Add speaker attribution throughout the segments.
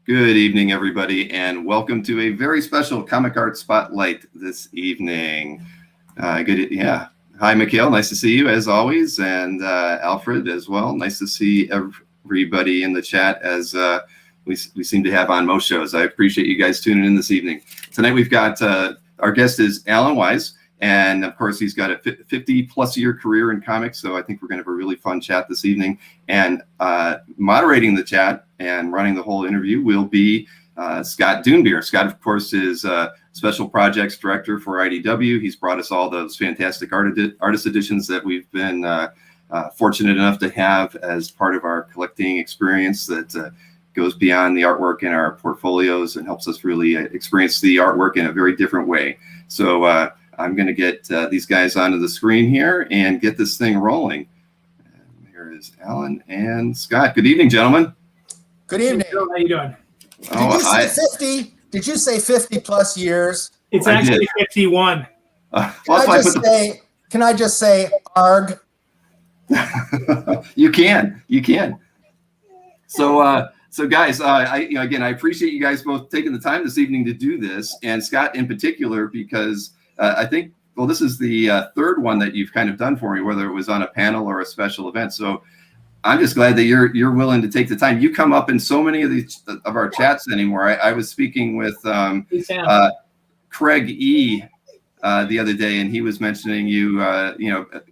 Speaker 1: Good evening, everybody, and welcome to a very special Comic Art Spotlight this evening. Hi, Mikhail. Nice to see you as always, and Alfred as well. Nice to see everybody in the chat as we seem to have on most shows. I appreciate you guys tuning in this evening. Tonight we've got our guest is Alan Weiss. And of course, he's got a 50-plus year career in comics, so I think we're going to have a really fun chat this evening. And moderating the chat and running the whole interview will be Scott Dunbier. Scott, of course, is Special Projects Director for IDW. He's brought us all those fantastic artist editions that we've been fortunate enough to have as part of our collecting experience that goes beyond the artwork in our portfolios and helps us really experience the artwork in a very different way. So I'm going to get these guys onto the screen here and get this thing rolling. And here is Alan and Scott. Good evening, gentlemen.
Speaker 2: Good evening.
Speaker 3: How you doing?
Speaker 2: Did you say 50 plus years?
Speaker 3: It's actually 51.
Speaker 2: Can I just say arg?
Speaker 1: You can. So guys, I appreciate you guys both taking the time this evening to do this, and Scott in particular, because I think, well, this is the third one that you've kind of done for me, whether it was on a panel or a special event. So I'm just glad that you're willing to take the time. You come up in so many of our chats anymore. I was speaking with Craig E. The other day, and he was mentioning you,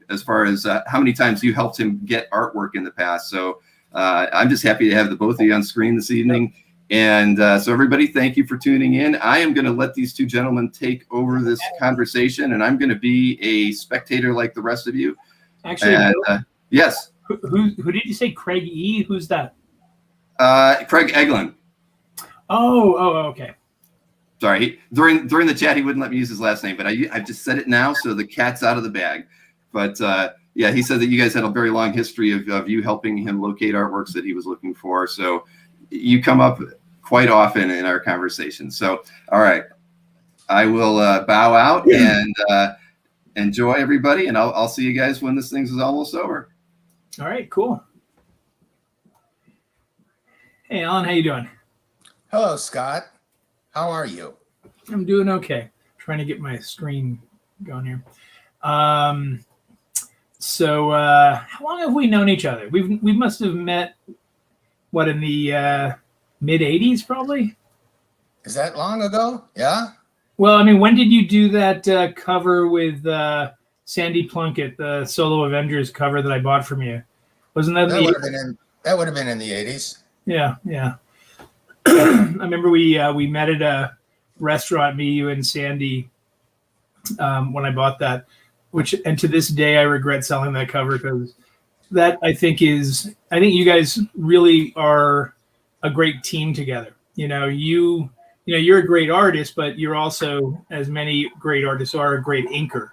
Speaker 1: as far as how many times you helped him get artwork in the past. So I'm just happy to have the both of you on screen this evening. And so everybody, thank you for tuning in. I am going to let these two gentlemen take over this conversation, and I'm going to be a spectator like the rest of you.
Speaker 3: Actually,
Speaker 1: yes.
Speaker 3: Who did you say? Craig E? Who's that?
Speaker 1: Craig Eglin.
Speaker 3: Oh, okay.
Speaker 1: Sorry, during the chat he wouldn't let me use his last name, but I just said it now, so the cat's out of the bag. But yeah, he said that you guys had a very long history of you helping him locate artworks that he was looking for. So you come up quite often in our conversation. So, all right, I will bow out and enjoy everybody, and I'll see you guys when this thing is almost over.
Speaker 3: All right, cool. Hey, Alan, how you doing?
Speaker 2: Hello, Scott. How are you?
Speaker 3: I'm doing okay. Trying to get my screen going here. So how long have we known each other? We must have met, what, in the mid 80s, probably?
Speaker 2: Is that long ago? Yeah.
Speaker 3: Well, I mean, when did you do that cover with Sandy Plunkett, the solo Avengers cover that I bought from you? Wasn't that
Speaker 2: that would have been in the 80s?
Speaker 3: Yeah. I remember we met at a restaurant, me, you, and Sandy, when I bought that. And to this day, I regret selling that cover because that I think you guys really are a great team together. You're a great artist, but you're also, as many great artists are, a great inker.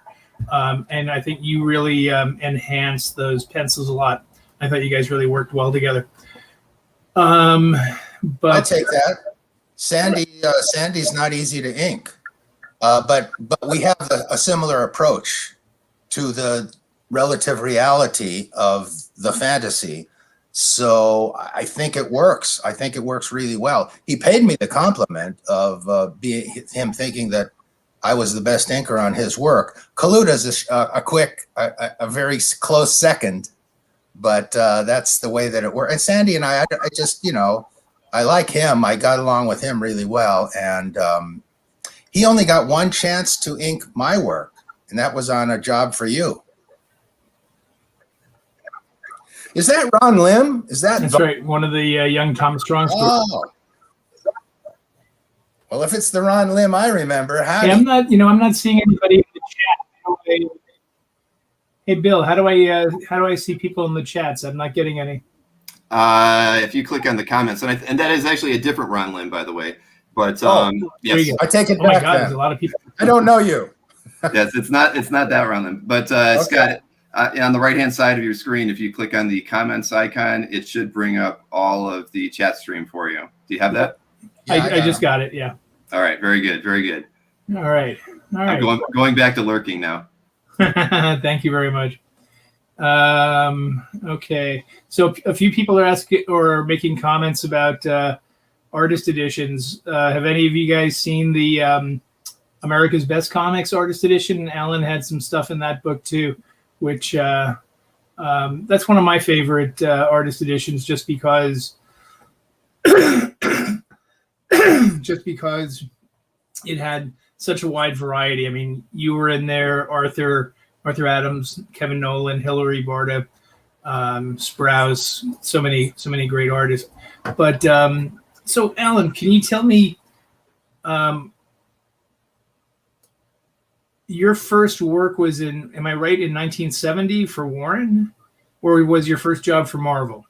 Speaker 3: And I think you really enhanced those pencils a lot. I thought you guys really worked well together. But
Speaker 2: I'll take that. Sandy's not easy to ink, but we have a similar approach to the relative reality of the fantasy. So I think it works. I think it works really well. He paid me the compliment of him thinking that I was the best inker on his work. Kaluda's a very close second, but that's the way that it works. And Sandy and I just, I like him. I got along with him really well. And he only got one chance to ink my work, and that was on a job for you. Is that Ron Lim? That's
Speaker 3: right. One of the young Thomas Strong stories.
Speaker 2: Oh. Well, if it's the Ron Lim I remember,
Speaker 3: I'm not seeing anybody in the chat. Hey, Bill, how do I see people in the chats? I'm not getting any.
Speaker 1: If you click on the comments, and that is actually a different Ron Lim, by the way. But yes,
Speaker 2: I take it back.
Speaker 3: Oh my God, there's a lot of people.
Speaker 2: I don't know you.
Speaker 1: Yes, it's not that Ron Lim. But okay. Scott, on the right-hand side of your screen, if you click on the comments icon, it should bring up all of the chat stream for you. Do you have that?
Speaker 3: Yeah, I just got it. Yeah.
Speaker 1: All right. Very good. Very good.
Speaker 3: All right.
Speaker 1: I'm going back to lurking now.
Speaker 3: Thank you very much. Okay. So a few people are asking or making comments about artist editions. Have any of you guys seen the America's Best Comics artist edition? Alan had some stuff in that book too, which that's one of my favorite artist editions, just because it had such a wide variety. I mean, you were in there, Arthur Adams, Kevin Nolan, Hilary Barta, Sprouse, so many great artists. But so Alan, can you tell me your first work was in, am I right, in 1970 for Warren, or was your first job for Marvel?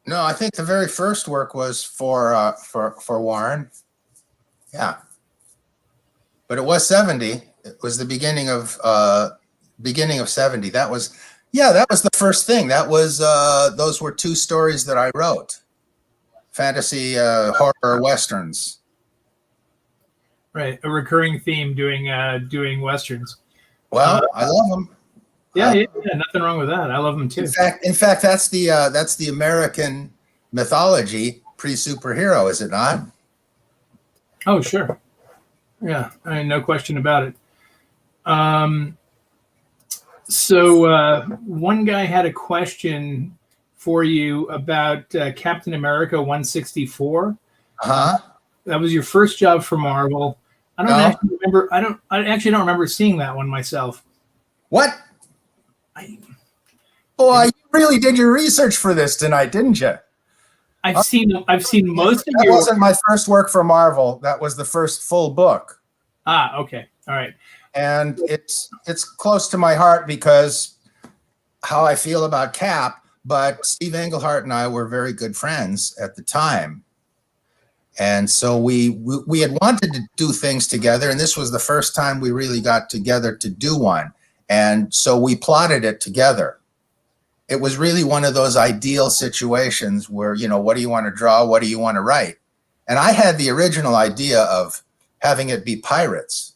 Speaker 2: No, I think the very first work was for Warren. Yeah, but it was 70. It was the beginning of 70. That was the first thing. That was those were two stories that I wrote, fantasy horror westerns.
Speaker 3: Right, a recurring theme doing westerns.
Speaker 2: Well, I love them.
Speaker 3: Yeah, nothing wrong with that. I love them too.
Speaker 2: In fact, that's the American mythology pre-superhero, is it not?
Speaker 3: Oh, sure. Yeah, I mean, no question about it. So one guy had a question for you about Captain America 164.
Speaker 2: Uh-huh.
Speaker 3: That was your first job for Marvel. I actually don't remember seeing that one myself.
Speaker 2: What? Boy, you really did your research for this tonight, didn't you?
Speaker 3: I've seen most of
Speaker 2: that
Speaker 3: your.
Speaker 2: That wasn't my first work for Marvel. That was the first full book.
Speaker 3: Ah, okay, all right.
Speaker 2: And it's close to my heart because how I feel about Cap. But Steve Englehart and I were very good friends at the time, and so we had wanted to do things together. And this was the first time we really got together to do one. And so we plotted it together. It was really one of those ideal situations where, what do you want to draw? What do you want to write? And I had the original idea of having it be pirates.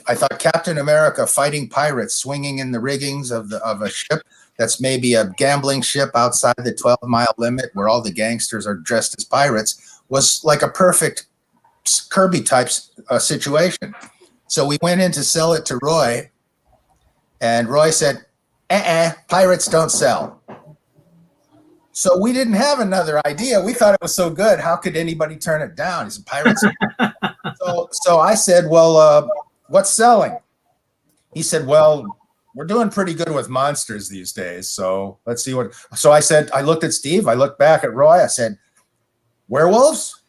Speaker 2: I thought Captain America fighting pirates, swinging in the riggings of a ship that's maybe a gambling ship outside the 12-mile limit where all the gangsters are dressed as pirates, was like a perfect Kirby type situation. So we went in to sell it to Roy, and Roy said, pirates don't sell. So we didn't have another idea. We thought it was so good. How could anybody turn it down? He said, pirates. So I said, well, what's selling? He said, well, we're doing pretty good with monsters these days. So let's see what. So I said, I looked at Steve. I looked back at Roy. I said, werewolves.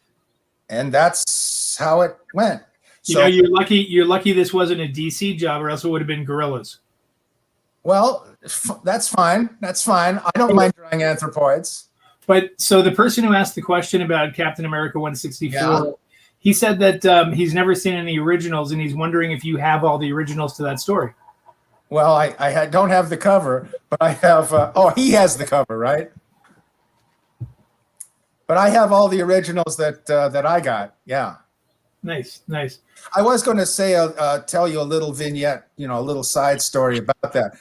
Speaker 2: And that's how it went. So,
Speaker 3: you're lucky this wasn't a DC job, or else it would have been gorillas.
Speaker 2: Well, that's fine. That's fine. I don't mind drawing anthropoids.
Speaker 3: But so the person who asked the question about Captain America 164, he said that he's never seen any originals, and he's wondering if you have all the originals to that story.
Speaker 2: Well, I don't have the cover, but I have. He has the cover, right? But I have all the originals that I got. Yeah.
Speaker 3: Nice.
Speaker 2: I was going to say, tell you a little vignette, a little side story about that.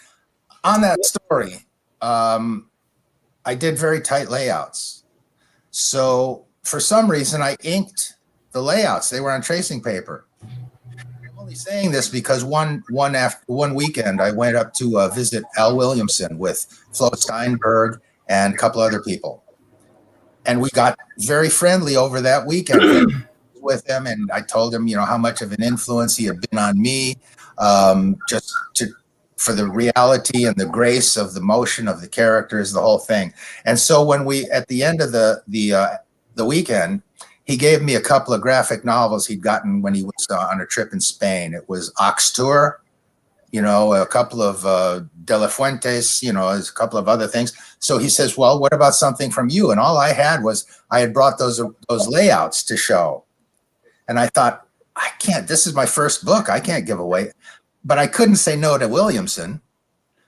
Speaker 2: On that story, I did very tight layouts. So for some reason, I inked the layouts. They were on tracing paper. I'm only saying this because one weekend, I went up to visit Al Williamson with Flo Steinberg and a couple other people. And we got very friendly over that weekend with him. And I told him, how much of an influence he had been on me, for the reality and the grace of the motion of the characters, the whole thing. And so when at the end of the weekend, he gave me a couple of graphic novels he'd gotten when he was on a trip in Spain. It was Oxtour, a couple of De La Fuentes, a couple of other things. So he says, well, what about something from you? And all I had was, I had brought those layouts to show. And I thought, I can't, this is my first book. I can't give away. But I couldn't say no to Williamson.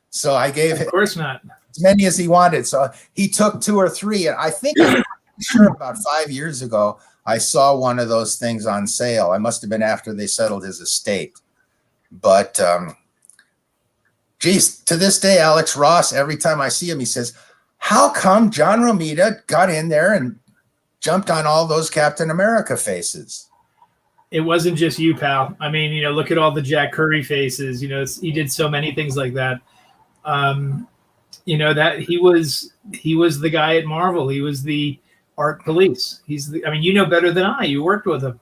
Speaker 2: So I gave him,
Speaker 3: of course not,
Speaker 2: as many as he wanted. So he took 2 or 3. And I think, I'm sure about 5 years ago, I saw one of those things on sale. I must have been after they settled his estate. But, geez, to this day, Alex Ross, every time I see him, he says, how come John Romita got in there and jumped on all those Captain America faces?
Speaker 3: It wasn't just you, pal. I mean, look at all the Jack Kirby faces. He did so many things like that. That he was the guy at Marvel. He was the art police. You know better than I. You worked with him.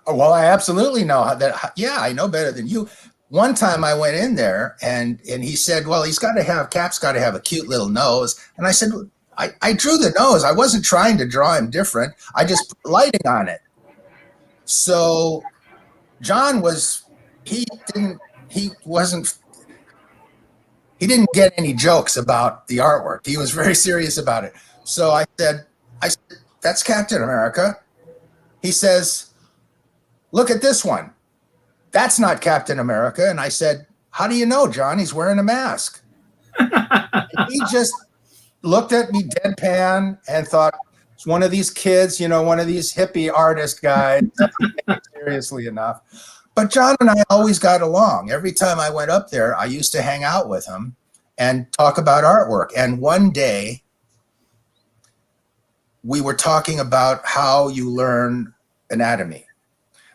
Speaker 2: Oh, well, I absolutely know that. Yeah, I know better than you. One time I went in there and he said, well, Cap's got to have a cute little nose. And I said, I drew the nose. I wasn't trying to draw him different. I just put lighting on it. So John he didn't get any jokes about the artwork. He was very serious about it. So I said, that's Captain America. He says, look at this one. That's not Captain America. And I said, how do you know, John? He's wearing a mask. He just looked at me deadpan and thought, it's one of these kids, one of these hippie artist guys. Seriously enough. But John and I always got along. Every time I went up there, I used to hang out with him and talk about artwork. And one day, we were talking about how you learn anatomy.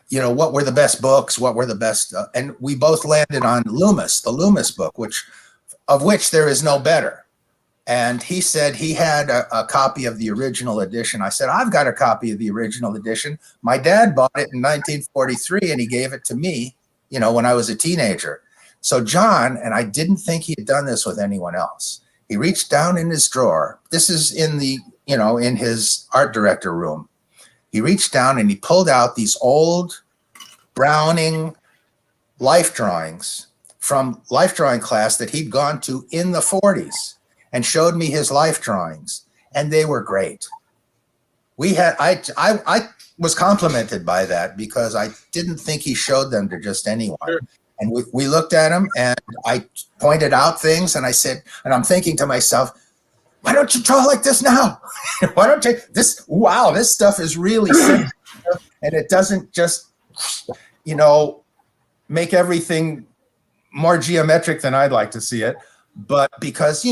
Speaker 2: What were the best books? What were the best? And we both landed on Loomis, the Loomis book, of which there is no better. And he said he had a copy of the original edition. I said, I've got a copy of the original edition. My dad bought it in 1943 and he gave it to me, when I was a teenager. So John, and I didn't think he had done this with anyone else. He reached down in his drawer. This is in in his art director room. He reached down and he pulled out these old Browning life drawings from life drawing class that he'd gone to in the 40s. And showed me his life drawings, and they were great. I was complimented by that because I didn't think he showed them to just anyone. Sure. And we looked at them, and I pointed out things, and I said, and I'm thinking to myself, why don't you draw like this now? Why don't you wow, this stuff is really simple, and it doesn't just, make everything more geometric than I'd like to see it. But because,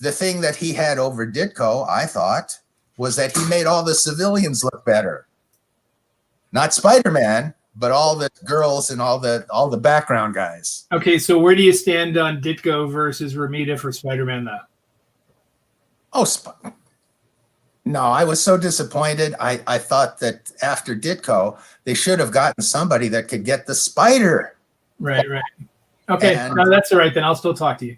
Speaker 2: the thing that he had over Ditko, I thought, was that he made all the civilians look better. Not Spider-Man, but all the girls and all the background guys.
Speaker 3: Okay, so where do you stand on Ditko versus Romita for Spider-Man now?
Speaker 2: No, I was so disappointed. I thought that after Ditko, they should have gotten somebody that could get the spider.
Speaker 3: Right. Okay, no, that's all right then. I'll still talk to you.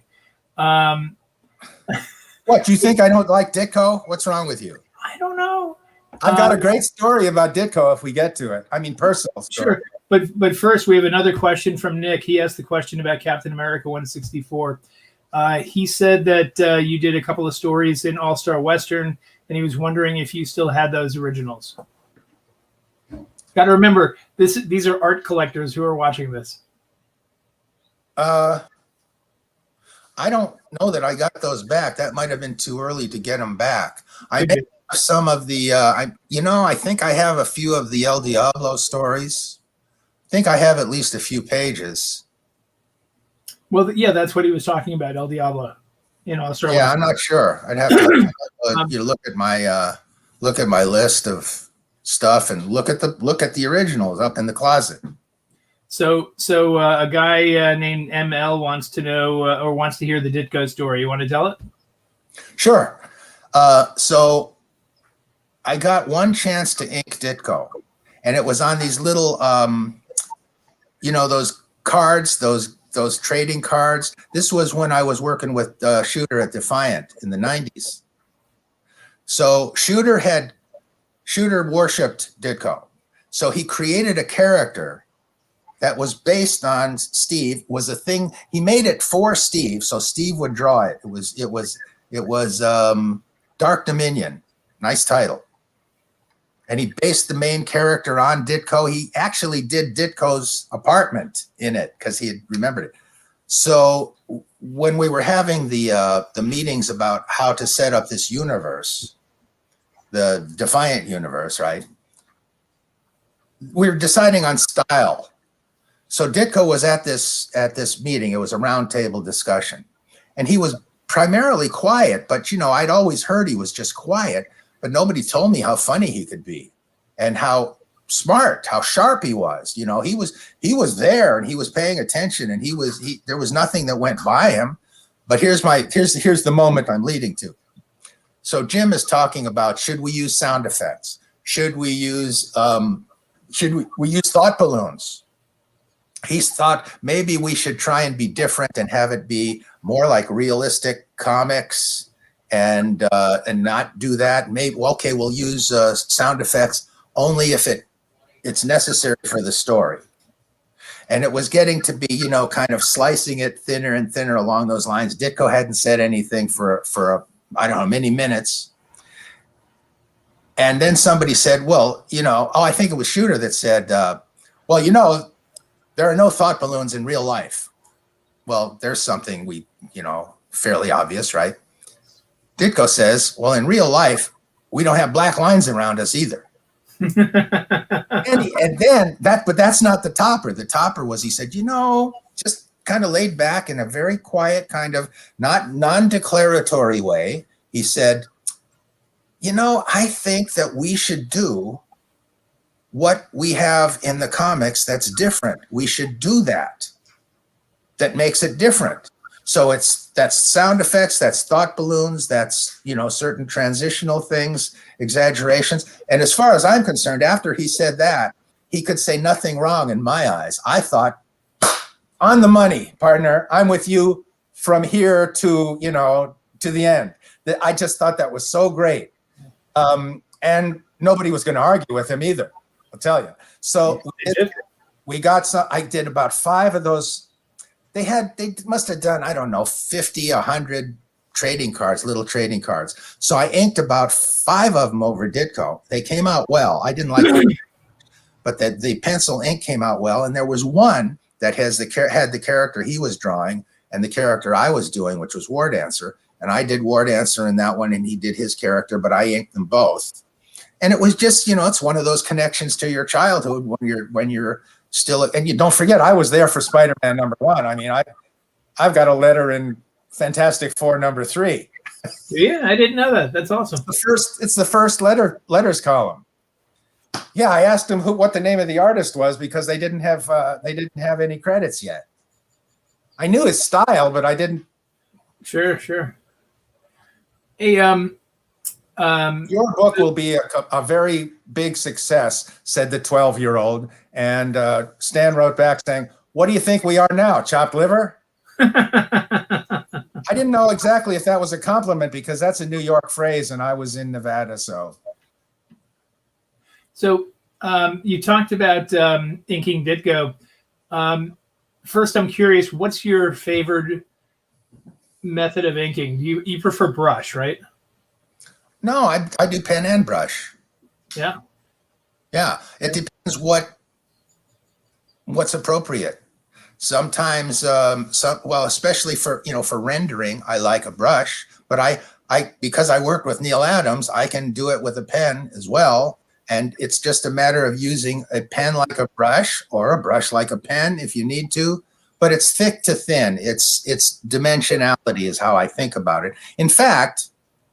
Speaker 2: What, do you think I don't like Ditko? What's wrong with you?
Speaker 3: I don't know.
Speaker 2: I've got a great story about Ditko if we get to it. Personal story.
Speaker 3: Sure. But first, we have another question from Nick. He asked the question about Captain America 164. He said that you did a couple of stories in All-Star Western, and he was wondering if you still had those originals. Got to remember, these are art collectors who are watching this.
Speaker 2: I don't know that I got those back. That might have been too early to get them back. I may have some of the, I think I have a few of the El Diablo stories. I think I have at least a few pages.
Speaker 3: Well, yeah, that's what he was talking about, El Diablo. Australia.
Speaker 2: Yeah, I'm not sure. I'd have to look at my list of stuff and look at the originals up in the closet.
Speaker 3: So a guy named ML wants to know or wants to hear the Ditko story. You want to tell it?
Speaker 2: Sure. So I got one chance to ink Ditko, and it was on these little, those cards, those trading cards. This was when I was working with Shooter at Defiant in the 90s. So Shooter worshipped Ditko. So he created a character that was based on Steve, was a thing. He made it for Steve, so Steve would draw it. It was Dark Dominion. Nice title. And he based the main character on Ditko. He actually did Ditko's apartment in it because he had remembered it. So when we were having the meetings about how to set up this universe, the Defiant universe, right? We were deciding on style. So Ditko was at this meeting. It was a roundtable discussion, and he was primarily quiet, but, I'd always heard he was just quiet, but nobody told me how funny he could be and how smart, how sharp he was. He was there and he was paying attention, and there was nothing that went by him. But here's the moment I'm leading to. So Jim is talking about, should we use sound effects? Should we use thought balloons? He's thought maybe we should try and be different and have it be more like realistic comics and not do that. Maybe, okay, we'll use sound effects only if it's necessary for the story. And it was getting to be, kind of slicing it thinner and thinner along those lines. Ditko hadn't said anything for I don't know, many minutes. And then somebody said, well, I think it was Shooter that said, there are no thought balloons in real life. Well, there's something fairly obvious, right? Ditko says, well, in real life, we don't have black lines around us either. But that's not the topper. The topper was, he said, just kind of laid back in a very quiet, kind of not non-declaratory way. He said, I think that we should do what we have in the comics that's different. We should do that. That makes it different. So that's sound effects, that's thought balloons, that's, certain transitional things, exaggerations. And as far as I'm concerned, after he said that, he could say nothing wrong in my eyes. I thought, on the money, partner, I'm with you from here to the end. I just thought that was so great. And nobody was going to argue with him either, I'll tell you. So we got some, I did about 5 of those. They must have done, I don't know, 50, 100 trading cards, little trading cards. So I inked about 5 of them over Ditko. They came out well. I didn't like them, but the pencil ink came out well. And there was one that had the character he was drawing and the character I was doing, which was War Dancer. And I did War Dancer in that one, and he did his character, but I inked them both. And it was just, it's one of those connections to your childhood when you're still, and you don't forget, I was there for Spider-Man #1. I mean, I've got a letter in Fantastic Four #3.
Speaker 3: Yeah, I didn't know that. That's awesome.
Speaker 2: It's the first letters column. Yeah, I asked him what the name of the artist was because they didn't have any credits yet. I knew his style, but I didn't.
Speaker 3: Sure. Hey,
Speaker 2: your book will be a very big success, said the 12-year-old. And Stan wrote back saying, what do you think we are now, chopped liver? I didn't know exactly if that was a compliment because that's a New York phrase and I was in Nevada. So
Speaker 3: you talked about inking Ditko. First, I'm curious, what's your favorite method of inking? You prefer brush, right?
Speaker 2: No, I do pen and brush.
Speaker 3: Yeah.
Speaker 2: It depends what's appropriate. Sometimes, especially for rendering, I like a brush. But because I work with Neil Adams, I can do it with a pen as well. And it's just a matter of using a pen like a brush or a brush like a pen if you need to. But it's thick to thin. It's dimensionality is how I think about it. In fact,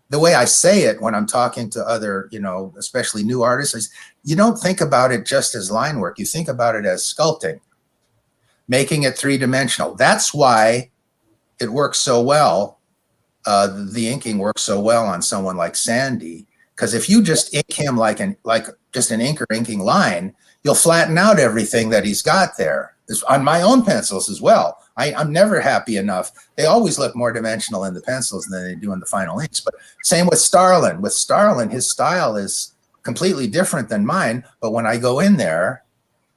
Speaker 2: the way I say it when I'm talking to other, especially new artists, is you don't think about it just as line work. You think about it as sculpting, making it 3-dimensional. That's why it works so well. The inking works so well on someone like Sandy, because if you just ink him like just an inker inking line, you'll flatten out everything that he's got there. It's on my own pencils as well. I'm never happy enough. They always look more dimensional in the pencils than they do in the final inks. But same with Starlin. With Starlin, his style is completely different than mine. But when I go in there,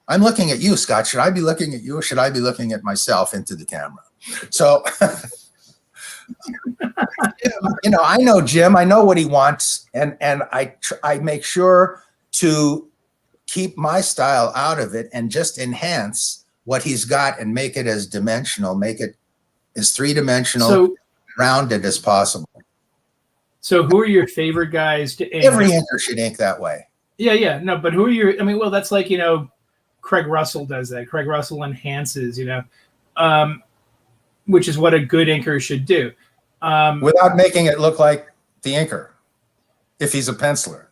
Speaker 2: I'm looking at you, Scott. Should I be looking at you or should I be looking at myself into the camera? So, I know Jim. I know what he wants. And I make sure to keep my style out of it and just enhance what he's got and make it as dimensional, make it as 3-dimensional, rounded as possible.
Speaker 3: So who are your favorite guys to ink?
Speaker 2: Every inker should ink that way.
Speaker 3: Yeah. No, but who are your, that's like, Craig Russell does that. Craig Russell enhances, which is what a good inker should do.
Speaker 2: Without making it look like the inker, if he's a penciler.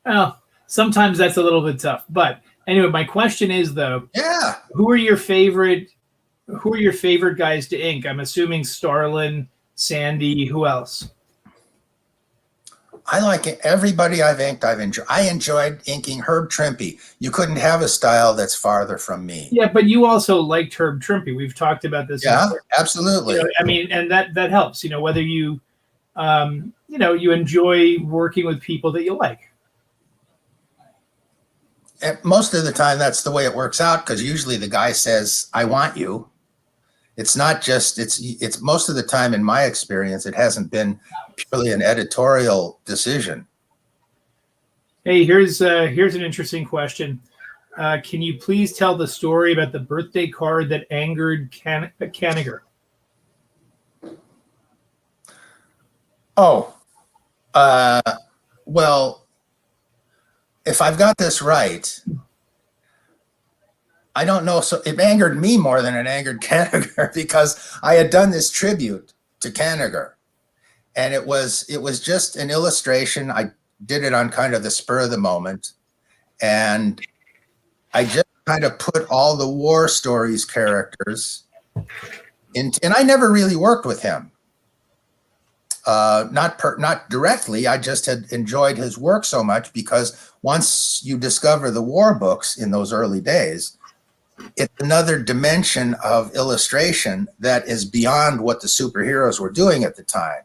Speaker 3: Well, sometimes that's a little bit tough. But anyway, my question is though, who are your favorite guys to ink? I'm assuming Starlin, Sandy, who else?
Speaker 2: I like it. Everybody I've inked, I enjoyed inking Herb Trimpe. You couldn't have a style that's farther from me.
Speaker 3: Yeah, but you also liked Herb Trimpe. We've talked about this.
Speaker 2: Yeah, absolutely.
Speaker 3: You know, I mean, and that helps. You know, whether you, you enjoy working with people that you like.
Speaker 2: And most of the time, that's the way it works out, because usually the guy says, "I want you." It's not just, it's most of the time, in my experience, it hasn't been purely an editorial decision.
Speaker 3: Hey, here's an interesting question. Can you please tell the story about the birthday card that angered Kanigher?
Speaker 2: Oh, well, if I've got this right, I don't know. So it angered me more than it angered Kanigher, because I had done this tribute to Kanigher, and it was just an illustration. I did it on kind of the spur of the moment, and I just kind of put all the war stories characters in, and I never really worked with him. Not directly. I just had enjoyed his work so much, because once you discover the war books in those early days, it's another dimension of illustration that is beyond what the superheroes were doing at the time.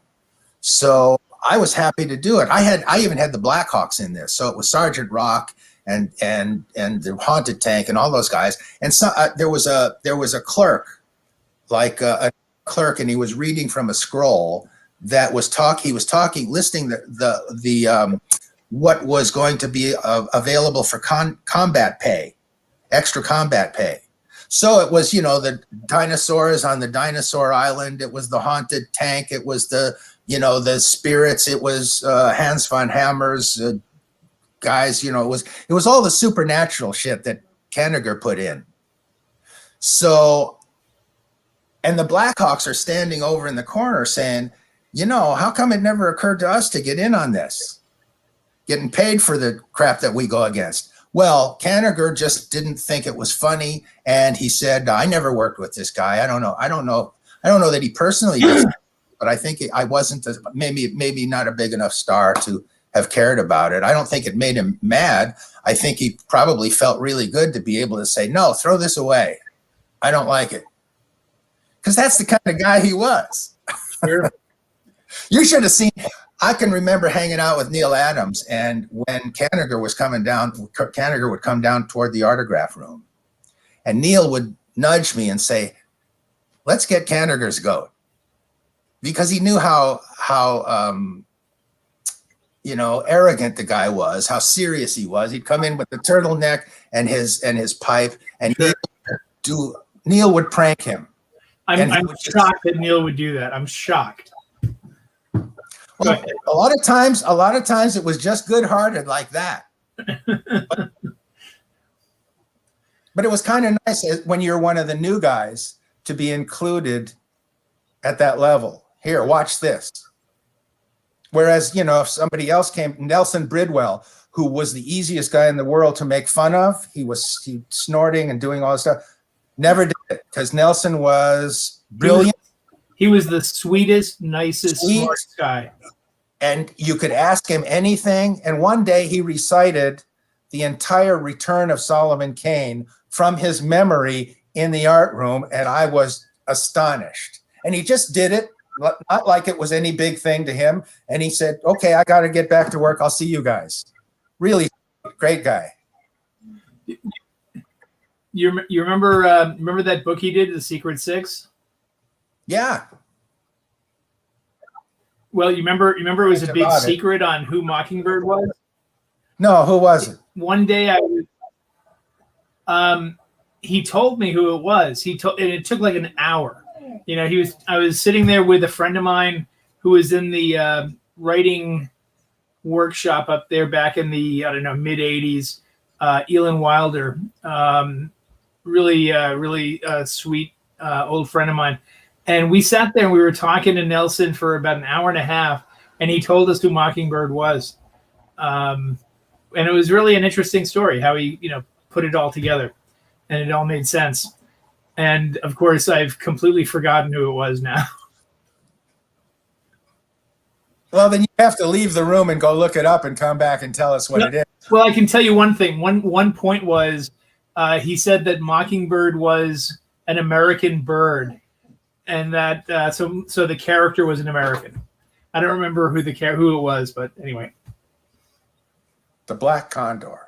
Speaker 2: So I was happy to do it. I even had the Blackhawks in this. So it was Sergeant Rock and the Haunted Tank and all those guys. And so there was a clerk, like a clerk, and he was reading from a scroll that was listing the what was going to be available for combat pay. Extra combat pay. So it was, the dinosaurs on the dinosaur island. It was the haunted tank. It was the spirits. It was Hans von Hammer's guys. It was all the supernatural shit that Kanigher put in. So, and the Blackhawks are standing over in the corner saying, how come it never occurred to us to get in on this? Getting paid for the crap that we go against. Well, Kanigher just didn't think it was funny, and he said, "I never worked with this guy. I don't know that he personally did, but I think I wasn't maybe not a big enough star to have cared about it. I don't think it made him mad. I think he probably felt really good to be able to say, no, throw this away. I don't like it," because that's the kind of guy he was.
Speaker 3: Sure.
Speaker 2: You should have seen. I can remember hanging out with Neil Adams, and when Kanigher was coming down, Kanigher would come down toward the autograph room, and Neil would nudge me and say, "Let's get Kanigher's goat," because he knew how arrogant the guy was, how serious he was. He'd come in with the turtleneck and his pipe, and Neil would prank him.
Speaker 3: I'm shocked that Neil would do that. I'm shocked.
Speaker 2: Well, a lot of times it was just good-hearted like that. But it was kind of nice when you're one of the new guys to be included at that level. Here, watch this. Whereas, if somebody else came, Nelson Bridwell, who was the easiest guy in the world to make fun of, he snorting and doing all this stuff, never did it, because Nelson was brilliant.
Speaker 3: He was the sweetest, nicest, smartest guy.
Speaker 2: And you could ask him anything. And one day he recited the entire Return of Solomon Kane from his memory in the art room. And I was astonished. And he just did it, not like it was any big thing to him. And he said, "Okay, I got to get back to work. I'll see you guys." Really great guy.
Speaker 3: You remember that book he did, The Secret Six?
Speaker 2: Yeah.
Speaker 3: Well, you remember it was a big secret on who Mockingbird was?
Speaker 2: No, who was it?
Speaker 3: One day he told me who it was. And it took like an hour. I was sitting there with a friend of mine who was in the writing workshop up there back in the, mid 80s, Elin Wilder, really sweet old friend of mine. And we sat there and we were talking to Nelson for about an hour and a half, and he told us who Mockingbird was. And it was really an interesting story, how he, put it all together, and it all made sense. And of course, I've completely forgotten who it was now.
Speaker 2: Well, then you have to leave the room and go look it up and come back and tell us what it is.
Speaker 3: Well, I can tell you one thing. One point was he said that Mockingbird was an American bird, and that so the character was an American. I don't remember who it was, but anyway.
Speaker 2: The Black Condor.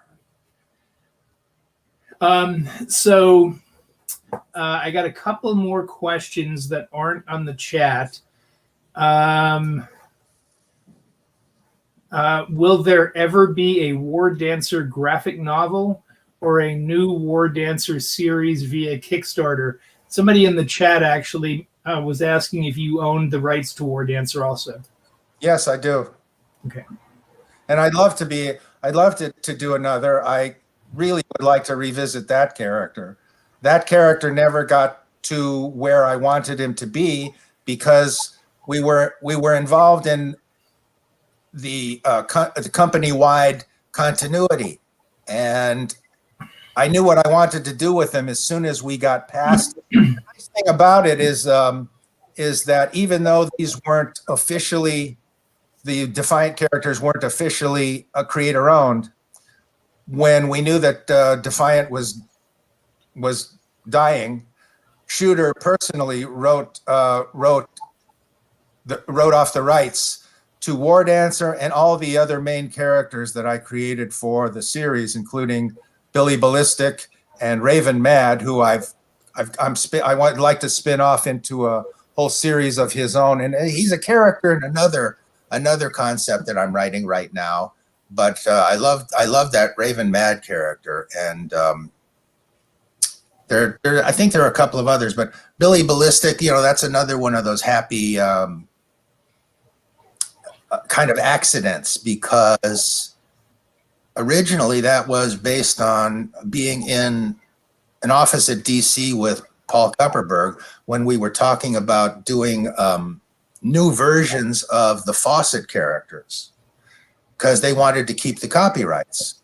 Speaker 3: So I got a couple more questions that aren't on the chat. Will there ever be a War Dancer graphic novel or a new War Dancer series via Kickstarter? Somebody in the chat actually was asking if you owned the rights to War Dancer also.
Speaker 2: Yes, I do.
Speaker 3: Okay.
Speaker 2: And I'd love to do another. I really would like to revisit that character. That character never got to where I wanted him to be because we were involved in the company-wide continuity, and I knew what I wanted to do with him as soon as we got past it. The nice thing about it is that even though these weren't officially, the Defiant characters weren't officially creator-owned, when we knew that Defiant was dying, Shooter personally wrote off the rights to War Dancer and all the other main characters that I created for the series, including Billy Ballistic and Raven Mad, who I would like to spin off into a whole series of his own. And he's a character in another concept that I'm writing right now. But I love that Raven Mad character, and I think there are a couple of others, but Billy Ballistic, that's another one of those happy kind of accidents, because originally that was based on being in an office at DC with Paul Kupperberg when we were talking about doing new versions of the Fawcett characters because they wanted to keep the copyrights.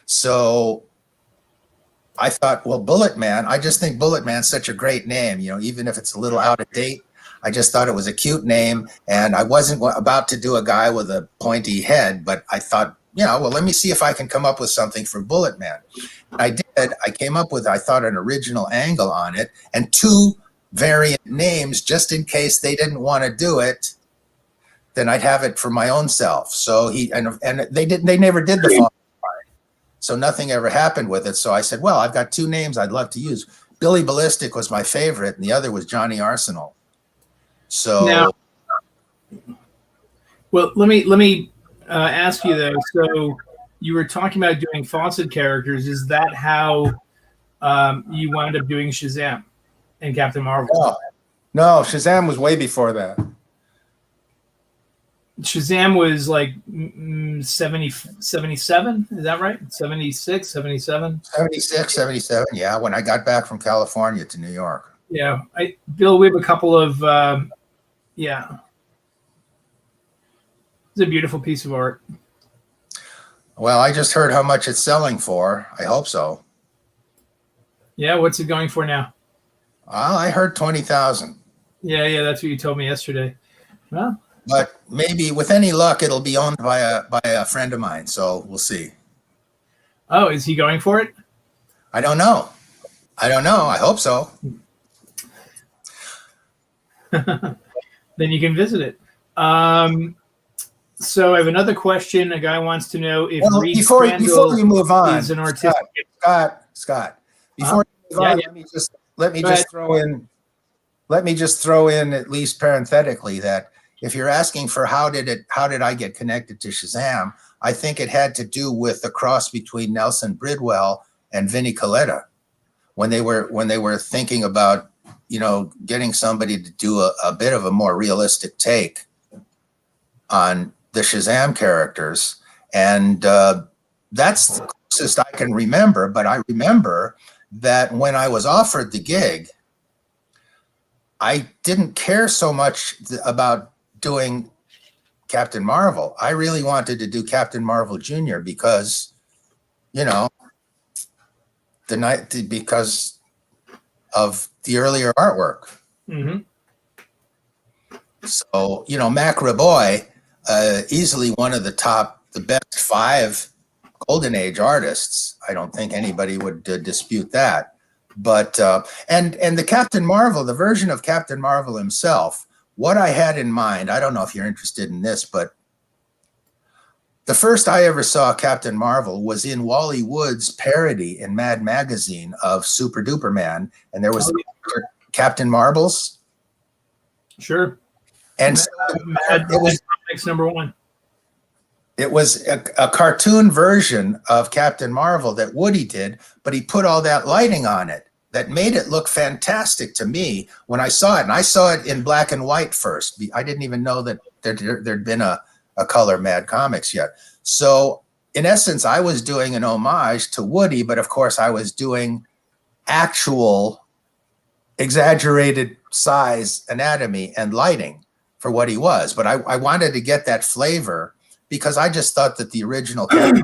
Speaker 2: So I thought, well, Bullet Man, I just think Bullet Man's such a great name, even if it's a little out of date. I just thought it was a cute name, and I wasn't about to do a guy with a pointy head, but I thought, well, let me see if I can come up with something for Bullet Man. And I did. I came up with, I thought, an original angle on it and two variant names just in case they didn't want to do it. Then I'd have it for my own self. So they never did the part, so nothing ever happened with it. So I said, well, I've got two names I'd love to use. Billy Ballistic was my favorite, and the other was Johnny Arsenal. So
Speaker 3: now, well, let me ask you though. So you were talking about doing Fawcett characters. Is that how you wound up doing Shazam and Captain Marvel?
Speaker 2: No, Shazam was way before that.
Speaker 3: Shazam was like 77, is that right? 76, 77?
Speaker 2: 76, 77, yeah, when I got back from California to New York.
Speaker 3: Yeah, Bill, we have a couple of, yeah. It's a beautiful piece of art.
Speaker 2: Well, I just heard how much it's selling for. I hope so.
Speaker 3: Yeah, what's it going for now?
Speaker 2: I heard 20,000.
Speaker 3: Yeah, that's what you told me yesterday. Well,
Speaker 2: but maybe with any luck, it'll be owned by a friend of mine. So we'll see.
Speaker 3: Oh, is he going for it?
Speaker 2: I don't know. I hope so.
Speaker 3: Then you can visit it. So I have another question. A guy wants to know if
Speaker 2: before you move on,
Speaker 3: is an artistic.
Speaker 2: Scott. Before you move on, let me just throw in at least parenthetically that if you're asking for how did I get connected to Shazam, I think it had to do with the cross between Nelson Bridwell and Vinnie Coletta when they were thinking about getting somebody to do a bit of a more realistic take on the Shazam characters. And that's the closest I can remember. But I remember that when I was offered the gig, I didn't care so much about doing Captain Marvel. I really wanted to do Captain Marvel Jr. because, you know, because of the earlier artwork.
Speaker 3: Mm-hmm.
Speaker 2: So, you know, Mac Raboy, easily one of the best 5 Golden Age artists. I don't think anybody would dispute that. But and the Captain Marvel, the version of Captain Marvel himself, what I had in mind, I don't know if you're interested in this, but the first I ever saw Captain Marvel was in Wally Wood's parody in Mad Magazine of Super Duper Man, and there was Captain Marvels.
Speaker 3: Sure.
Speaker 2: And so
Speaker 3: it was #1.
Speaker 2: It was a cartoon version of Captain Marvel that Woody did, but he put all that lighting on it that made it look fantastic to me when I saw it. And I saw it in black and white first. I didn't even know that there'd been a color Mad Comics yet. So in essence, I was doing an homage to Woody, but of course I was doing actual exaggerated size anatomy and lighting for what he was. But I wanted to get that flavor because I just thought that the original Captain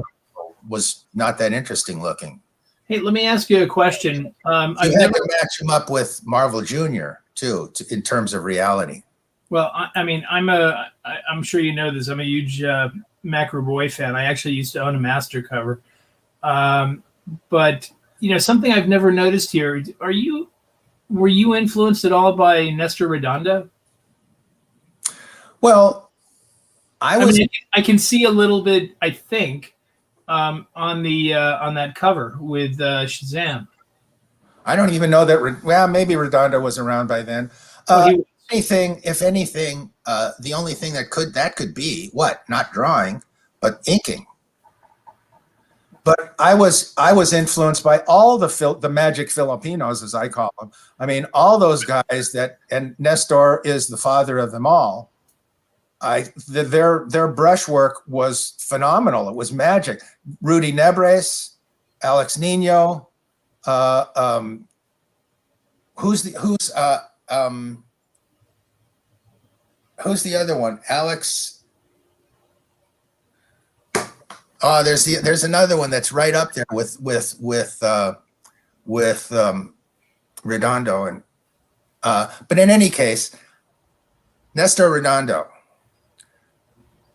Speaker 2: was not that interesting looking.
Speaker 3: Hey, let me ask you a question.
Speaker 2: You had to match him up with Marvel Jr. too, in terms of reality.
Speaker 3: Well, I mean, I'm sure you know this. I'm a huge Macro Boy fan. I actually used to own a master cover. But you know, something I've never noticed here. Were you influenced at all by Nestor Redondo?
Speaker 2: Well,
Speaker 3: I can see a little bit, I think, on that cover with Shazam.
Speaker 2: I don't even know that. Well, maybe Redondo was around by then. If anything, the only thing that could be what? Not drawing, but inking. But I was influenced by all the magic Filipinos, as I call them. I mean, all those guys and Nestor is the father of them all. Their brushwork was phenomenal. It was magic. Rudy Nebres, Alex Nino, who's the other one? Alex. Oh, there's another one that's right up there with Redondo and but in any case, Nestor Redondo.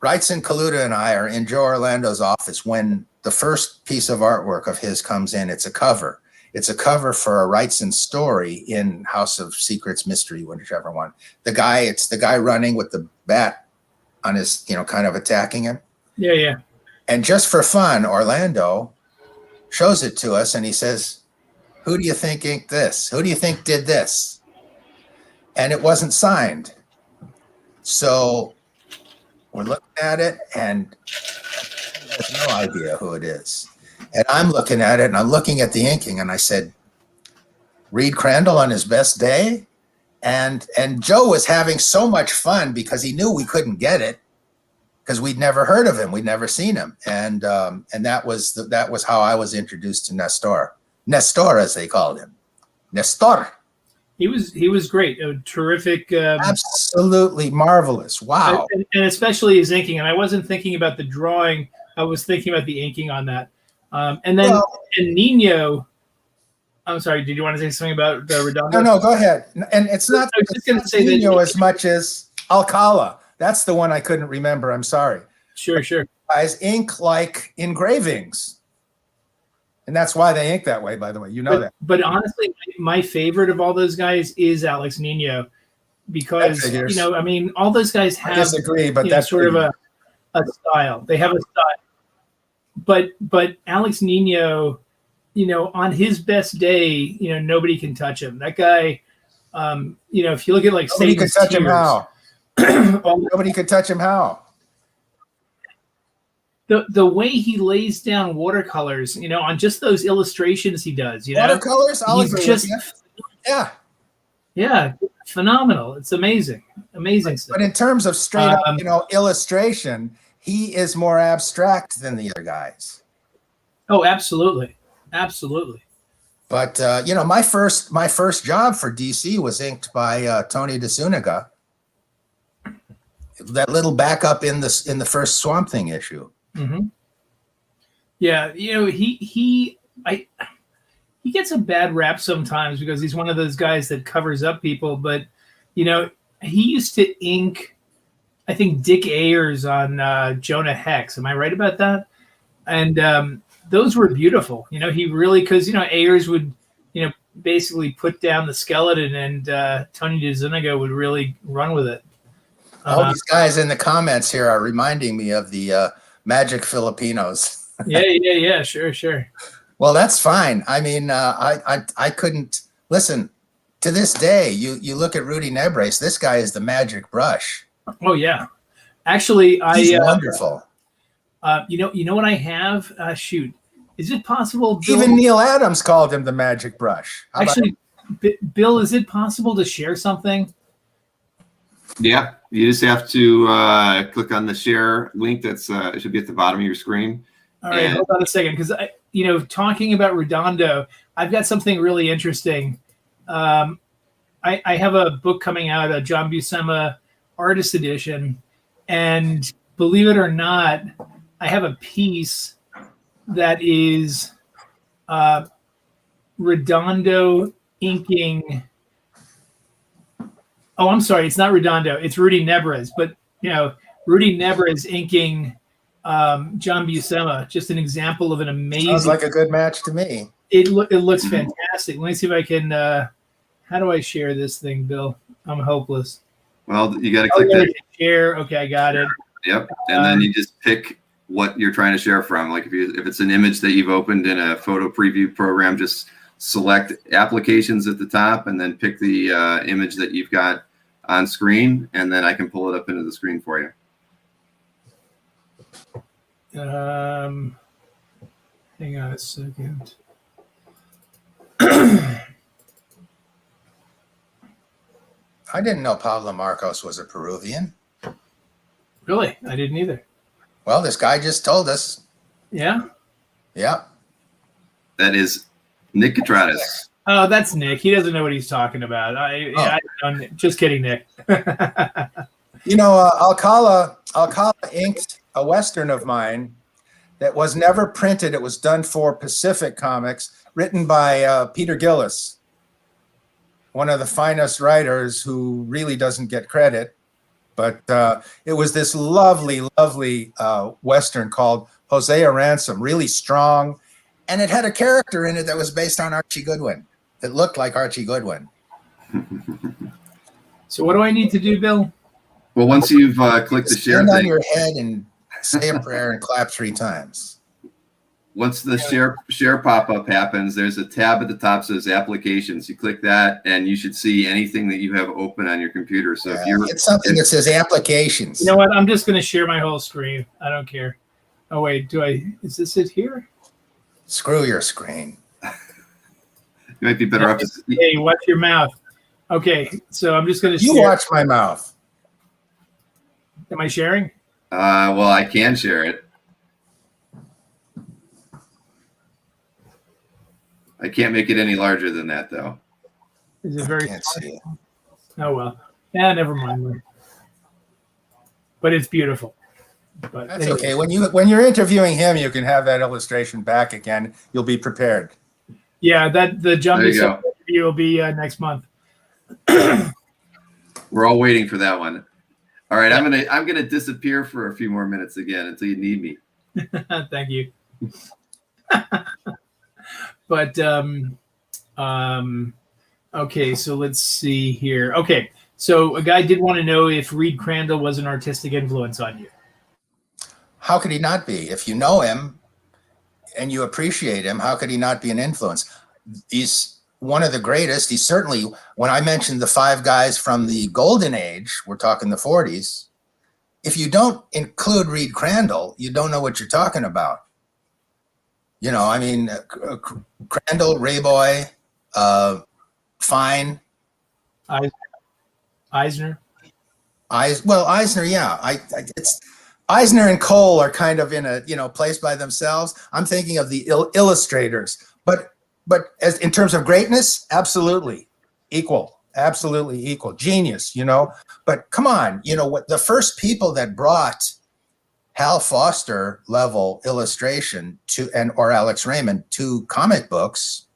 Speaker 2: Wrightson Kaluta and I are in Joe Orlando's office when the first piece of artwork of his comes in. It's a cover. It's a cover for a Wrightson story in House of Secrets Mystery, whichever one. It's the guy running with the bat on his, kind of attacking him.
Speaker 3: Yeah, yeah.
Speaker 2: And just for fun, Orlando shows it to us and he says, "Who do you think inked this? Who do you think did this?" And it wasn't signed. So we're looking at it and he has no idea who it is. And I'm looking at it and I'm looking at the inking and I said, "Reed Crandall on his best day?" And Joe was having so much fun because he knew we couldn't get it because we'd never heard of him. We'd never seen him. And that was how I was introduced to Nestor. Nestor, as they called him. Nestor.
Speaker 3: He was great. A terrific.
Speaker 2: Absolutely marvelous. Wow.
Speaker 3: And especially his inking. And I wasn't thinking about the drawing. I was thinking about the inking on that. And then and Nino. I'm sorry. Did you want to say something about the Redondo?
Speaker 2: No, go ahead. And it's not
Speaker 3: I was just going to say
Speaker 2: Nino
Speaker 3: that
Speaker 2: as much as Alcala. That's the one I couldn't remember. I'm sorry.
Speaker 3: Sure.
Speaker 2: Guys ink like engravings. And that's why they ink that way, by the way. You know that.
Speaker 3: But honestly, my favorite of all those guys is Alex Nino because, all those guys have
Speaker 2: I disagree, but that's
Speaker 3: sort of a style. They have a style. But Alex Nino, on his best day, nobody can touch him. That guy, if you look at like
Speaker 2: nobody could touch him how? Nobody could touch him how?
Speaker 3: The way he lays down watercolors, on just those illustrations he does,
Speaker 2: watercolors, I'll agree with you.
Speaker 3: Yeah, phenomenal. It's amazing stuff.
Speaker 2: But in terms of straight up, illustration, he is more abstract than the other guys.
Speaker 3: Oh, absolutely.
Speaker 2: But my first job for DC was inked by Tony DeZuniga. That little backup in the first Swamp Thing issue.
Speaker 3: Mm-hmm. Yeah, he gets a bad rap sometimes because he's one of those guys that covers up people. But he used to ink, I think, Dick Ayers on Jonah Hex. Am I right about that? And those were beautiful. He really, because Ayers would basically put down the skeleton, and Tony DeZuniga would really run with it.
Speaker 2: All these guys in the comments here are reminding me of the Magic Filipinos.
Speaker 3: Yeah, sure.
Speaker 2: Well, that's fine. I mean, I couldn't listen to this day. You look at Rudy Nebres. This guy is the magic brush.
Speaker 3: Oh yeah, actually,
Speaker 2: he's wonderful.
Speaker 3: You know what I have? Shoot, is it possible? Bill,
Speaker 2: even Neil Adams called him the magic brush.
Speaker 3: Actually, Bill, is it possible to share something?
Speaker 1: Yeah, you just have to click on the share link. That's it should be at the bottom of your screen.
Speaker 3: All right, hold on a second, because talking about Redondo, I've got something really interesting. I have a book coming out, a John Buscema Artist Edition, and believe it or not, I have a piece that is Redondo inking. Oh, I'm sorry, it's not Redondo, it's Rudy Nebres, but Rudy Nebres inking John Buscema, just an example of an amazing.
Speaker 2: Sounds like a good match to me.
Speaker 3: It looks fantastic. Let me see if I can. How do I share this thing, Bill? I'm hopeless.
Speaker 1: Well, you got to click that.
Speaker 3: Share. Okay, I got it.
Speaker 1: Yep, and then you just pick what you're trying to share from. Like if it's an image that you've opened in a photo preview program, just select applications at the top, and then pick the image that you've got on screen, and then I can pull it up into the screen for you.
Speaker 3: Hang on a second.
Speaker 2: I didn't know Pablo Marcos was a Peruvian.
Speaker 3: Really? I didn't either.
Speaker 2: Well, this guy just told us.
Speaker 3: Yeah?
Speaker 2: Yeah.
Speaker 1: That is Nick Catratis.
Speaker 3: Oh, that's Nick. He doesn't know what he's talking about. Just kidding, Nick.
Speaker 2: Alcala inked a Western of mine that was never printed. It was done for Pacific Comics, written by Peter Gillis, one of the finest writers who really doesn't get credit. But it was this lovely, lovely Western called Hosea Ransom, really strong. And it had a character in it that was based on Archie Goodwin. It looked like Archie Goodwin.
Speaker 3: So what do I need to do, Bill?
Speaker 1: Well, once you've clicked the share
Speaker 2: stand on
Speaker 1: thing,
Speaker 2: your head and say a prayer and clap 3 times.
Speaker 1: Once the share pop-up happens, there's a tab at the top that says applications. You click that, and you should see anything that you have open on your computer. So
Speaker 2: it's something that says applications.
Speaker 3: You know what? I'm just going to share my whole screen. I don't care. Oh wait, is this it here?
Speaker 2: Screw your screen.
Speaker 1: You might be better off.
Speaker 3: Hey, watch your mouth. Okay, so I'm just going to.
Speaker 2: You watch my mouth.
Speaker 3: Am I sharing?
Speaker 1: Well, I can share it. I can't make it any larger than that, though.
Speaker 3: Is it very?
Speaker 2: I can't see it.
Speaker 3: Oh well. Yeah, never mind. But it's beautiful. But
Speaker 2: that's okay. When you're interviewing him, you can have that illustration back again. You'll be prepared.
Speaker 3: Yeah, the John interview will be next month.
Speaker 1: We're all waiting for that one. All right, I'm gonna disappear for a few more minutes again until you need me.
Speaker 3: Thank you. But okay, so let's see here. Okay, so a guy did want to know if Reed Crandall was an artistic influence on you.
Speaker 2: How could he not be? If you know him and you appreciate him, how could he not be an influence? He's one of the greatest. He's certainly, when I mentioned the 5 guys from the golden age, we're talking the 40s. If you don't include Reed Crandall, you don't know what you're talking about. I mean, Crandall, Rayboy, Fine.
Speaker 3: Eisner.
Speaker 2: Eisner, yeah. It's Eisner and Cole are kind of in a place by themselves. I'm thinking of the illustrators, but but as in terms of greatness, absolutely equal, genius, but come on, what the first people that brought Hal Foster level illustration or Alex Raymond to comic books,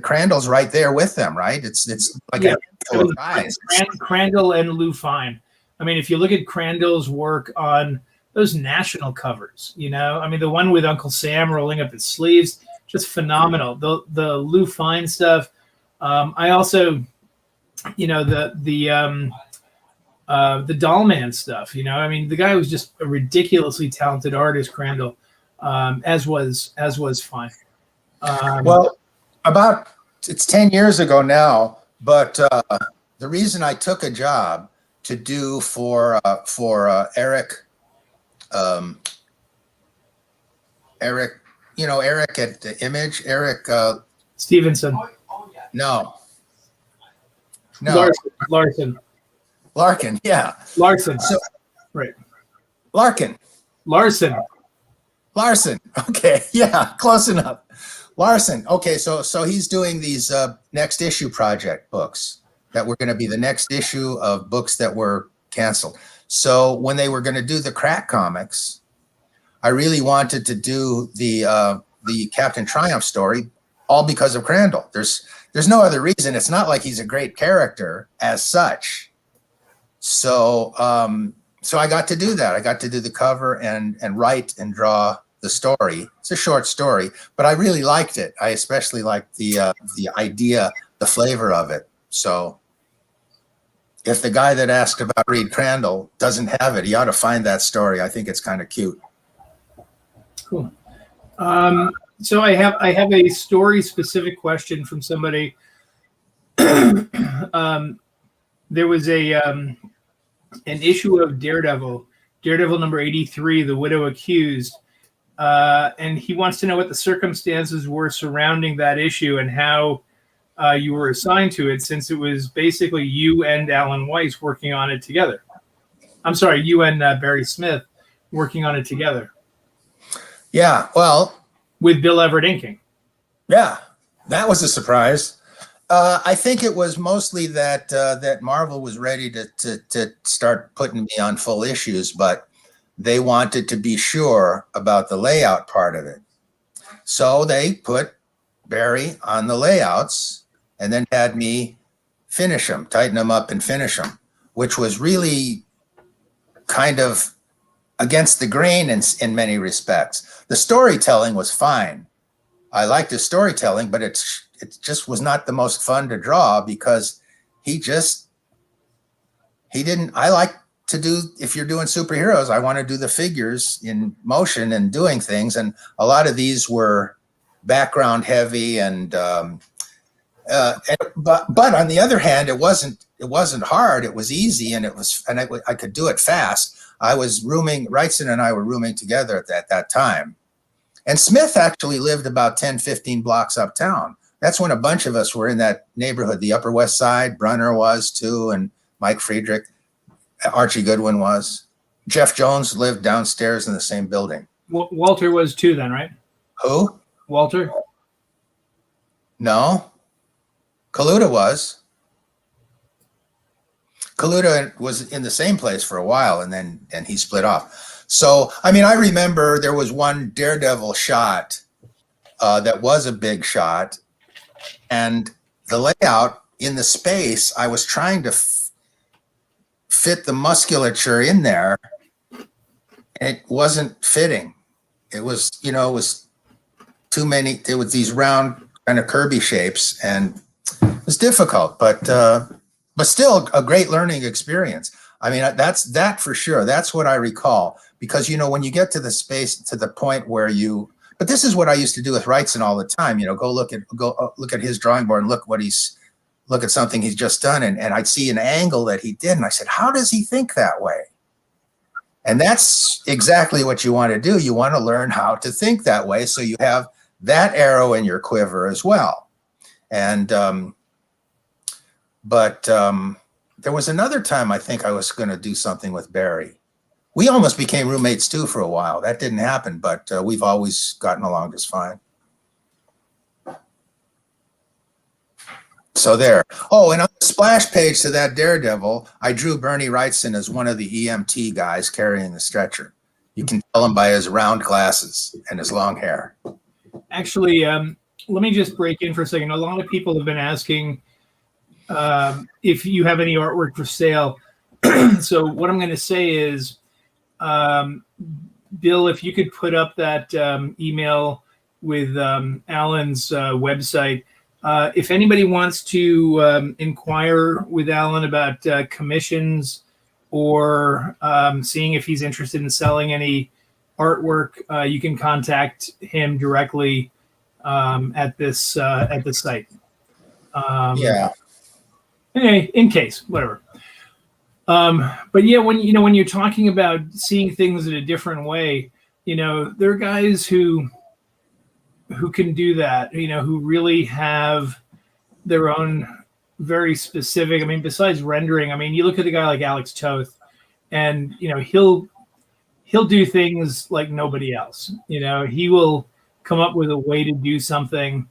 Speaker 2: Crandall's right there with them, right? It's like a handful of guys.
Speaker 3: Crandall and Lou Fine. I mean, if you look at Crandall's work on those national covers, the one with Uncle Sam rolling up his sleeves, just phenomenal. The Lou Fine stuff. I also, the Dollman stuff. The guy was just a ridiculously talented artist, Crandall, as was Fine.
Speaker 2: Well, it's 10 years ago now, but the reason I took a job to do for Eric, Eric at the Image, Eric
Speaker 3: Stevenson.
Speaker 2: No.
Speaker 3: Larkin, yeah. Larson. Right.
Speaker 2: Larson. Okay, yeah, close enough. Larson. Okay, so he's doing these next issue project books that were going to be the next issue of books that were canceled. So when they were going to do the Crack comics, I really wanted to do the Captain Triumph story, all because of Crandall. There's no other reason. It's not like he's a great character as such. So so I got to do that. I got to do the cover and write and draw the story. It's a short story, but I really liked it. I especially liked the idea, the flavor of it. So if the guy that asked about Reed Crandall doesn't have it, he ought to find that story. I think it's kind of cute.
Speaker 3: Cool. So I have a story specific question from somebody. There was an issue of Daredevil number 83, The Widow Accused, and he wants to know what the circumstances were surrounding that issue and how you were assigned to it, since it was basically you and Alan Weiss working on it together. I'm sorry, you and Barry Smith working on it together.
Speaker 2: Yeah, well,
Speaker 3: with Bill Everett inking.
Speaker 2: Yeah, that was a surprise. I think it was mostly that Marvel was ready to start putting me on full issues, but they wanted to be sure about the layout part of it. So they put Barry on the layouts and then had me finish them, tighten them up and finish them, which was really kind of against the grain in many respects. The storytelling was fine. I liked his storytelling, but it just was not the most fun to draw because he didn't. I like to do, if you're doing superheroes, I want to do the figures in motion and doing things. And a lot of these were background heavy but on the other hand, it wasn't hard. It was easy, and I could do it fast. Wrightson and I were rooming together at that time. And Smith actually lived about 10, 15 blocks uptown. That's when a bunch of us were in that neighborhood, the Upper West Side. Brunner was too, and Mike Friedrich. Archie Goodwin was. Jeff Jones lived downstairs in the same building.
Speaker 3: Walter was too then, right?
Speaker 2: Who?
Speaker 3: Walter?
Speaker 2: No. Kaluta was. Kaluta was in the same place for a while, and he split off. So, I mean, I remember there was one Daredevil shot that was a big shot, and the layout in the space, I was trying to fit the musculature in there, and it wasn't fitting. It was, it was too many. There was these round kind of Kirby shapes, and it was difficult, but still a great learning experience. I mean, that for sure. That's what I recall, because, when you get to the space, to the point where but this is what I used to do with Wrightson all the time, go look at his drawing board and look at something he's just done. And I'd see an angle that he did. And I said, how does he think that way? And that's exactly what you want to do. You want to learn how to think that way, so you have that arrow in your quiver as well. And, but there was another time I think I was going to do something with Barry. We almost became roommates too for a while. That didn't happen, but we've always gotten along just fine. So there. Oh, and on the splash page to that Daredevil, I drew Bernie Wrightson as one of the EMT guys carrying the stretcher. You can tell him by his round glasses and his long hair.
Speaker 3: Actually, let me just break in for a second. A lot of people have been asking if you have any artwork for sale. So what I'm going to say is, Bill, if you could put up that email with Alan's website. If anybody wants to inquire with Alan about commissions or seeing if he's interested in selling any artwork, you can contact him directly at this site.
Speaker 2: Yeah.
Speaker 3: Anyway, in case, whatever. But yeah, when you're talking about seeing things in a different way, there are guys who can do that, who really have their own very specific, besides rendering, you look at a guy like Alex Toth and, he'll do things like nobody else. He will come up with a way to do something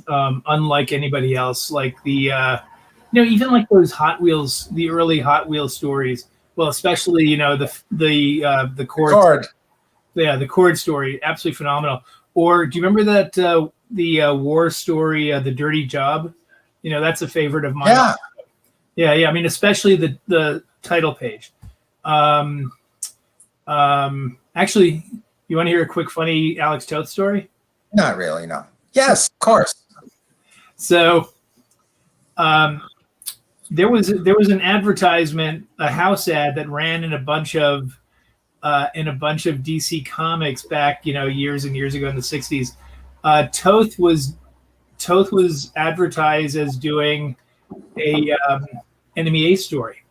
Speaker 3: unlike anybody else. Like even like those Hot Wheels, the early Hot Wheels stories. Well, especially, the cord. Yeah, the cord story, absolutely phenomenal. Or do you remember that the war story, The Dirty Job? That's a favorite of mine. Yeah. Especially the title page. Actually, you want to hear a quick, funny Alex Toth story?
Speaker 2: Not really, no. Yes, of course.
Speaker 3: So, there was an advertisement, a house ad that ran in a bunch of DC Comics back, years and years ago in the 60s. Toth was advertised as doing a Enemy Ace story.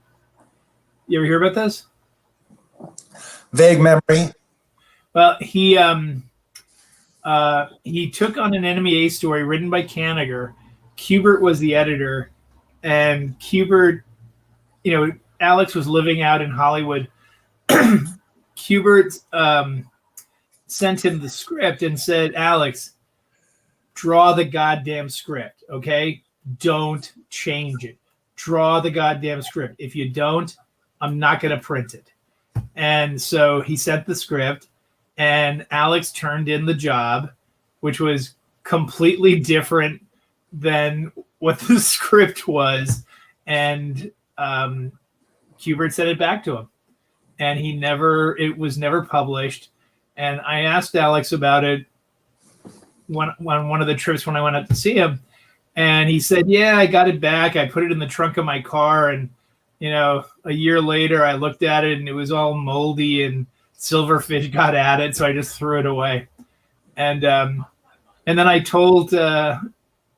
Speaker 3: You ever hear about this?
Speaker 2: Vague memory.
Speaker 3: Well, he took on an Enemy Ace story written by Kanigher. Kubert was the editor, and Kubert, Alex was living out in Hollywood. Kubert sent him the script and said, Alex, draw the goddamn script, okay? Don't change it. Draw the goddamn script. If you don't, I'm not going to print it. And so he sent the script, and Alex turned in the job, which was completely different than what the script was. And Kubert sent it back to him. And it was never published. And I asked Alex about it on one of the trips when I went out to see him. And he said, yeah, I got it back. I put it in the trunk of my car. And, a year later, I looked at it and it was all moldy and silverfish got at it. So I just threw it away. And then I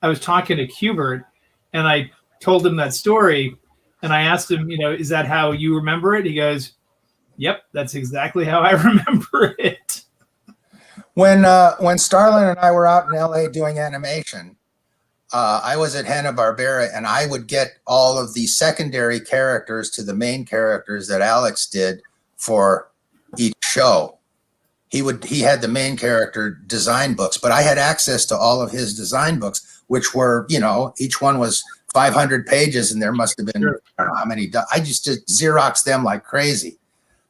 Speaker 3: was talking to Kubert and I told him that story. And I asked him, is that how you remember it? He goes, yep, that's exactly how I remember it.
Speaker 2: When Starlin and I were out in LA doing animation, I was at Hanna-Barbera, and I would get all of the secondary characters to the main characters that Alex did for each show. He had the main character design books, but I had access to all of his design books, which were, each one was 500 pages, and there must have been, I don't know how many. I just Xeroxed them like crazy.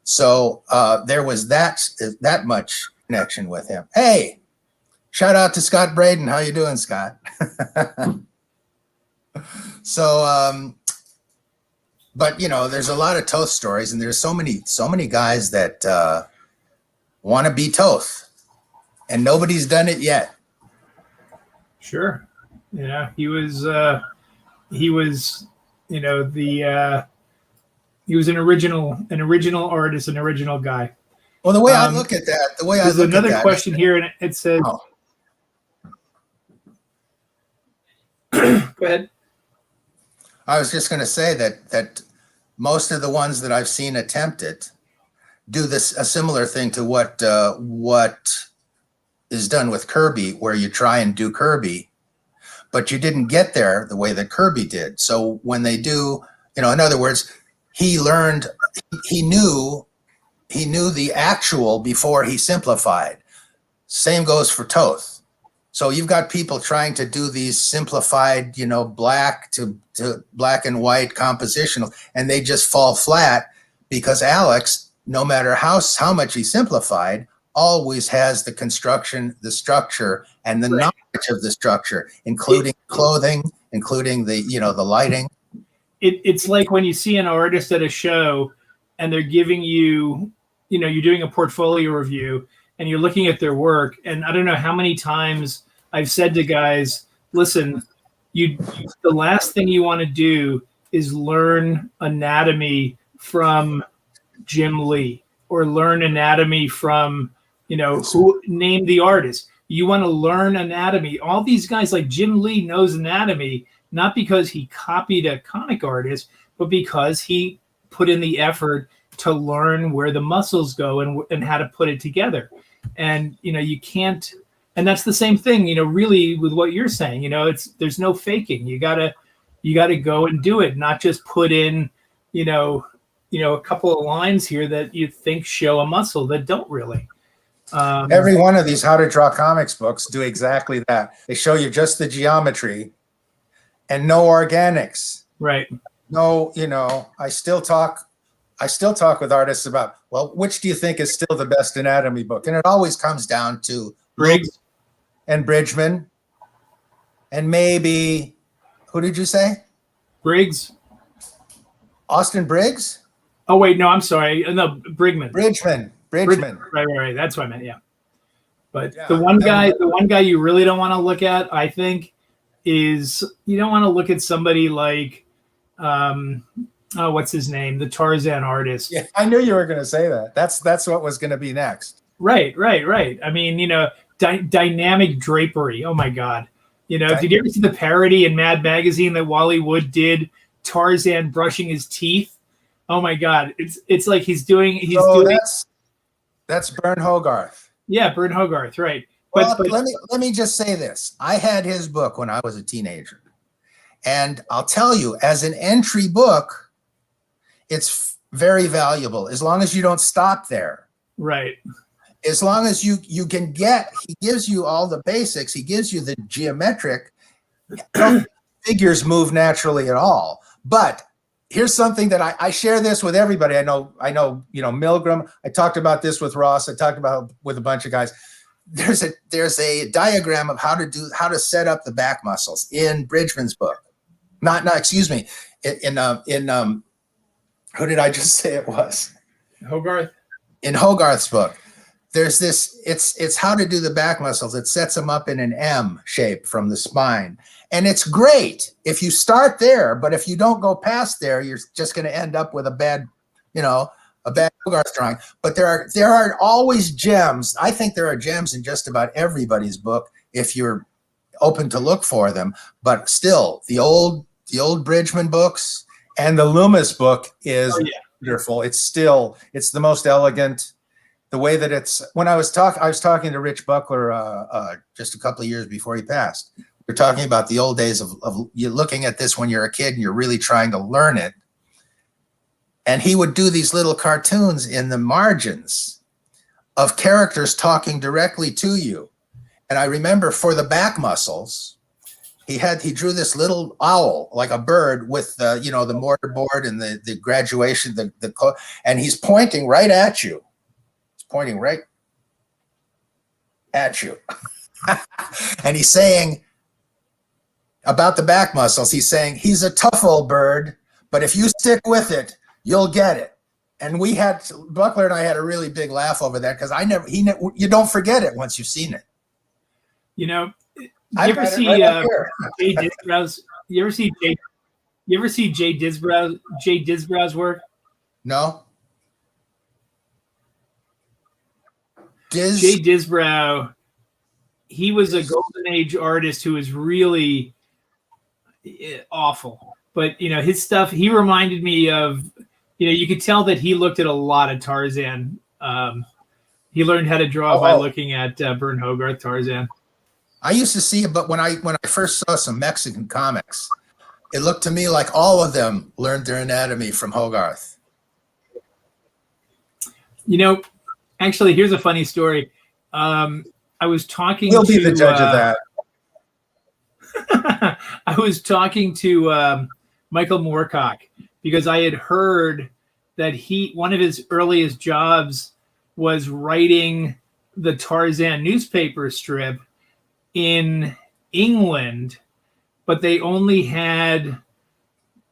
Speaker 2: So there was that much connection with him. Hey, shout out to Scott Braden. How you doing, Scott? So, but there's a lot of Toth stories, and there's so many guys that want to be Toth, and nobody's done it yet.
Speaker 3: Sure. Yeah, he was an original artist, an original guy.
Speaker 2: Well, the way I look at that,
Speaker 3: there's another question here, and it says, Go ahead.
Speaker 2: I was just going to say that most of the ones that I've seen attempt it do a similar thing to what is done with Kirby, where you try and do Kirby, but you didn't get there the way that Kirby did. So when they do, in other words, he knew the actual before he simplified. Same goes for Toth. So you've got people trying to do these simplified, black to black and white compositional, and they just fall flat because Alex, no matter how much he simplified, always has the construction, the structure, and the knowledge of the structure, including clothing, including the lighting.
Speaker 3: It's like when you see an artist at a show and they're giving you, you're doing a portfolio review and you're looking at their work. And I don't know how many times I've said to guys, listen, the last thing you want to do is learn anatomy from Jim Lee or learn anatomy from, who named the artist. You want to learn anatomy. All these guys like Jim Lee knows anatomy, not because he copied a comic artist, but because he put in the effort to learn where the muscles go and how to put it together. And, you can't, and that's the same thing, really with what you're saying, there's no faking. You gotta go and do it, not just put in, a couple of lines here that you think show a muscle that don't really.
Speaker 2: Every one of these How to Draw Comics books do exactly that. They show you just the geometry and no organics.
Speaker 3: Right.
Speaker 2: No, I still talk with artists about, well, which do you think is still the best anatomy book? And it always comes down to
Speaker 3: Briggs
Speaker 2: and Bridgman. And maybe, who did you say?
Speaker 3: Briggs.
Speaker 2: Austin Briggs?
Speaker 3: Oh, wait, no, I'm sorry. No, Bridgman.
Speaker 2: Bridgman.
Speaker 3: Right. That's what I meant. Yeah. But the one guy you really don't want to look at, I think, is you don't want to look at somebody like, what's his name? The Tarzan artist.
Speaker 2: Yeah, I knew you were going to say that. That's what was going to be next.
Speaker 3: Right. I mean, dynamic drapery. Oh my God. Did you ever see the parody in Mad Magazine that Wally Wood did? Tarzan brushing his teeth. Oh my God. It's like he's doing.
Speaker 2: That's Bern Hogarth.
Speaker 3: Yeah, Bern Hogarth. Right.
Speaker 2: Well, but let me just say this. I had his book when I was a teenager. And I'll tell you, as an entry book, it's very valuable as long as you don't stop there.
Speaker 3: Right.
Speaker 2: As long as you can he gives you all the basics. He gives you the geometric. Figures move naturally at all. But here's something that I share this with everybody. I know, Milgram. I talked about this with Ross. I talked about it with a bunch of guys. There's a diagram of how to set up the back muscles in Bridgman's book. Excuse me. In who did I just say it was?
Speaker 3: Hogarth.
Speaker 2: In Hogarth's book, there's this. It's how to do the back muscles. It sets them up in an M shape from the spine, and it's great if you start there. But if you don't go past there, you're just going to end up with a bad Hogarth drawing. But there are always gems. I think there are gems in just about everybody's book if you're open to look for them. But still, the old Bridgman books and the Loomis book is wonderful. It's the most elegant. The way that it's, when I was talking to Rich Buckler just a couple of years before he passed. We're talking about the old days of you looking at this when you're a kid and you're really trying to learn it. And he would do these little cartoons in the margins of characters talking directly to you. And I remember for the back muscles, he drew this little owl, like a bird with the mortarboard and the graduation, and he's pointing right at you. He's pointing right at you. And he's saying about the back muscles, he's saying, he's a tough old bird, but if you stick with it, you'll get it. And Buckler and I had a really big laugh over that because you don't forget it once you've seen it.
Speaker 3: You ever see Jay Disbrow's? You ever see Jay Disbrow's work?
Speaker 2: No.
Speaker 3: Jay Disbrow, he was a golden age artist who was really awful. But his stuff, he reminded me of, you could tell that he looked at a lot of Tarzan. He learned how to draw by looking at Bern Hogarth Tarzan.
Speaker 2: I used to see it, but when I first saw some Mexican comics, it looked to me like all of them learned their anatomy from Hogarth.
Speaker 3: You know, actually, here's a funny story. I was talking
Speaker 2: He'll
Speaker 3: to
Speaker 2: be the judge of that.
Speaker 3: I was talking to Michael Moorcock because I had heard that one of his earliest jobs was writing the Tarzan newspaper strip in England, but they only had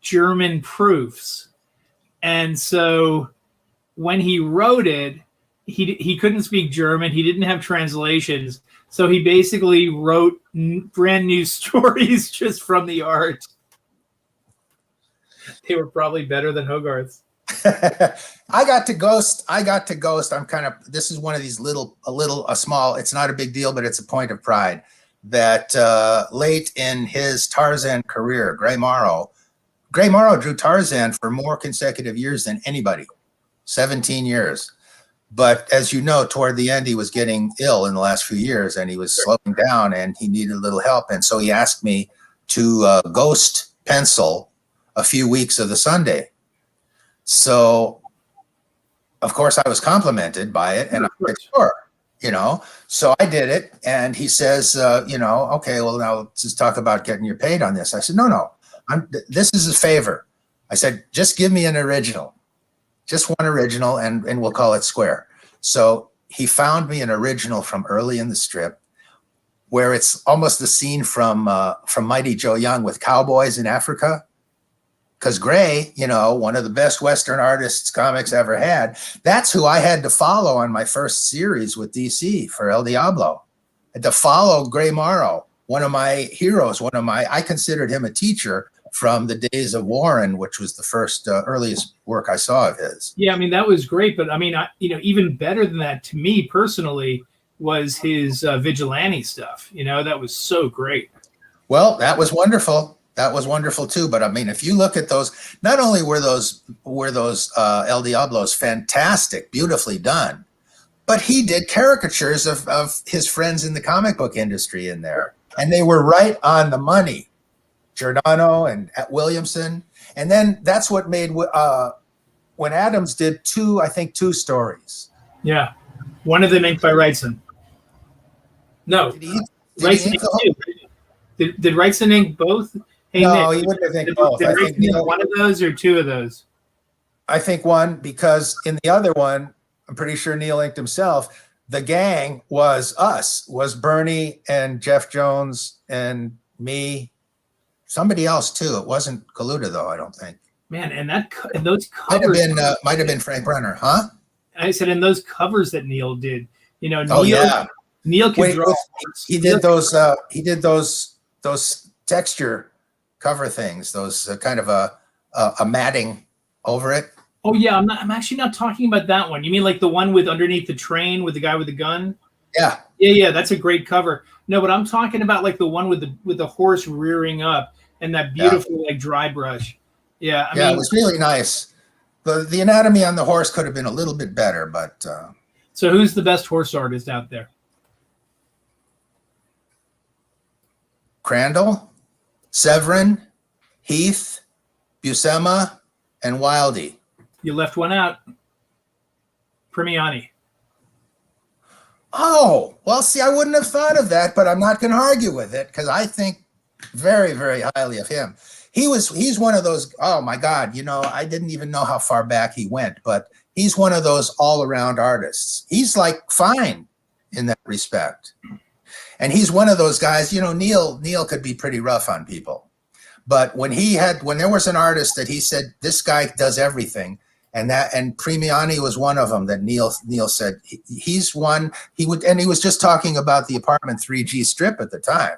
Speaker 3: German proofs. And so when he wrote it, he couldn't speak German. He didn't have translations. So he basically wrote brand new stories just from the art. They were probably better than Hogarth's.
Speaker 2: I got to ghost. This is one of these a small, it's not a big deal, but it's a point of pride that late in his Tarzan career, Gray Morrow drew Tarzan for more consecutive years than anybody, 17 years. But as you know, toward the end, he was getting ill in the last few years and he was slowing down and he needed a little help. And so he asked me to ghost pencil a few weeks of the Sunday. So, of course, I was complimented by it and I said, sure, so I did it. And he says, okay, well, now let's just talk about getting you paid on this. I said, no, this is a favor. I said, just give me an original. Just one original, and we'll call it square. So he found me an original from early in the strip, where it's almost the scene from Mighty Joe Young with cowboys in Africa. Because Gray, one of the best Western artists comics ever had, that's who I had to follow on my first series with DC for El Diablo. I had to follow Gray Morrow, one of my heroes, I considered him a teacher from the days of Warren, which was the first earliest work I saw of his.
Speaker 3: Yeah, I mean, that was great. But I mean, even better than that to me personally was his vigilante stuff. That was so great.
Speaker 2: Well, that was wonderful. That was wonderful too. But I mean, if you look at those, not only were those El Diablos fantastic, beautifully done, but he did caricatures of his friends in the comic book industry in there. And they were right on the money. Giordano and Williamson. And then that's what made when Adams did two stories.
Speaker 3: Yeah. One of them inked by Wrightson. No. Wrightson inked two. Did Wrightson ink both? Hey,
Speaker 2: no,
Speaker 3: Nick,
Speaker 2: he wouldn't have inked both.
Speaker 3: Did Wrightson ink one of those or two of those?
Speaker 2: I think one, because in the other one, I'm pretty sure Neil inked himself. The gang was Bernie and Jeff Jones and me. Somebody else too. It wasn't Kaluta though, I don't think.
Speaker 3: Man, and those covers
Speaker 2: might have been Frank Brenner, huh?
Speaker 3: I said, and those covers that Neil did, Neil can draw.
Speaker 2: He did those texture cover things, those kind of a matting over it.
Speaker 3: Oh yeah, I'm actually not talking about that one. You mean like the one with underneath the train with the guy with the gun? Yeah, that's a great cover. No, but I'm talking about like the one with the horse rearing up and that beautiful like dry brush. Yeah, I mean,
Speaker 2: it was really nice. The anatomy on the horse could have been a little bit better, but
Speaker 3: so who's the best horse artist out there?
Speaker 2: Crandall, Severin, Heath, Buscema, and Wildey.
Speaker 3: You left one out. Premiani.
Speaker 2: Oh, well, see, I wouldn't have thought of that, but I'm not going to argue with it because I think very, very highly of him. He's one of those, oh my God, I didn't even know how far back he went, but he's one of those all-around artists. He's like fine in that respect. And he's one of those guys, Neil could be pretty rough on people. But when there was an artist that he said, this guy does everything, and Premiani was one of them that Neil said he's one. He was just talking about the Apartment 3G strip at the time.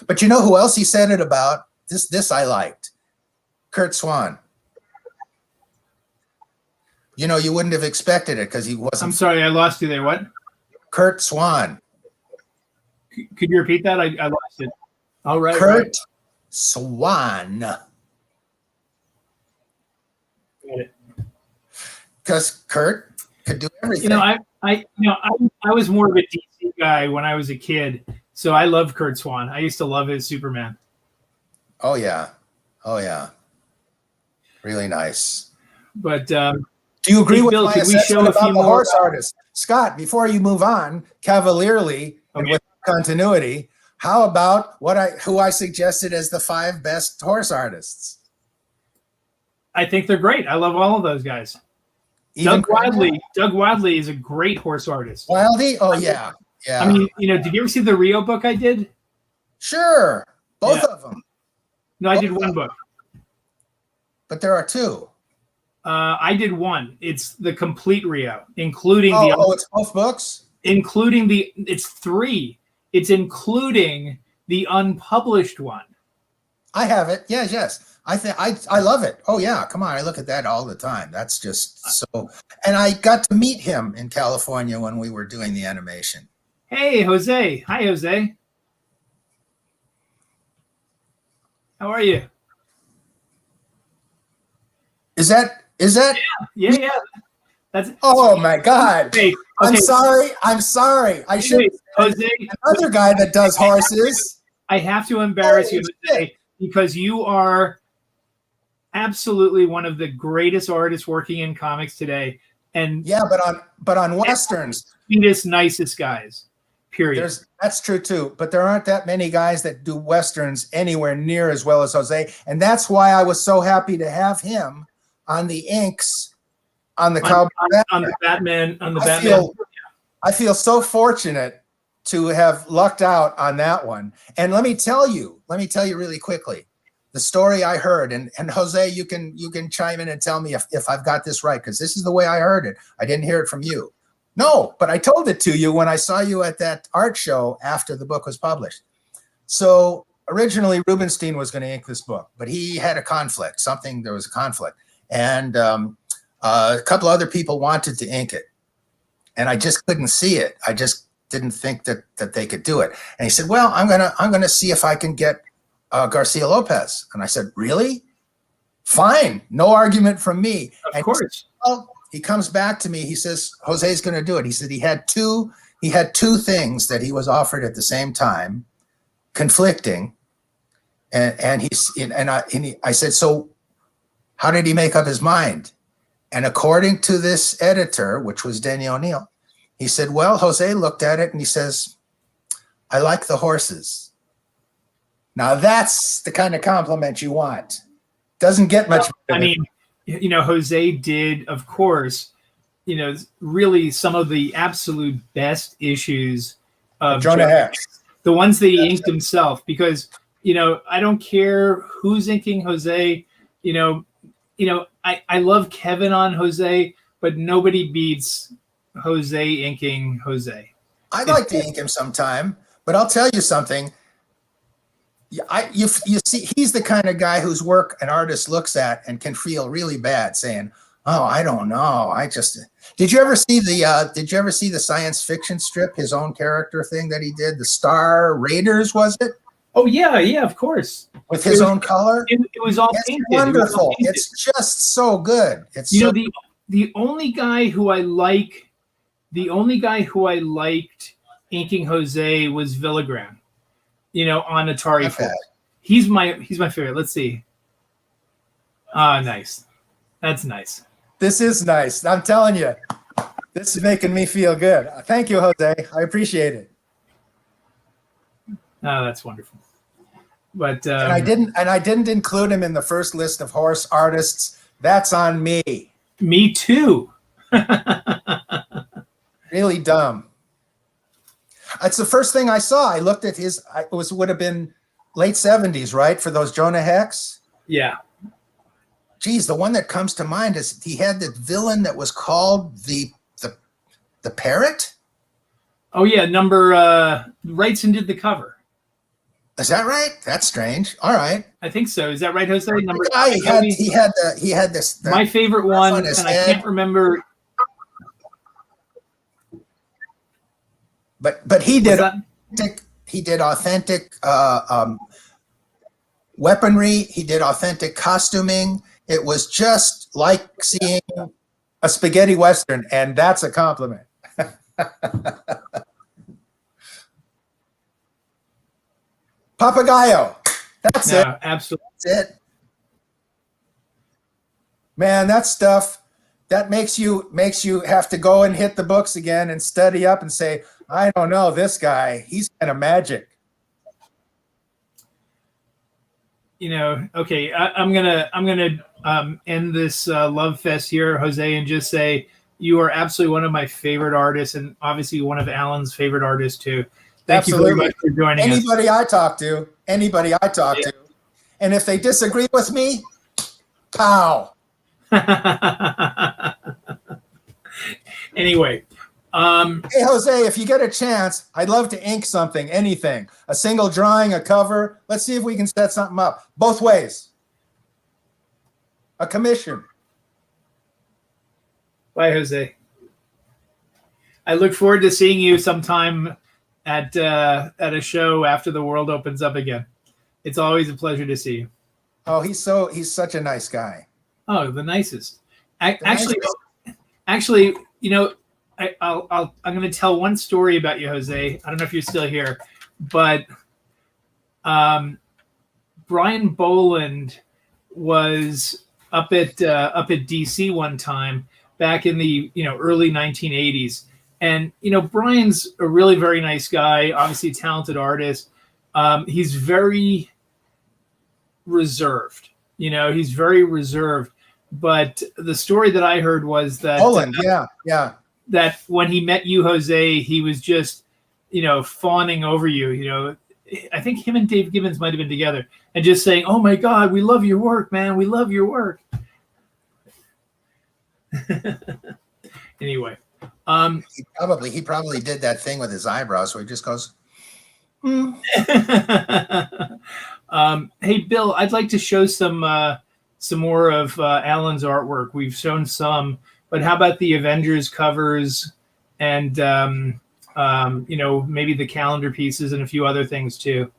Speaker 2: But you know who else he said it about? This I liked. Kurt Swan. You wouldn't have expected it because he wasn't.
Speaker 3: I'm sorry, I lost you there. What?
Speaker 2: Kurt Swan.
Speaker 3: Could you repeat that? I lost it. All right.
Speaker 2: Kurt Swan.
Speaker 3: Got it.
Speaker 2: Because Kurt could do everything.
Speaker 3: I was more of a DC guy when I was a kid, so I love Kurt Swan. I used to love his Superman.
Speaker 2: Oh yeah, really nice.
Speaker 3: But
Speaker 2: Do you agree
Speaker 3: Hey,
Speaker 2: with
Speaker 3: Bill,
Speaker 2: my
Speaker 3: could we show
Speaker 2: assessment
Speaker 3: a
Speaker 2: about
Speaker 3: few
Speaker 2: the
Speaker 3: more?
Speaker 2: horse artist? Scott, before you move on, cavalierly and
Speaker 3: Okay.
Speaker 2: with continuity, how about who I suggested as the 5 best horse artists?
Speaker 3: I think they're great. I love all of those guys.
Speaker 2: Even
Speaker 3: Doug Wadley is a great horse artist.
Speaker 2: Wildy? Oh, yeah. Yeah.
Speaker 3: I mean, did you ever see the Rio book I did?
Speaker 2: Sure. Both of them.
Speaker 3: No, I did one book.
Speaker 2: But there are 2.
Speaker 3: I did one. It's the complete Rio, including
Speaker 2: it's both books?
Speaker 3: It's 3. It's including the unpublished one.
Speaker 2: I have it. Yes. I love it. Oh yeah, come on. I look at that all the time. That's just so. And I got to meet him in California when we were doing the animation.
Speaker 3: Hey, Jose. Hi, Jose. How are you?
Speaker 2: Is that?
Speaker 3: Yeah. That's.
Speaker 2: Oh my God.
Speaker 3: Okay.
Speaker 2: I'm sorry. I should.
Speaker 3: Jose.
Speaker 2: Another guy that does horses.
Speaker 3: I have to embarrass you today because you are absolutely one of the greatest artists working in comics today. And
Speaker 2: yeah, but on Westerns,
Speaker 3: sweetest, nicest guys. Period.
Speaker 2: That's true too, but there aren't that many guys that do Westerns anywhere near as well as Jose, and that's why I was so happy to have him on the inks on the Batman. I feel so fortunate to have lucked out on that one. And let me tell you really quickly the story I heard. And Jose, you can chime in and tell me if I've got this right, because this is the way I heard it. I didn't hear it from you. No, but I told it to you when I saw you at that art show after the book was published. So originally Rubenstein was going to ink this book, but he had a conflict. There was a conflict. And a couple other people wanted to ink it. And I just couldn't see it. I just didn't think that they could do it. And he said, well, I'm gonna see if I can get García-López. And I said, really? Fine. No argument from me.
Speaker 3: Of course.
Speaker 2: He comes back to me. He says, Jose's going to do it. He said he had two things that he was offered at the same time, conflicting. And I said, so how did he make up his mind? And according to this editor, which was Denny O'Neill, he said, well, Jose looked at it and he says, I like the horses. Now that's the kind of compliment you want. Doesn't get much.
Speaker 3: I mean, Jose did, of course, really some of the absolute best issues of
Speaker 2: Jonah Hex,
Speaker 3: the ones that he inked himself, because, I don't care who's inking Jose, I love Kevin on Jose, but nobody beats Jose inking Jose.
Speaker 2: I'd like to ink him sometime, but I'll tell you something. You see, he's the kind of guy whose work an artist looks at and can feel really bad, saying, "Oh, I don't know. Did you ever see the science fiction strip, his own character thing that he did, the Star Raiders, was it?
Speaker 3: Oh yeah, of course.
Speaker 2: With his own color.
Speaker 3: It was all painted.
Speaker 2: Wonderful. It's just so good. It's
Speaker 3: the only guy who I liked inking Jose was Villagrán. On Atari 4. He's my favorite. Let's see. Nice. That's nice.
Speaker 2: This is nice. I'm telling you, this is making me feel good. Thank you, Jose. I appreciate it.
Speaker 3: Oh, that's wonderful. But
Speaker 2: and I didn't include him in the first list of horse artists. That's on me.
Speaker 3: Me too.
Speaker 2: Really dumb. It's the first thing I saw. I looked at would have been late 70s, right? For those Jonah Hex.
Speaker 3: Yeah.
Speaker 2: Geez, the one that comes to mind is he had the villain that was called the Parrot.
Speaker 3: Oh yeah, Wrightson did the cover.
Speaker 2: Is that right? That's strange. All right.
Speaker 3: I think so. Is that right, Jose?
Speaker 2: He had this.
Speaker 3: My favorite one, and I can't remember.
Speaker 2: But he did authentic weaponry. He did authentic costuming. It was just like seeing a spaghetti Western, and that's a compliment. Papagayo. That's it.
Speaker 3: Absolutely.
Speaker 2: That's it. Man, that stuff, that makes you have to go and hit the books again and study up and say, I don't know, this guy, he's kind of magic.
Speaker 3: Okay, I'm gonna end this love fest here, Jose, and just say you are absolutely one of my favorite artists, and obviously one of Alan's favorite artists too. Thank you very much for joining us.
Speaker 2: Anybody I talk to, and if they disagree with me, pow.
Speaker 3: Anyway.
Speaker 2: Hey, Jose, if you get a chance, I'd love to ink something, anything. A single drawing, a cover. Let's see if we can set something up. Both ways. A commission.
Speaker 3: Bye, Jose. I look forward to seeing you sometime at a show after the world opens up again. It's always a pleasure to see you.
Speaker 2: Oh, he's such a nice guy.
Speaker 3: Oh, the nicest. Actually, I'm going to tell one story about you, Jose. I don't know if you're still here, but Brian Boland was up at DC one time back in the early 1980s, and Brian's a really very nice guy, obviously a talented artist. He's very reserved. He's very reserved. But the story that I heard was that
Speaker 2: Boland,
Speaker 3: that when he met you, Jose, he was just, fawning over you. I think him and Dave Gibbons might have been together and just saying, "Oh my God, we love your work, man. We love your work." Anyway,
Speaker 2: he probably did that thing with his eyebrows where he just goes,
Speaker 3: Hey, Bill, I'd like to show some more of Alan's artwork. We've shown some. But how about the Avengers covers and, maybe the calendar pieces and a few other things too?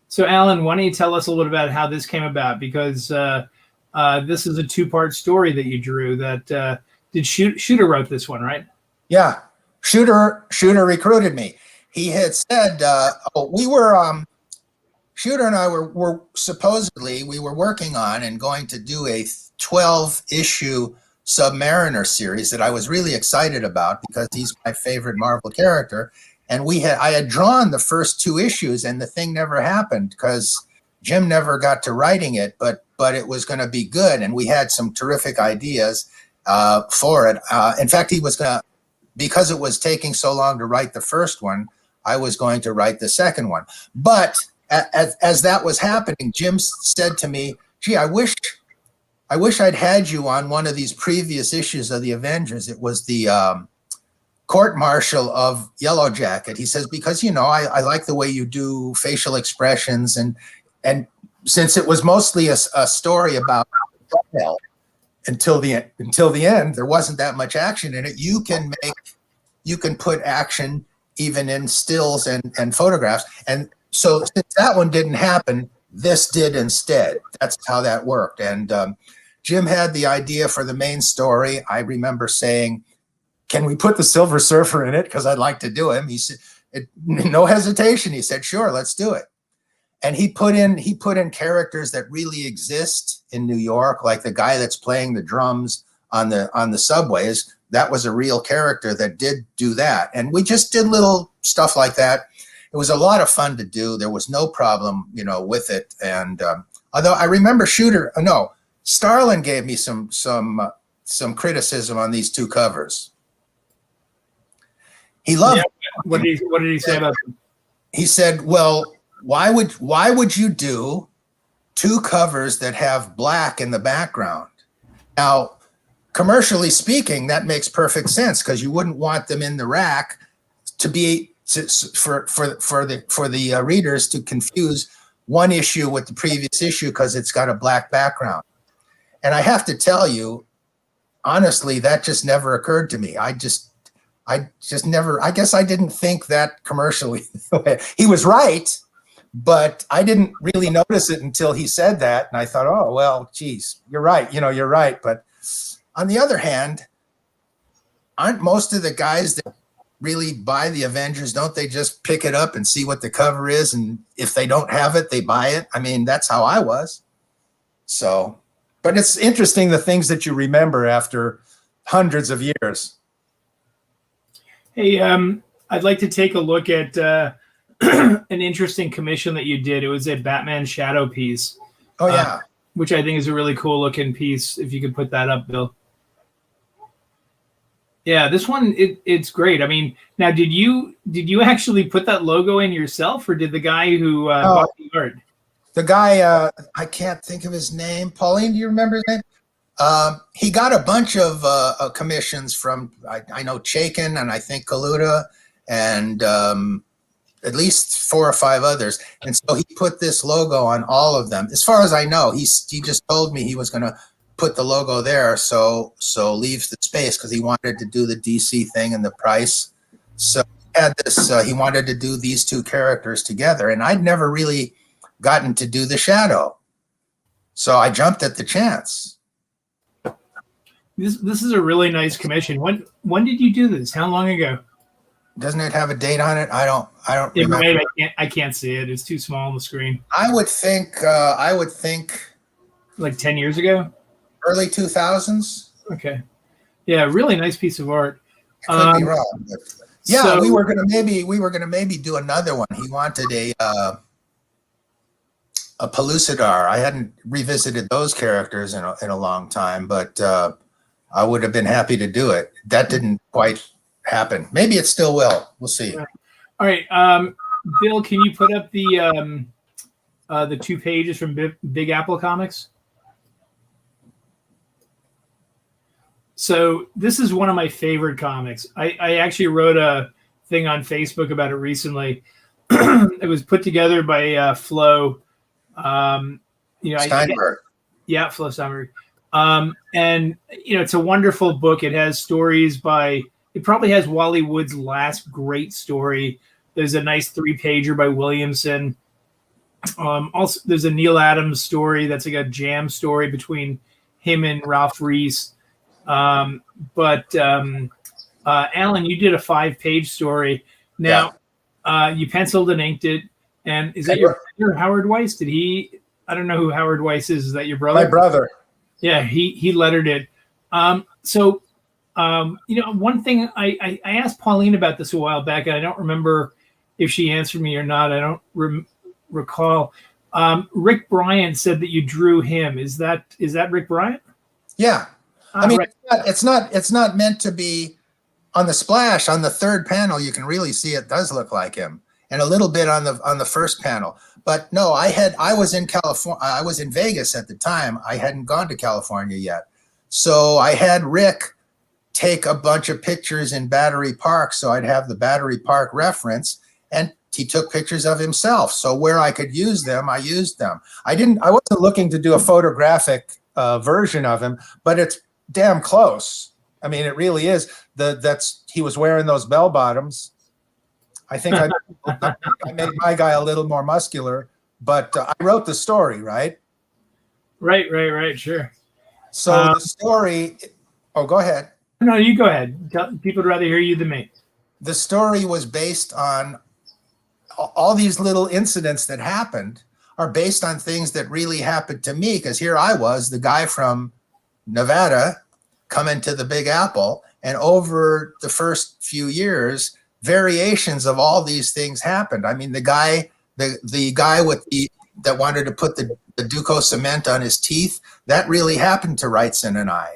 Speaker 3: So, Alan, why don't you tell us a little bit about how this came about? Because this is a two-part story that you drew that Shooter wrote this one, right?
Speaker 2: Yeah. Shooter recruited me. He had said, Shooter and I were supposedly, we were working on and going to do a 12-issue Submariner series that I was really excited about because he's my favorite Marvel character. And I had drawn the first 2 issues, and the thing never happened because Jim never got to writing it, but it was going to be good. And we had some terrific ideas for it. In fact, he was going to, because it was taking so long to write the first one, I was going to write the second one. But as that was happening, Jim said to me, "Gee, I wish I'd had you on one of these previous issues of the Avengers." It was the court-martial of Yellow Jacket. He says, because, I like the way you do facial expressions. And since it was mostly a story about trial until the end, there wasn't that much action in it. You can put action even in stills and photographs. And so since that one didn't happen, this did instead. That's how that worked. And Jim had the idea for the main story. I remember saying, "Can we put the Silver Surfer in it? Because I'd like to do him." He said, no hesitation. He said, "Sure, let's do it." And he put in characters that really exist in New York, like the guy that's playing the drums on the subways. That was a real character that did do that. And we just did little stuff like that. It was a lot of fun to do. There was no problem, with it. And although I remember Starlin gave me some criticism on these 2 covers. He loved.
Speaker 3: Yeah. What did he say about them?
Speaker 2: He said, "Well, why would you do 2 covers that have black in the background?" Now, commercially speaking, that makes perfect sense because you wouldn't want them in the rack to be for the readers to confuse one issue with the previous issue because it's got a black background. And I have to tell you, honestly, that just never occurred to me. I just never, I guess I didn't think that commercially. He was right, but I didn't really notice it until he said that. And I thought, oh, well, geez, you're right. You're right. But on the other hand, aren't most of the guys that really buy the Avengers, don't they just pick it up and see what the cover is? And if they don't have it, they buy it. I mean, that's how I was. So, But it's interesting the things that you remember after hundreds of years.
Speaker 3: Hey, I'd like to take a look at an interesting commission that you did. It was a Batman Shadow piece.
Speaker 2: Oh yeah,
Speaker 3: which I think is a really cool looking piece. If you could put that up, Bill. Yeah, this one it's great. I mean, now did you actually put that logo in yourself, or did the guy who bought the art?
Speaker 2: The guy, I can't think of his name. Pauline, do you remember his name? He got a bunch of commissions from, I know Chaikin and I think Kaluta and at least 4 or 5 others. And so he put this logo on all of them. As far as I know, he just told me he was going to put the logo there, so leaves the space because he wanted to do the DC thing and the price. So he had this, he wanted to do these 2 characters together, and I'd never really gotten to do the Shadow. So I jumped at the chance.
Speaker 3: This is a really nice commission. When did you do this? How long ago?
Speaker 2: Doesn't it have a date on it? I don't remember.
Speaker 3: Maybe I can't see it. It's too small on the screen.
Speaker 2: I would think
Speaker 3: like 10 years ago.
Speaker 2: Early 2000s.
Speaker 3: Okay. Yeah, really nice piece of art.
Speaker 2: I could be wrong, but yeah, so, we were gonna maybe do another one. He wanted a Pellucidar. I hadn't revisited those characters in a long time, but I would have been happy to do it. That didn't quite happen. Maybe it still will. We'll see.
Speaker 3: All right, Bill, can you put up the 2 pages from Big Apple Comics? So this is one of my favorite comics. I actually wrote a thing on Facebook about it recently. It was put together by Flo.
Speaker 2: Steinberg.
Speaker 3: Flo Steinberg. And it's a wonderful book. It has stories by. It probably has Wally Wood's last great story. There's a nice 3-pager by Williamson. Also, there's a Neil Adams story that's like a jam story between him and Ralph Reese. Alan, you did a 5-page story. Now, you penciled and inked it. And is that your brother, Howard Weiss? I don't know who Howard Weiss is. Is that your brother?
Speaker 2: My brother.
Speaker 3: Yeah, he lettered it. One thing I asked Pauline about this a while back, and I don't remember if she answered me or not. I don't recall. Rick Bryant said that you drew him. Is that Rick Bryant?
Speaker 2: Yeah. I mean, right. It's not meant to be on the splash. On the 3rd panel, you can really see it does look like him, and a little bit on the first panel. But no, I was in California. I was in Vegas at the time. I hadn't gone to California yet, so I had Rick take a bunch of pictures in Battery Park, so I'd have the Battery Park reference, and he took pictures of himself. So where I could use them, I used them. I wasn't looking to do a photographic version of him, but it's damn close. I mean, it really is. He was wearing those bell bottoms. I think I made my guy a little more muscular, but I wrote the story, right?
Speaker 3: Right. Sure.
Speaker 2: So the story. Oh, go ahead.
Speaker 3: No, you go ahead. People would rather hear you than me.
Speaker 2: The story was based on all these little incidents that happened are based on things that really happened to me. Because here I was, the guy from Nevada, coming to the Big Apple, and over the first few years, variations of all these things happened. I mean, the guy that wanted to put the Duco cement on his teeth, that really happened to Wrightson and I.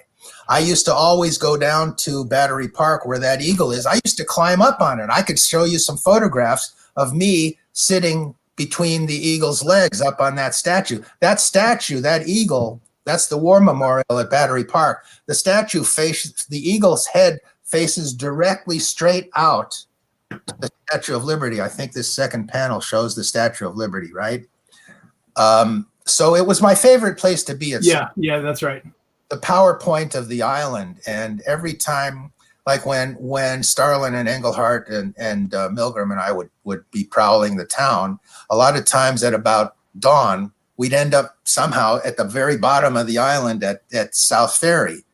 Speaker 2: I used to always go down to Battery Park where that eagle is. I used to climb up on it. I could show you some photographs of me sitting between the eagle's legs up on that statue. That statue, that eagle, that's the War Memorial at Battery Park. The statue faces, the eagle's head faces directly straight out to the Statue of Liberty. I think this second panel shows the Statue of Liberty, right? So it was my favorite place to be.
Speaker 3: Yeah, that's right.
Speaker 2: The PowerPoint of the island, and every time, like when Starlin and Engelhart and Milgram and I would be prowling the town, a lot of times at about dawn, we'd end up somehow at the very bottom of the island at South Ferry.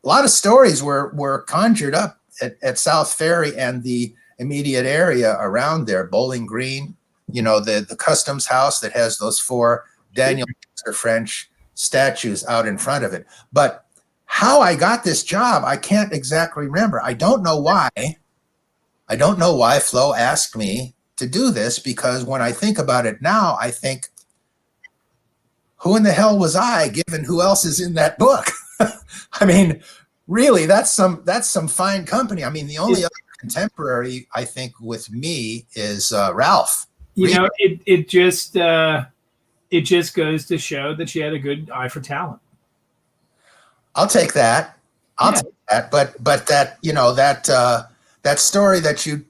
Speaker 2: A lot of stories were conjured up at South Ferry and the immediate area around there. Bowling Green, the customs house that has those 4 Daniel French statues out in front of it. But how I got this job, I can't exactly remember. I don't know why. I don't know why Flo asked me to do this, because when I think about it now, I think, who in the hell was I, given who else is in that book? I mean, really, that's some fine company. I mean, the only other contemporary, I think, with me is Ralph.
Speaker 3: You know, it just goes to show that she had a good eye for talent.
Speaker 2: I'll take that. I'll take that. But that, you know, that story that you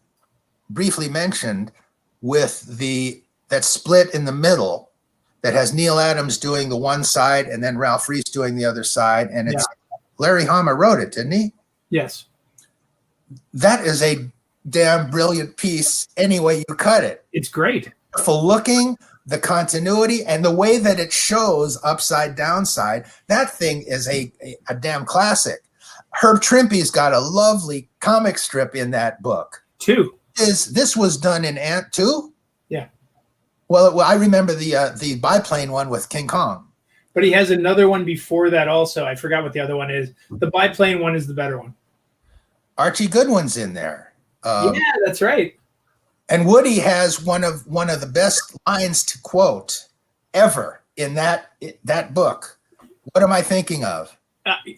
Speaker 2: briefly mentioned with that split in the middle, that has Neil Adams doing the one side and then Ralph Reese doing the other side, and it's Larry Hama wrote it, didn't he?
Speaker 3: Yes.
Speaker 2: That is a damn brilliant piece any way you cut it.
Speaker 3: It's great.
Speaker 2: For looking, the continuity, and the way that it shows upside downside, that thing is a damn classic. Herb Trimpe's got a lovely comic strip in that book.
Speaker 3: Two.
Speaker 2: This was done in Ant 2?
Speaker 3: Yeah.
Speaker 2: Well, I remember the biplane one with King Kong.
Speaker 3: But he has another one before that also. I forgot what the other one is. The biplane one is the better one.
Speaker 2: Archie Goodwin's in there.
Speaker 3: Yeah, that's right.
Speaker 2: And Woody has one of the best lines to quote ever in that book. What am I thinking of?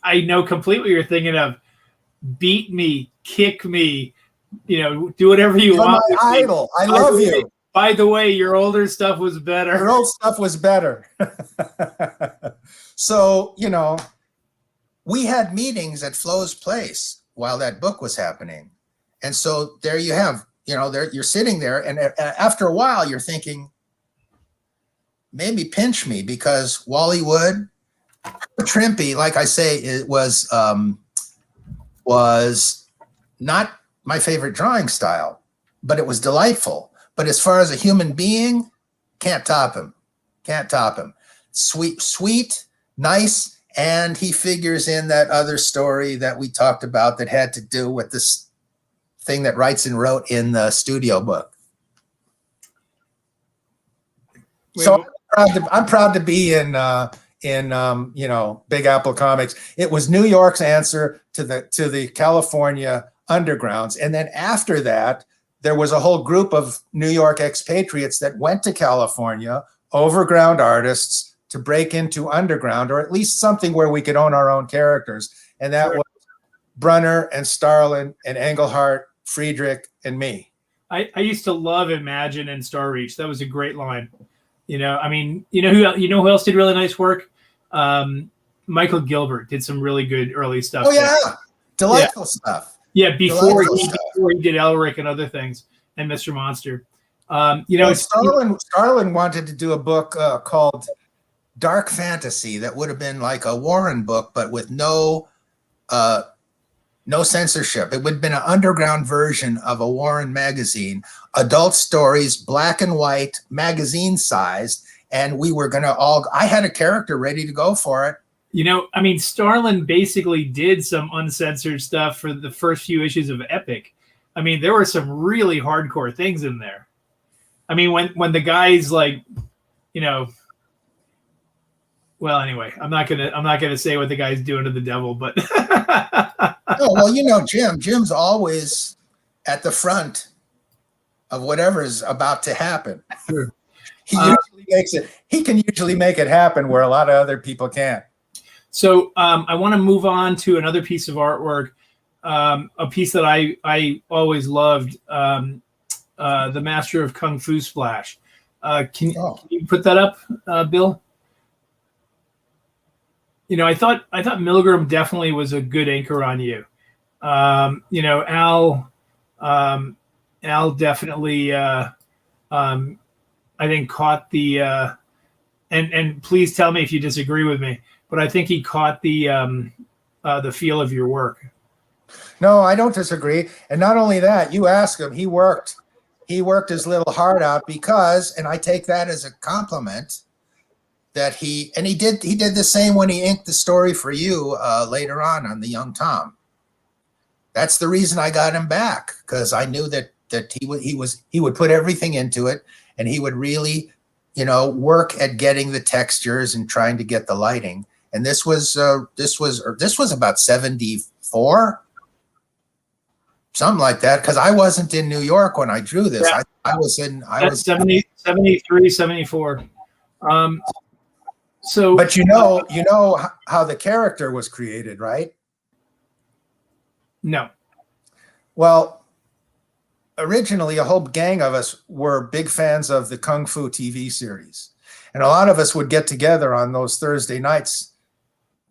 Speaker 3: I know completely what you're thinking of. Beat me, kick me, you know, do whatever you want.
Speaker 2: You're my idol. I love you.
Speaker 3: By the way, your older stuff was better.
Speaker 2: Your old stuff was better. So, you know, we had meetings at Flo's place while that book was happening. And so there you have, you know, you're sitting there, and after a while you're thinking, maybe pinch me, because Wally Wood, Trimpe, like I say, it was not my favorite drawing style, but it was delightful. But as far as a human being, can't top him. Can't top him. Sweet, nice, and he figures in that other story that we talked about that had to do with this thing that Wrightson wrote in the studio book. So I'm proud to be in you know, Big Apple Comics. It was New York's answer to the California undergrounds, and then after that, there was a whole group of New York expatriates that went to California, overground artists, to break into underground, or at least something where we could own our own characters. And that was Brunner and Starlin and Engelhart, Friedrich, and me.
Speaker 3: I used to love Imagine and Star Reach. That was a great line. You know, I mean, you know who else did really nice work? Michael Gilbert did some really good early stuff.
Speaker 2: Oh yeah, delightful stuff.
Speaker 3: Yeah, before he did Elric and other things and Mr. Monster. You know,
Speaker 2: Starlin wanted to do a book called Dark Fantasy that would have been like a Warren book, but with no censorship. It would have been an underground version of a Warren magazine, adult stories, black and white, magazine sized, and we were gonna I had a character ready to go for it.
Speaker 3: You know, I mean, Starlin basically did some uncensored stuff for the first few issues of Epic. I mean, there were some really hardcore things in there. I mean, when the guy's like, you know, well, anyway, I'm not gonna say what the guy's doing to the devil, but
Speaker 2: oh, well, you know, Jim's always at the front of whatever's about to happen.
Speaker 3: Sure.
Speaker 2: He can usually make it happen where a lot of other people can't.
Speaker 3: So I want to move on to another piece of artwork, a piece that I always loved, the Master of Kung Fu Splash. Can you put that up, Bill? You know, I thought Milgram definitely was a good anchor on you. You know, Al definitely, I think, caught the, and please tell me if you disagree with me, but I think he caught the feel of your work.
Speaker 2: No, I don't disagree. And not only that, you ask him, he worked his little heart out, because, and I take that as a compliment, that he did the same when he inked the story for you later on the Young Tom. That's the reason I got him back, because I knew that he would put everything into it, and he would really, work at getting the textures and trying to get the lighting. And this was about 74, something like that. Because I wasn't in New York when I drew this.
Speaker 3: Yeah.
Speaker 2: I was
Speaker 3: 73, 74. So,
Speaker 2: but you know how the character was created, right?
Speaker 3: No.
Speaker 2: Well, originally a whole gang of us were big fans of the Kung Fu TV series. And a lot of us would get together on those Thursday nights,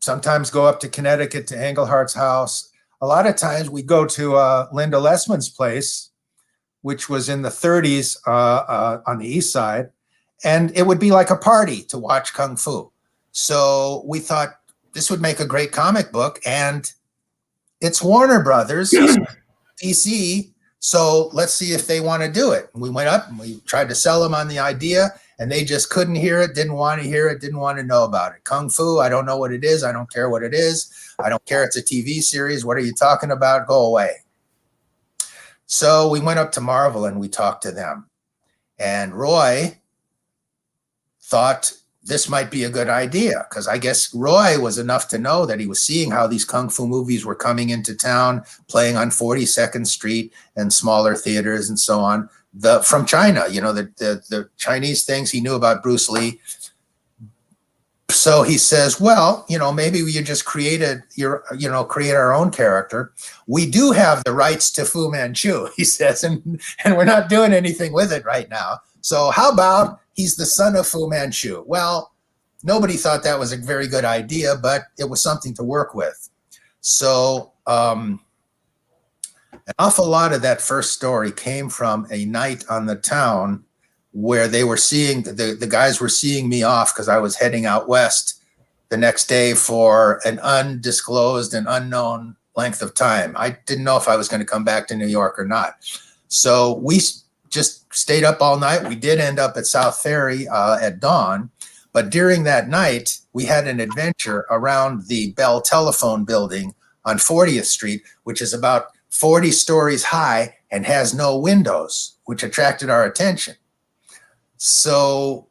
Speaker 2: sometimes go up to Connecticut to Englehart's house. A lot of times we'd go to Linda Lessman's place, which was in the 30s on the East Side. And it would be like a party to watch Kung Fu. So we thought this would make a great comic book, and it's Warner Brothers, DC. So let's see if they want to do it. And we went up and we tried to sell them on the idea, and they just couldn't hear it, didn't want to hear it, didn't want to know about it. Kung Fu, I don't know what it is. I don't care what it is. I don't care. It's a TV series. What are you talking about? Go away. So we went up to Marvel and we talked to them. And Roy thought this might be a good idea, because I guess Roy was enough to know that he was seeing how these Kung Fu movies were coming into town, playing on 42nd Street and smaller theaters and so on. From China, the Chinese things he knew about Bruce Lee. So he says, well, maybe we just create our own character. We do have the rights to Fu Manchu, he says, and we're not doing anything with it right now. So how about he's the son of Fu Manchu? Well, nobody thought that was a very good idea, but it was something to work with. So an awful lot of that first story came from a night on the town where they were seeing, the guys were seeing me off because I was heading out west the next day for an undisclosed and unknown length of time. I didn't know if I was going to come back to New York or not. So we just stayed up all night. We did end up at South Ferry at dawn, but during that night, we had an adventure around the Bell Telephone Building on 40th Street, which is about 40 stories high and has no windows, which attracted our attention. So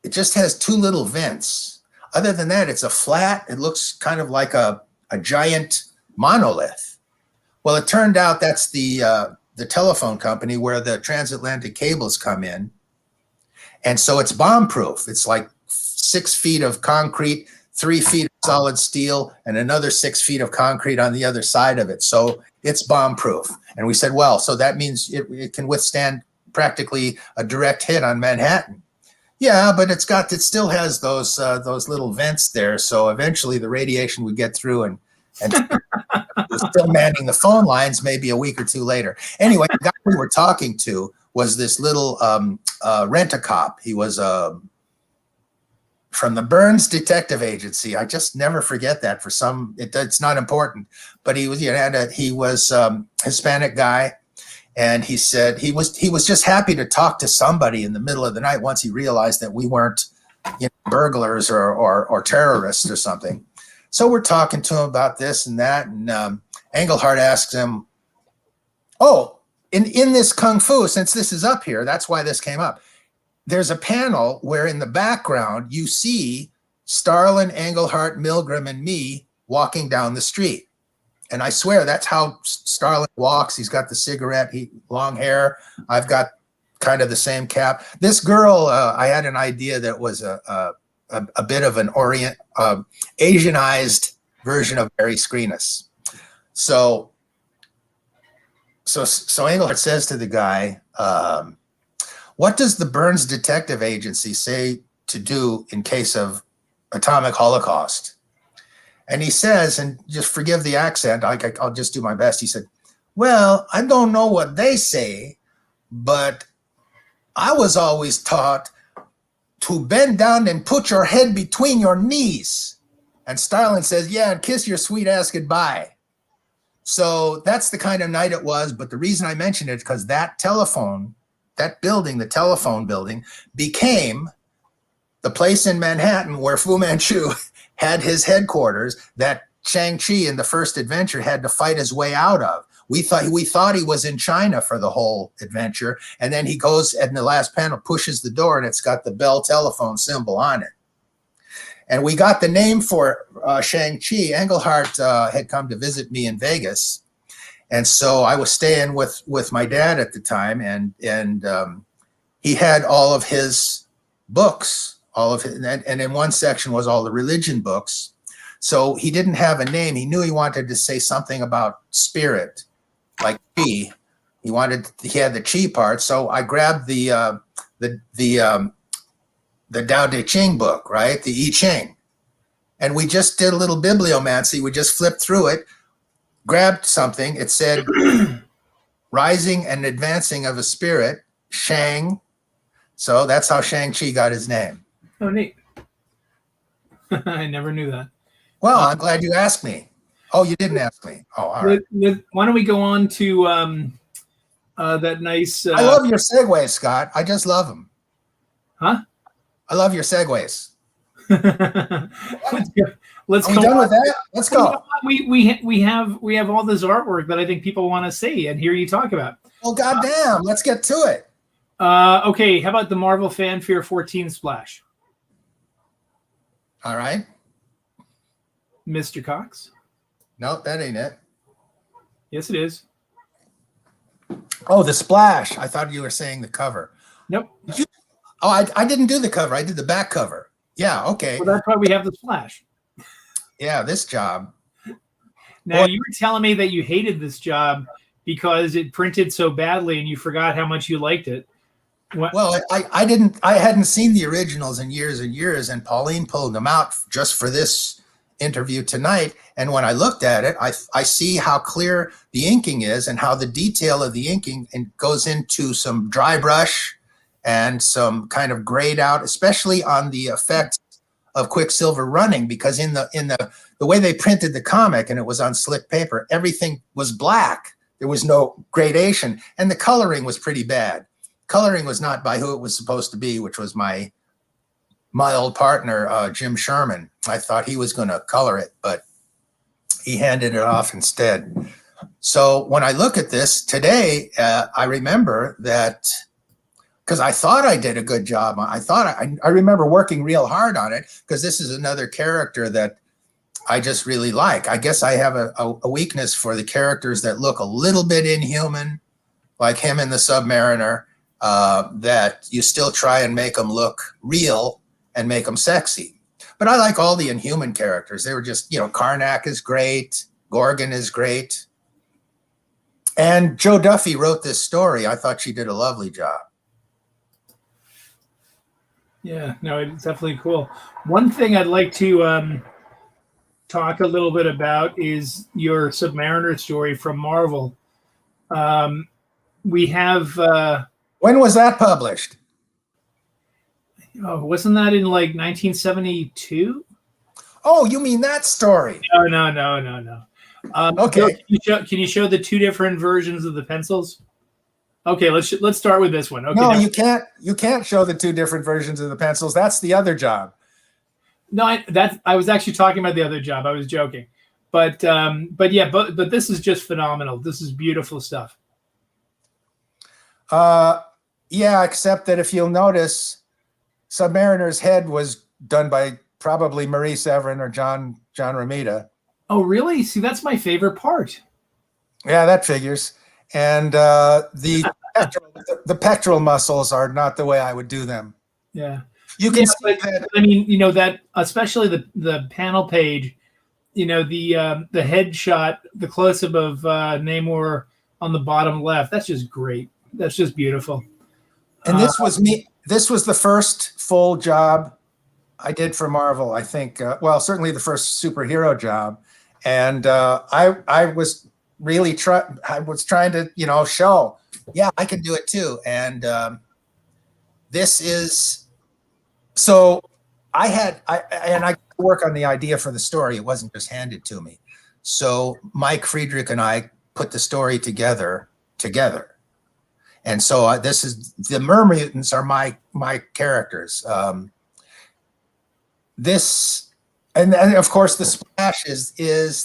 Speaker 2: it just has two little vents. Other than that, it's a flat, it looks kind of like a giant monolith. Well, it turned out that's the telephone company where the transatlantic cables come in. And so it's bomb-proof. It's like 6 feet of concrete, 3 feet of solid steel, and another 6 feet of concrete on the other side of it. So it's bomb-proof. And we said, well, so that means it can withstand practically a direct hit on Manhattan. Yeah, but it still has those little vents there. So eventually the radiation would get through and was still manning the phone lines maybe a week or two later. Anyway, the guy we were talking to was this little rent-a-cop. He was from the Burns Detective Agency. I just never forget that. It's not important, but he was he was Hispanic guy, and he said he was just happy to talk to somebody in the middle of the night once he realized that we weren't burglars or terrorists or something. So we're talking to him about this and that, and Englehart asks him, oh, in this Kung Fu, since this is up here, that's why this came up. There's a panel where in the background you see Starlin, Englehart, Milgram, and me walking down the street. And I swear that's how Starlin walks. He's got the cigarette, long hair. I've got kind of the same cap. This girl, I had an idea that was a bit of an Asianized version of Barry Screenis. So Englehart says to the guy, what does the Burns Detective Agency say to do in case of atomic holocaust? And he says, and just forgive the accent, I'll just do my best. He said, well, I don't know what they say, but I was always taught to bend down and put your head between your knees. And Starlin says, yeah, and kiss your sweet ass goodbye. So that's the kind of night it was. But the reason I mentioned it is because that building, the telephone building, became the place in Manhattan where Fu Manchu had his headquarters that Shang-Chi in the first adventure had to fight his way out of. We thought he was in China for the whole adventure, and then he goes and in the last panel pushes the door, and it's got the Bell telephone symbol on it. And we got the name for Shang-Chi. Engelhardt had come to visit me in Vegas, and so I was staying with my dad at the time, and he had all of his books, and in one section was all the religion books. So he didn't have a name. He knew he wanted to say something about spirit, like chi. He had the chi part. So I grabbed the Tao Te Ching book, right? The I Ching. And we just did a little bibliomancy. We just flipped through it, grabbed something. It said, rising and advancing of a spirit, Shang. So that's how Shang-Chi got his name.
Speaker 3: Oh, neat. I never knew that.
Speaker 2: Well, I'm glad you asked me. Oh, you didn't ask me. Oh, all right.
Speaker 3: Why don't we go on to that nice...
Speaker 2: I love your segues, Scott. I just love them.
Speaker 3: Huh?
Speaker 2: I love your segues.
Speaker 3: Let's
Speaker 2: Are we
Speaker 3: go
Speaker 2: done with that? Let's go.
Speaker 3: We have all this artwork that I think people want to see and hear you talk about.
Speaker 2: Well, goddamn, let's get to it.
Speaker 3: Okay, how about the Marvel Fanfare 14 splash?
Speaker 2: All right.
Speaker 3: Mr. Cox?
Speaker 2: Nope, that ain't it.
Speaker 3: Yes, it is.
Speaker 2: Oh, the splash. I thought you were saying the cover.
Speaker 3: Nope.
Speaker 2: I didn't do the cover. I did the back cover. Yeah, okay.
Speaker 3: Well, that's why we have the splash.
Speaker 2: Yeah, this job.
Speaker 3: Now, you were telling me that you hated this job because it printed so badly and you forgot how much you liked it.
Speaker 2: Well, I hadn't seen the originals in years and years, and Pauline pulled them out just for this interview tonight. And when I looked at it, I see how clear the inking is and how the detail of the inking goes into some dry brush and some kind of grayed out, especially on the effects of Quicksilver running, because in the way they printed the comic, and it was on slick paper, everything was black. There was no gradation, and the coloring was pretty bad. Coloring was not by who it was supposed to be, which was my old partner, Jim Sherman. I thought he was going to color it, but he handed it off instead. So when I look at this today, I remember that, because I thought I did a good job. I remember working real hard on it, because this is another character that I just really like. I guess I have a weakness for the characters that look a little bit inhuman, like him in the Submariner, that you still try and make them look real and make them sexy. But I like all the inhuman characters. They were just, Karnak is great. Gorgon is great. And Joe Duffy wrote this story. I thought she did a lovely job.
Speaker 3: Yeah, no, it's definitely cool. One thing I'd like to talk a little bit about is your Submariner story from Marvel. We have...
Speaker 2: when was that published?
Speaker 3: Oh, wasn't that in like 1972?
Speaker 2: Oh, you mean that story?
Speaker 3: No.
Speaker 2: Okay.
Speaker 3: Can you show the two different versions of the pencils? Okay, let's start with this one. Okay.
Speaker 2: No, you can't show the two different versions of the pencils. That's the other job.
Speaker 3: No, I was actually talking about the other job. I was joking, but this is just phenomenal. This is beautiful stuff.
Speaker 2: Yeah, except that if you'll notice, Submariner's head was done by probably Marie Severin or John Romita.
Speaker 3: Oh, really? See, that's my favorite part.
Speaker 2: Yeah, that figures. And the pectoral muscles are not the way I would do them.
Speaker 3: Yeah.
Speaker 2: You can see that.
Speaker 3: I mean, that especially the panel page, the headshot, the close-up of Namor on the bottom left. That's just great. That's just beautiful.
Speaker 2: And this was me. This was the first full job I did for Marvel, I think. Well, certainly the first superhero job. And I was really trying to, show, yeah, I can do it too. And this is, so I work on the idea for the story. It wasn't just handed to me. So Mike Friedrich and I put the story together. And so this is, the Mermutants are my characters. This And of course, the splash is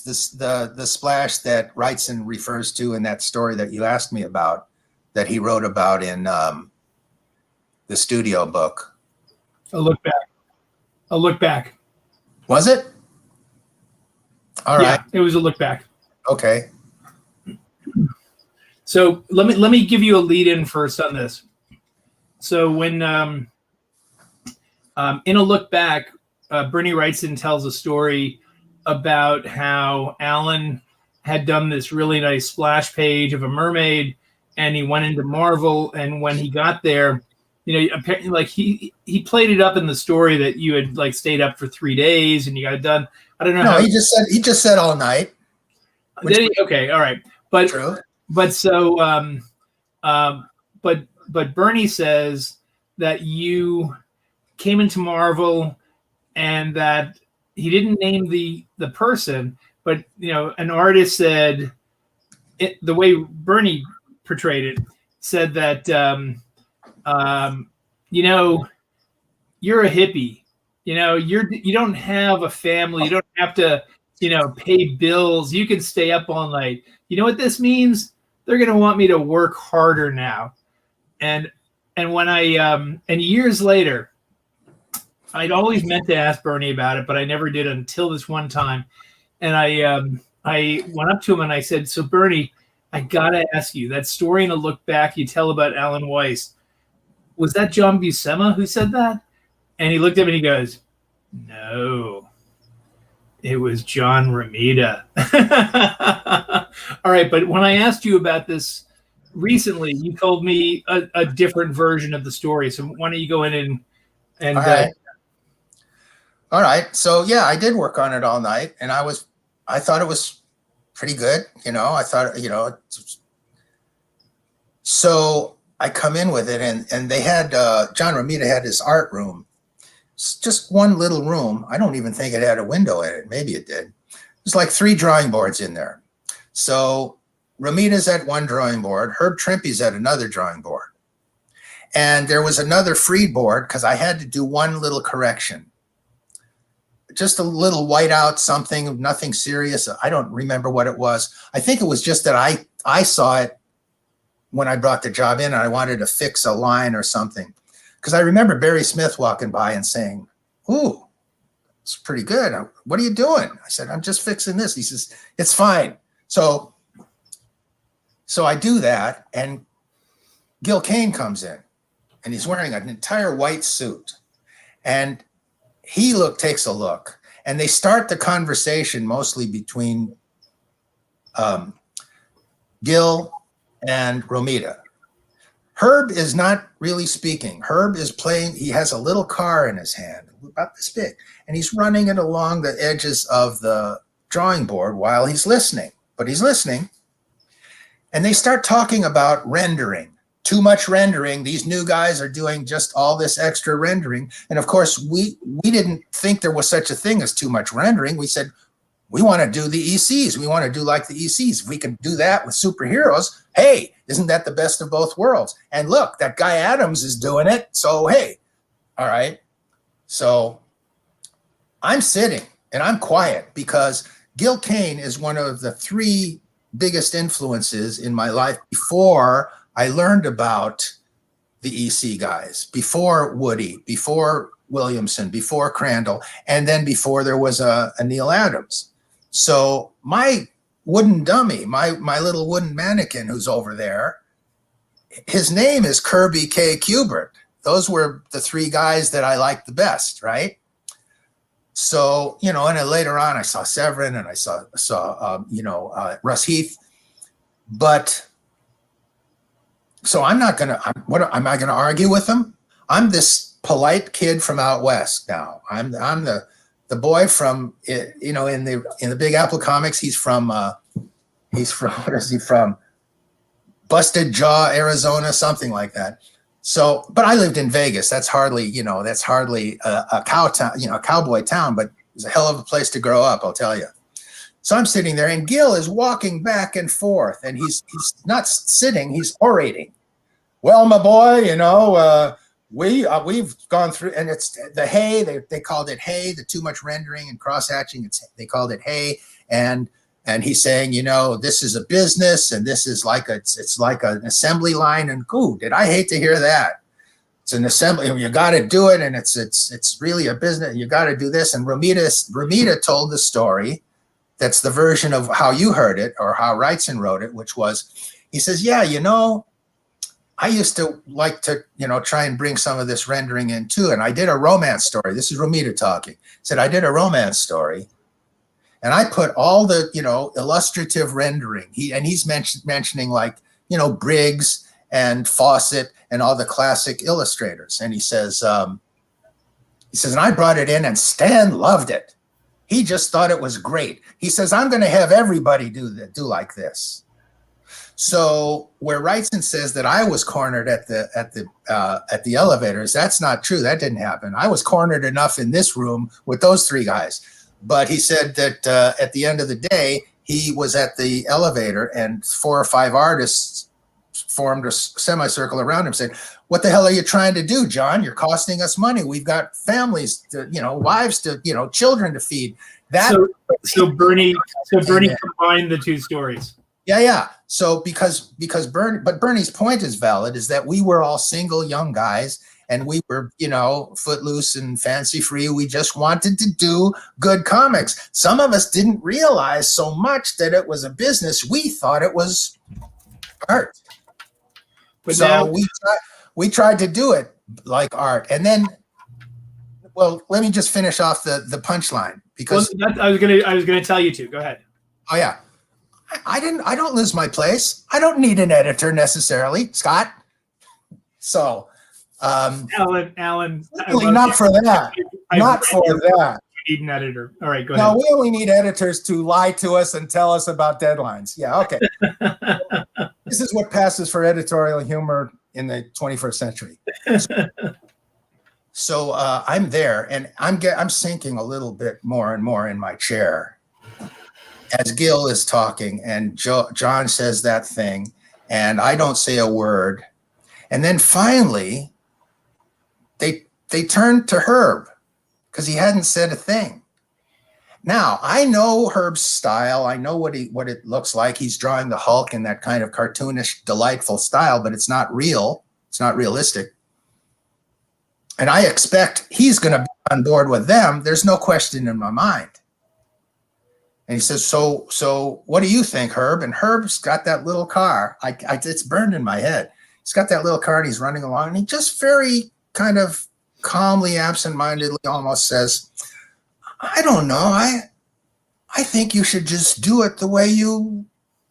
Speaker 2: the splash that Wrightson refers to in that story that you asked me about, that he wrote about in the studio book.
Speaker 3: A look back. A look back.
Speaker 2: Was it? All right.
Speaker 3: Yeah, it was a look back.
Speaker 2: Okay.
Speaker 3: So let me give you a lead in first on this. So when in a look back, Bernie Wrightson tells a story about how Alan had done this really nice splash page of a mermaid, and he went into Marvel, and when he got there, apparently, like he played it up in the story that you had like stayed up for 3 days and you got it done. I don't know.
Speaker 2: No, he just said all night.
Speaker 3: Okay, all right, but
Speaker 2: true.
Speaker 3: But so, but Bernie says that you came into Marvel and that he didn't name the person, but an artist said the way Bernie portrayed it said that you're a hippie, you don't have a family, you don't have to pay bills, you can stay up all night. You know what this means? They're going to want me to work harder now. And when and years later, I'd always meant to ask Bernie about it, but I never did until this one time. And I went up to him and I said, so Bernie, I got to ask you, that story in a look back you tell about Alan Weiss, was that John Buscema who said that? And he looked at me and he goes, no, it was John Romita. All right, but when I asked you about this recently, you told me a different version of the story. So why don't you go in and
Speaker 2: all right. So yeah, I did work on it all night, and I thought it was pretty good. I thought so I come in with it, and they had John Romita had his art room. It's just one little room. I don't even think it had a window in it. Maybe it did. There's like 3 drawing boards in there. So Romita's at one drawing board, Herb Trimpe's at another drawing board. And there was another free board because I had to do one little correction. Just a little whiteout, something, nothing serious. I don't remember what it was. I think it was just that I saw it when I brought the job in and I wanted to fix a line or something. Because I remember Barry Smith walking by and saying, ooh, it's pretty good. What are you doing? I said, I'm just fixing this. He says, it's fine. So I do that, and Gil Kane comes in, and he's wearing an entire white suit. And he takes a look, and they start the conversation mostly between Gil and Romita. Herb is not really speaking. Herb is playing. He has a little car in his hand, about this big, and he's running it along the edges of the drawing board while he's listening. But he's listening, and they start talking about rendering. Too much rendering. These new guys are doing just all this extra rendering. And of course, we didn't think there was such a thing as too much rendering. We said, we want to do the ECs. We want to do like the ECs. If we can do that with superheroes, hey, isn't that the best of both worlds? And look, that guy Adams is doing it. So, hey, all right. So I'm sitting and I'm quiet because Gil Kane is one of the 3 biggest influences in my life before I learned about the EC guys, before Woody, before Williamson, before Crandall, and then before there was a Neil Adams. So my wooden dummy, my little wooden mannequin who's over there, his name is Kirby K. Kubert. Those were the 3 guys that I liked the best, right? So, and then later on I saw Severin and I saw Russ Heath. But so I'm not going to, what am I going to argue with them? I'm this polite kid from out west now. I'm the boy from, in the Big Apple comics. He's from what is he from? Busted Jaw, Arizona, something like that. So, but I lived in Vegas. That's hardly a cowboy town, but it was a hell of a place to grow up, I'll tell you. So I'm sitting there, and Gil is walking back and forth, and he's not sitting, he's orating. Well, my boy, we've gone through, and it's the hay. They called it hay. The too much rendering and cross hatching. They called it hay. And he's saying, this is a business, and this is like it's like an assembly line. And did I hate to hear that? It's an assembly. You got to do it, and it's really a business. You got to do this. And Romita told the story. That's the version of how you heard it, or how Wrightson wrote it, which was, he says, yeah, I used to like to, try and bring some of this rendering in too. And I did a romance story. This is Romita talking. He said, I did a romance story, and I put all the, illustrative rendering. He's mentioning like, Briggs and Fawcett and all the classic illustrators. And he says, and I brought it in, and Stan loved it. He just thought it was great. He says, I'm going to have everybody do like this. So where Wrightson says that I was cornered at the elevators, that's not true. That didn't happen. I was cornered enough in this room with those three guys. But he said that at the end of the day, he was at the elevator, and 4 or 5 artists formed a semicircle around him, saying, what the hell are you trying to do, John? You're costing us money. We've got families to, wives to, children to feed.
Speaker 3: So Bernie combined the two stories.
Speaker 2: Yeah. So because Bernie's point is valid, is that we were all single young guys, and we were, footloose and fancy free. We just wanted to do good comics. Some of us didn't realize so much that it was a business. We thought it was art. But so now we tried to do it like art. And then, well, let me just finish off the punchline, because
Speaker 3: I was gonna tell you to. Go ahead.
Speaker 2: Oh yeah. I don't lose my place. I don't need an editor necessarily, Scott. So
Speaker 3: Alan,
Speaker 2: not for that. Not for that.
Speaker 3: You need an editor. All right, go ahead.
Speaker 2: No, we only need editors to lie to us and tell us about deadlines. Yeah, okay. This is what passes for editorial humor in the 21st century. So I'm there, and I'm sinking a little bit more and more in my chair as Gil is talking, and John says that thing, and I don't say a word. And then finally, they turned to Herb, because he hadn't said a thing. Now, I know Herb's style. I know what it looks like. He's drawing the Hulk in that kind of cartoonish, delightful style, but it's not real. It's not realistic. And I expect he's going to be on board with them. There's no question in my mind. And he says, so what do you think, Herb? And Herb's got that little car. It's burned in my head. He's got that little car, and he's running along, and he just very kind of calmly, absentmindedly almost says, I don't know. I think you should just do it the way you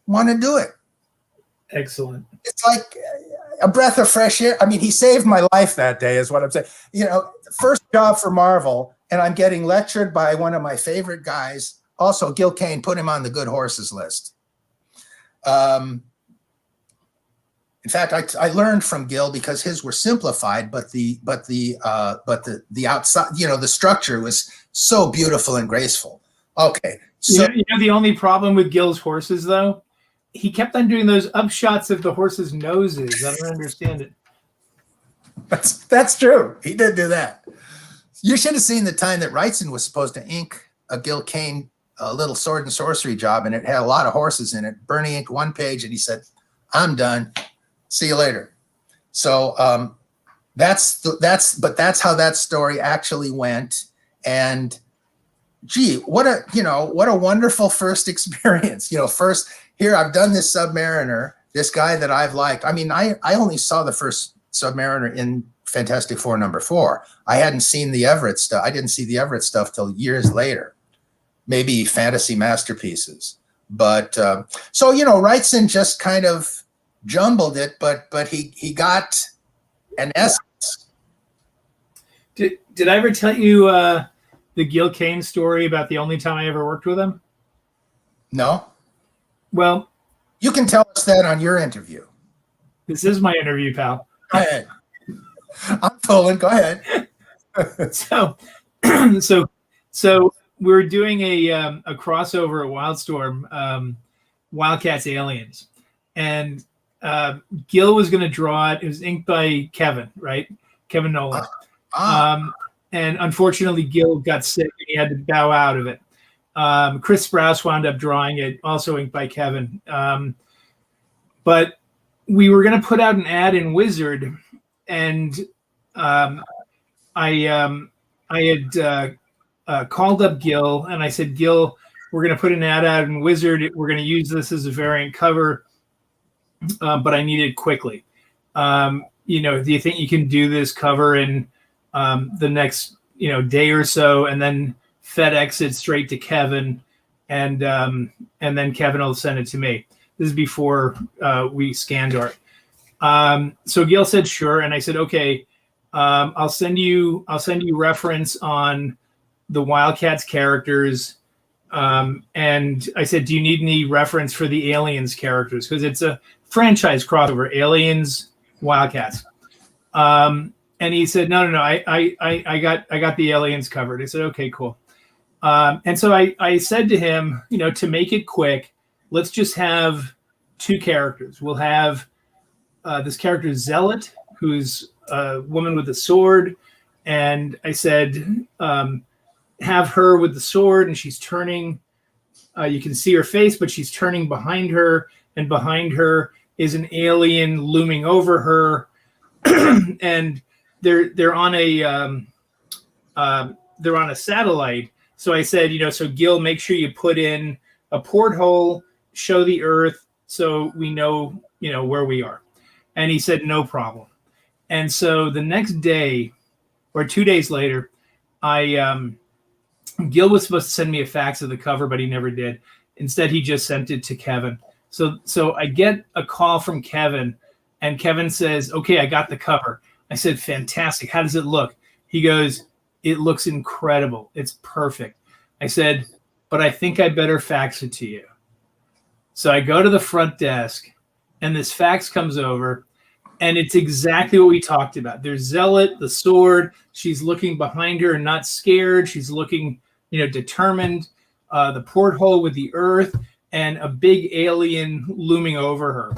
Speaker 2: want to do it.
Speaker 3: Excellent.
Speaker 2: It's like a breath of fresh air. I mean, he saved my life that day, is what I'm saying. First job for Marvel, and I'm getting lectured by one of my favorite guys. Also, Gil Kane put him on the good horses list. In fact, I learned from Gil, because his were simplified, but the outside, the structure was so beautiful and graceful. Okay, so
Speaker 3: the only problem with Gil's horses, though, he kept on doing those upshots of the horses' noses. I don't understand it.
Speaker 2: That's true. He did do that. You should have seen the time that Wrightson was supposed to ink a Gil Kane a little sword and sorcery job, and it had a lot of horses in it. Bernie inked one page, and he said, "I'm done. See you later." So that's how that story actually went. And gee, what a wonderful first experience. First here I've done this Submariner, this guy that I've liked. I mean, I only saw the first Submariner in Fantastic Four #4. I hadn't seen the Everett stuff. I didn't see the Everett stuff till years later. Maybe Fantasy Masterpieces. But so Wrightson just kind of jumbled it, but he got an essence.
Speaker 3: Did I ever tell you the Gil Kane story about the only time I ever worked with him?
Speaker 2: No.
Speaker 3: Well,
Speaker 2: you can tell us that on your interview.
Speaker 3: This is my interview, pal.
Speaker 2: Go ahead. I'm pulling. Go ahead.
Speaker 3: So we were doing a crossover at Wildstorm, Wildcats Aliens, and Gil was going to draw it. It was inked by Kevin, right? Kevin Nolan. And unfortunately, Gil got sick and he had to bow out of it. Chris Sprouse wound up drawing it, also inked by Kevin. But we were going to put out an ad in Wizard, and I had called up Gil, and I said, Gil, we're going to put an ad out in Wizard. We're going to use this as a variant cover, but I need it quickly. Do you think you can do this cover in the next day or so, and then FedEx it straight to Kevin, and then Kevin will send it to me. This is before we scanned art. So Gil said sure, and I said okay. I'll send you reference on the Wildcats characters, and I said, do you need any reference for the Aliens characters, because it's a franchise crossover, Aliens, Wildcats. And he said, no, I got the Aliens covered. I said, okay, cool. And so I said to him, to make it quick, let's just have two characters. We'll have this character Zealot, who's a woman with a sword. And I said, have her with the sword, and she's turning. You can see her face, but she's turning behind her, and behind her is an alien looming over her. And they're on a satellite. So I said, so Gil, make sure you put in a porthole, show the Earth, so we know, where we are. And he said, no problem. And so the next day, or 2 days later, Gil was supposed to send me a fax of the cover, but he never did. Instead, he just sent it to Kevin. So I get a call from Kevin, and Kevin says, okay, I got the cover. I said, fantastic. How does it look? He goes, it looks incredible. It's perfect. I said, but I think I better fax it to you. So I go to the front desk, and this fax comes over, and it's exactly what we talked about. There's Zealot, the sword. She's looking behind her and not scared. She's looking, determined. The porthole with the Earth, and a big alien looming over her.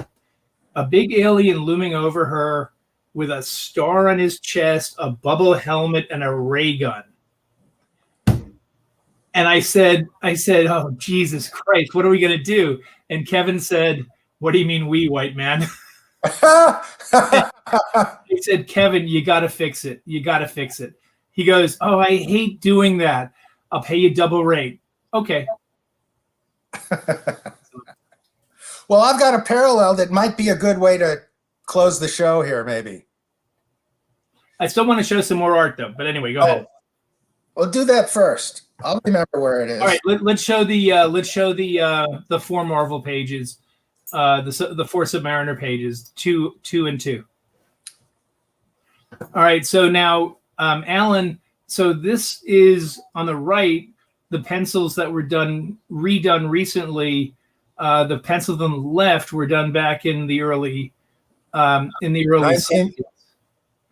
Speaker 3: A big alien looming over her with a star on his chest, a bubble helmet, and a ray gun. And I said, oh, Jesus Christ, what are we going to do? And Kevin said, what do you mean we, white man? He said, Kevin, you got to fix it. You got to fix it. He goes, oh, I hate doing that. I'll pay you double rate. Okay.
Speaker 2: Well, I've got a parallel that might be a good way to close the show here, maybe.
Speaker 3: I still want to show some more art, though. But anyway, go ahead.
Speaker 2: Well, do that first. I'll remember where it is.
Speaker 3: All right, let's show the 4 Marvel pages, the 4 Submariner pages, two and 2. All right, so now, Alan. So this is on the right, the pencils that were redone recently. The pencils on the left were done back in the early 70s.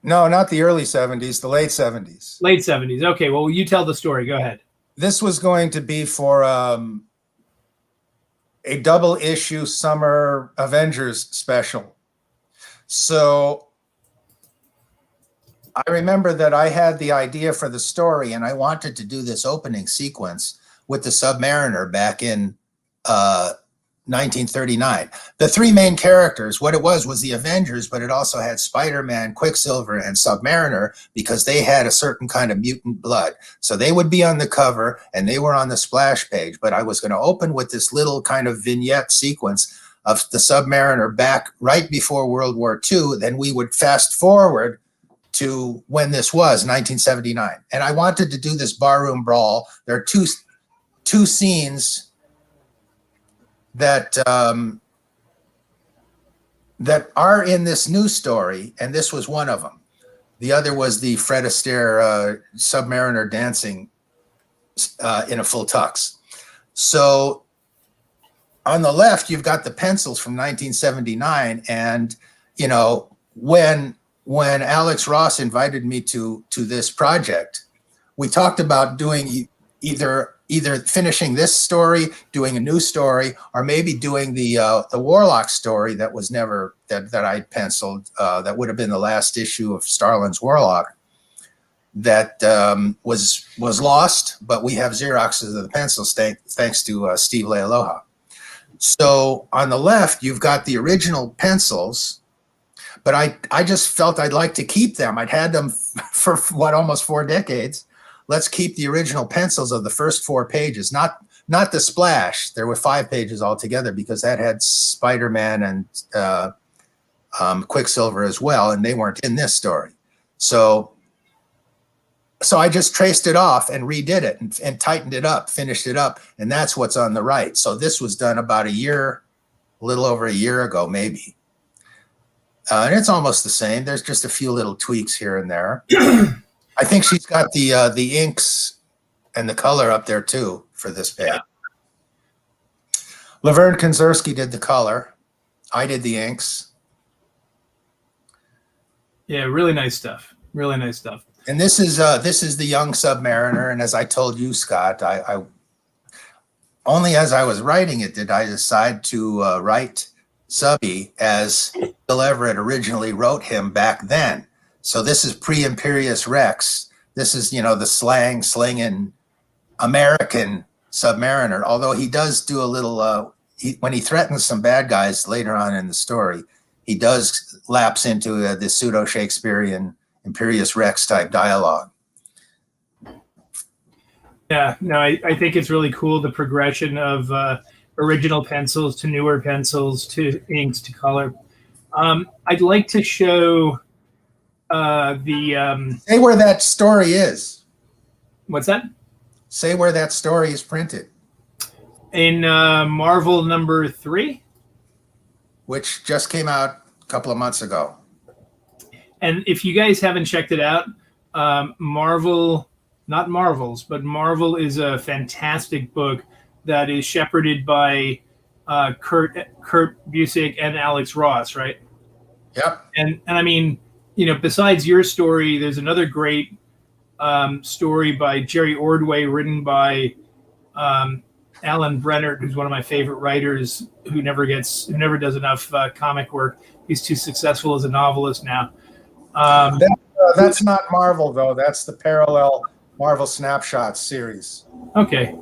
Speaker 2: No, not the early 70s, the late 70s.
Speaker 3: Late 70s. Okay, well, you tell the story. Go ahead.
Speaker 2: This was going to be for a double issue summer Avengers special. So I remember that I had the idea for the story, and I wanted to do this opening sequence with the Submariner back in 1939. The 3 main characters, what it was the Avengers, but it also had Spider-Man, Quicksilver, and Submariner, because they had a certain kind of mutant blood. So they would be on the cover, and they were on the splash page. But I was going to open with this little kind of vignette sequence of the Submariner back right before World War II. Then we would fast forward to when this was, 1979. And I wanted to do this barroom brawl. There are two scenes that are in this new story, and this was one of them. The other was the Fred Astaire Submariner dancing in a full tux. So on the left, you've got the pencils from 1979, and when Alex Ross invited me to this project, we talked about doing either either finishing this story, doing a new story, or maybe doing the Warlock story that was never that I penciled. That would have been the last issue of Starlin's Warlock. That was lost, but we have Xeroxes of the pencils thanks to Steve Lealoha. So on the left, you've got the original pencils, but I just felt I'd like to keep them. I'd had them for almost 4 decades. Let's keep the original pencils of the first 4 pages, not the splash. There were 5 pages altogether because that had Spider-Man and Quicksilver as well, and they weren't in this story. So I just traced it off and redid it and tightened it up, finished it up, and that's what's on the right. So this was done about a little over a year ago, maybe. And it's almost the same. There's just a few little tweaks here and there. I think she's got the inks and the color up there too for this page. Yeah. Laverne Konzerski did the color. I did the inks.
Speaker 3: Yeah, really nice stuff. Really nice stuff.
Speaker 2: And this is the young Submariner. And as I told you, Scott, I only as I was writing it did I decide to write Subby as Bill Everett originally wrote him back then. So this is pre-Imperious Rex. This is, the slinging American Submariner. Although he does do a little, when he threatens some bad guys later on in the story, he does lapse into the pseudo-Shakespearean Imperious Rex type dialogue.
Speaker 3: Yeah, no, I think it's really cool, the progression of original pencils to newer pencils to inks to color. I'd like to show
Speaker 2: Say where that story is.
Speaker 3: What's that?
Speaker 2: Say where that story is printed.
Speaker 3: In Marvel number 3.
Speaker 2: Which just came out a couple of months ago.
Speaker 3: And if you guys haven't checked it out, Marvel, not Marvels, but Marvel is a fantastic book that is shepherded by Kurt Busiek and Alex Ross, right?
Speaker 2: Yep.
Speaker 3: And I mean, besides your story, there's another great story by Jerry Ordway, written by Alan Brennert, who's one of my favorite writers, who never does enough comic work. He's too successful as a novelist now.
Speaker 2: That's not Marvel, though. That's the parallel Marvel Snapshots series.
Speaker 3: Okay.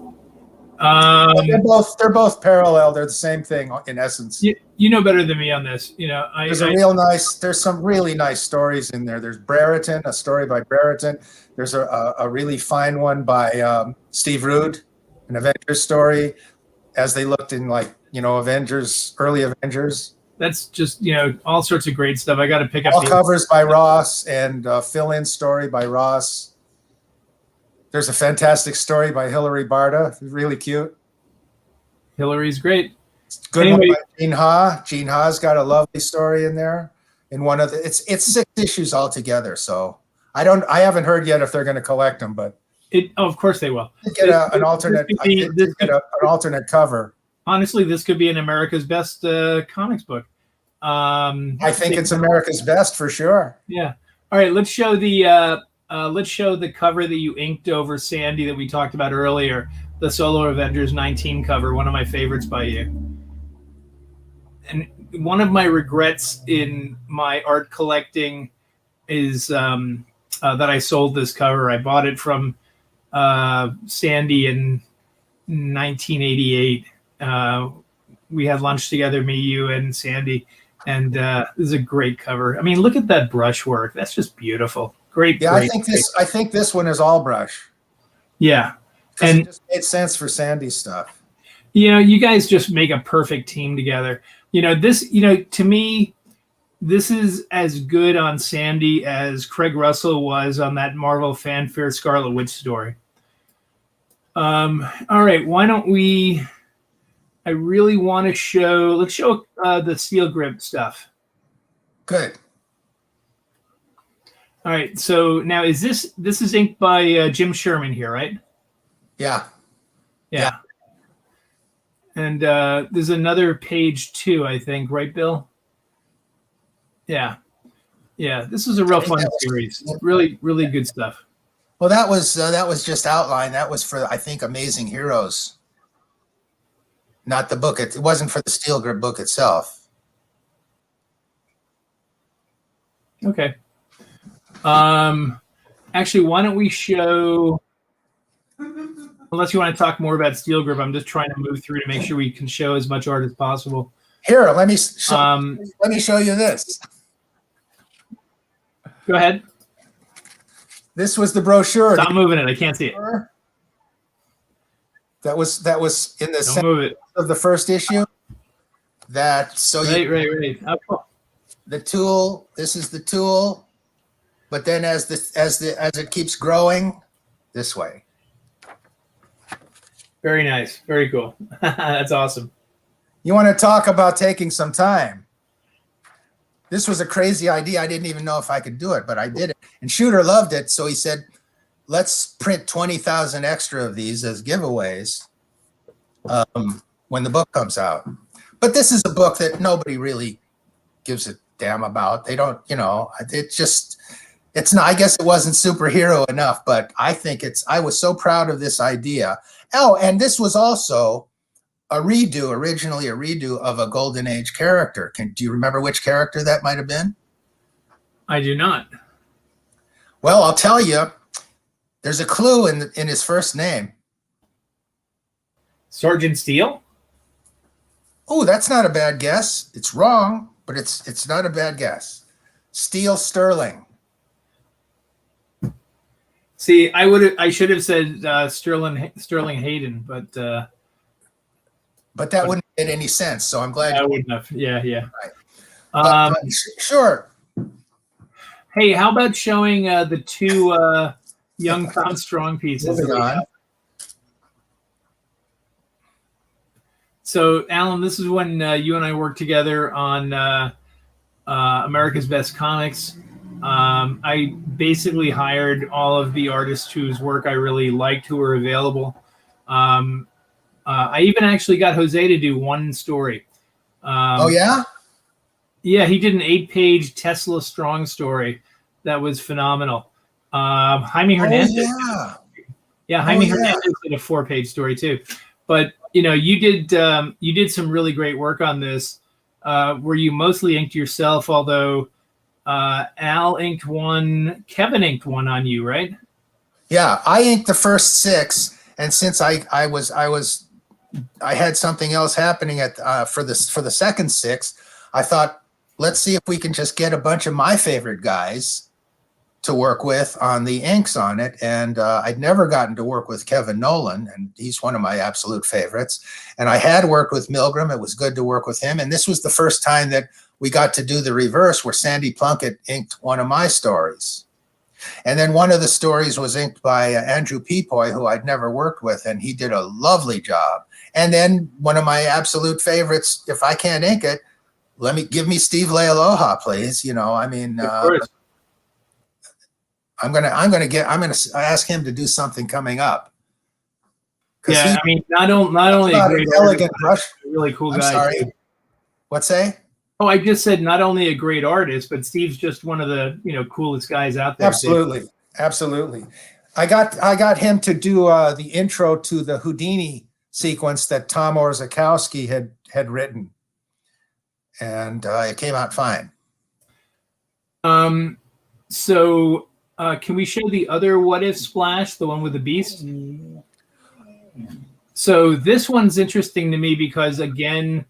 Speaker 2: They're both parallel. They're the same thing in essence.
Speaker 3: You know better than me on this.
Speaker 2: There's some really nice stories in there. There's Brereton, a story by Brereton. There's a really fine one by Steve Rude, an Avengers story, as they looked in Avengers, early Avengers.
Speaker 3: That's just, all sorts of great stuff. I got to pick up
Speaker 2: all covers by Ross and fill-in story by Ross. There's a fantastic story by Hilary Barta, really cute.
Speaker 3: Hillary's great.
Speaker 2: Good one by Gene Ha. Gene Ha's got a lovely story in there. In one of it's 6 issues altogether. So I haven't heard yet if they're going to collect them, but
Speaker 3: of course they will.
Speaker 2: Get an alternate cover.
Speaker 3: Honestly, this could be an America's Best comics book.
Speaker 2: I think it's America's Best for sure.
Speaker 3: Yeah. All right. Let's show the cover that you inked over Sandy that we talked about earlier. The Solo Avengers 19 cover, one of my favorites by you. And one of my regrets in my art collecting is that I sold this cover. I bought it from Sandy in 1988. We had lunch together, me, you, and Sandy, and this is a great cover. I mean, look at that brushwork. That's just beautiful. Great.
Speaker 2: Yeah,
Speaker 3: great,
Speaker 2: I think this one is all brush.
Speaker 3: Yeah,
Speaker 2: and it just made sense for Sandy's stuff.
Speaker 3: You guys just make a perfect team together. To me, this is as good on Sandy as Craig Russell was on that Marvel Fanfare Scarlet Witch story. All right, why don't we? I really want to show. Let's show the Steelgrip stuff.
Speaker 2: Good.
Speaker 3: All right. So now, is this is inked by Jim Sherman here, right?
Speaker 2: Yeah.
Speaker 3: Yeah. And there's another page too, I think, right, Bill? Yeah. Yeah. This is a real fun series. Really, really good stuff.
Speaker 2: Well, that was just outline. That was for, I think, Amazing Heroes, not the book. It wasn't for the Steelgrip book itself.
Speaker 3: Okay. Actually, why don't we show? Unless you want to talk more about Steelgrip, I'm just trying to move through to make sure we can show as much art as possible.
Speaker 2: Here, let me show you this.
Speaker 3: Go ahead.
Speaker 2: This was the brochure.
Speaker 3: Stop moving it. I can't see it.
Speaker 2: That was in the
Speaker 3: Don't move it.
Speaker 2: of the first issue. Right.
Speaker 3: Oh, cool.
Speaker 2: The tool. This is the tool, but then as it keeps growing, this way.
Speaker 3: Very nice. Very cool. That's awesome.
Speaker 2: You want to talk about taking some time? This was a crazy idea. I didn't even know if I could do it, but I did it. And Shooter loved it, so he said, "Let's print 20,000 extra of these as giveaways when the book comes out." But this is a book that nobody really gives a damn about. They don't, it's not, I guess it wasn't superhero enough, but I think I was so proud of this idea. Oh, and this was also originally a redo of a Golden Age character. Do you remember which character that might have been?
Speaker 3: I do not.
Speaker 2: Well, I'll tell you, there's a clue in his first name.
Speaker 3: Sergeant Steel?
Speaker 2: Oh, that's not a bad guess. It's wrong, but it's not a bad guess. Steel Sterling.
Speaker 3: See, I should have said Sterling Hayden, but
Speaker 2: that wouldn't make any sense. So I'm glad
Speaker 3: I wouldn't have. Yeah.
Speaker 2: Right. But, sure.
Speaker 3: Hey, how about showing the two Young Tom Strong pieces?
Speaker 2: Moving on.
Speaker 3: So, Alan, this is when you and I worked together on America's Best Comics. I basically hired all of the artists whose work I really liked who were available. I even actually got Jose to do one story.
Speaker 2: Oh, yeah?
Speaker 3: Yeah, he did an 8-page Tesla Strong story that was phenomenal. Jaime Hernandez.
Speaker 2: Oh, yeah.
Speaker 3: Jaime Hernandez did a 4-page story too. But you did some really great work on this. Where you mostly inked yourself, although Al inked one, Kevin inked one on you, right?
Speaker 2: Yeah, I inked the first 6, and since I had something else happening for the second 6, I thought, let's see if we can just get a bunch of my favorite guys to work with on the inks on it. And I'd never gotten to work with Kevin Nolan, and he's one of my absolute favorites. And I had worked with Milgram. It was good to work with him. And this was the first time that we got to do the reverse, where Sandy Plunkett inked one of my stories. And then one of the stories was inked by Andrew Peepoy, who I'd never worked with, and he did a lovely job. And then one of my absolute favorites, if I can't ink it, give me Steve Lealoha, please. I'm gonna ask him to do something coming up.
Speaker 3: Yeah, not only a great
Speaker 2: elegant brush,
Speaker 3: really cool
Speaker 2: I'm
Speaker 3: guy.
Speaker 2: sorry.
Speaker 3: Too.
Speaker 2: What's say?
Speaker 3: Oh, I just said not only a great artist, but Steve's just one of the coolest guys out there.
Speaker 2: Absolutely. I got him to do the intro to the Houdini sequence that Tom Orzechowski had written, and it came out fine.
Speaker 3: So can we show the other What If splash, the one with the beast? So this one's interesting to me because, again,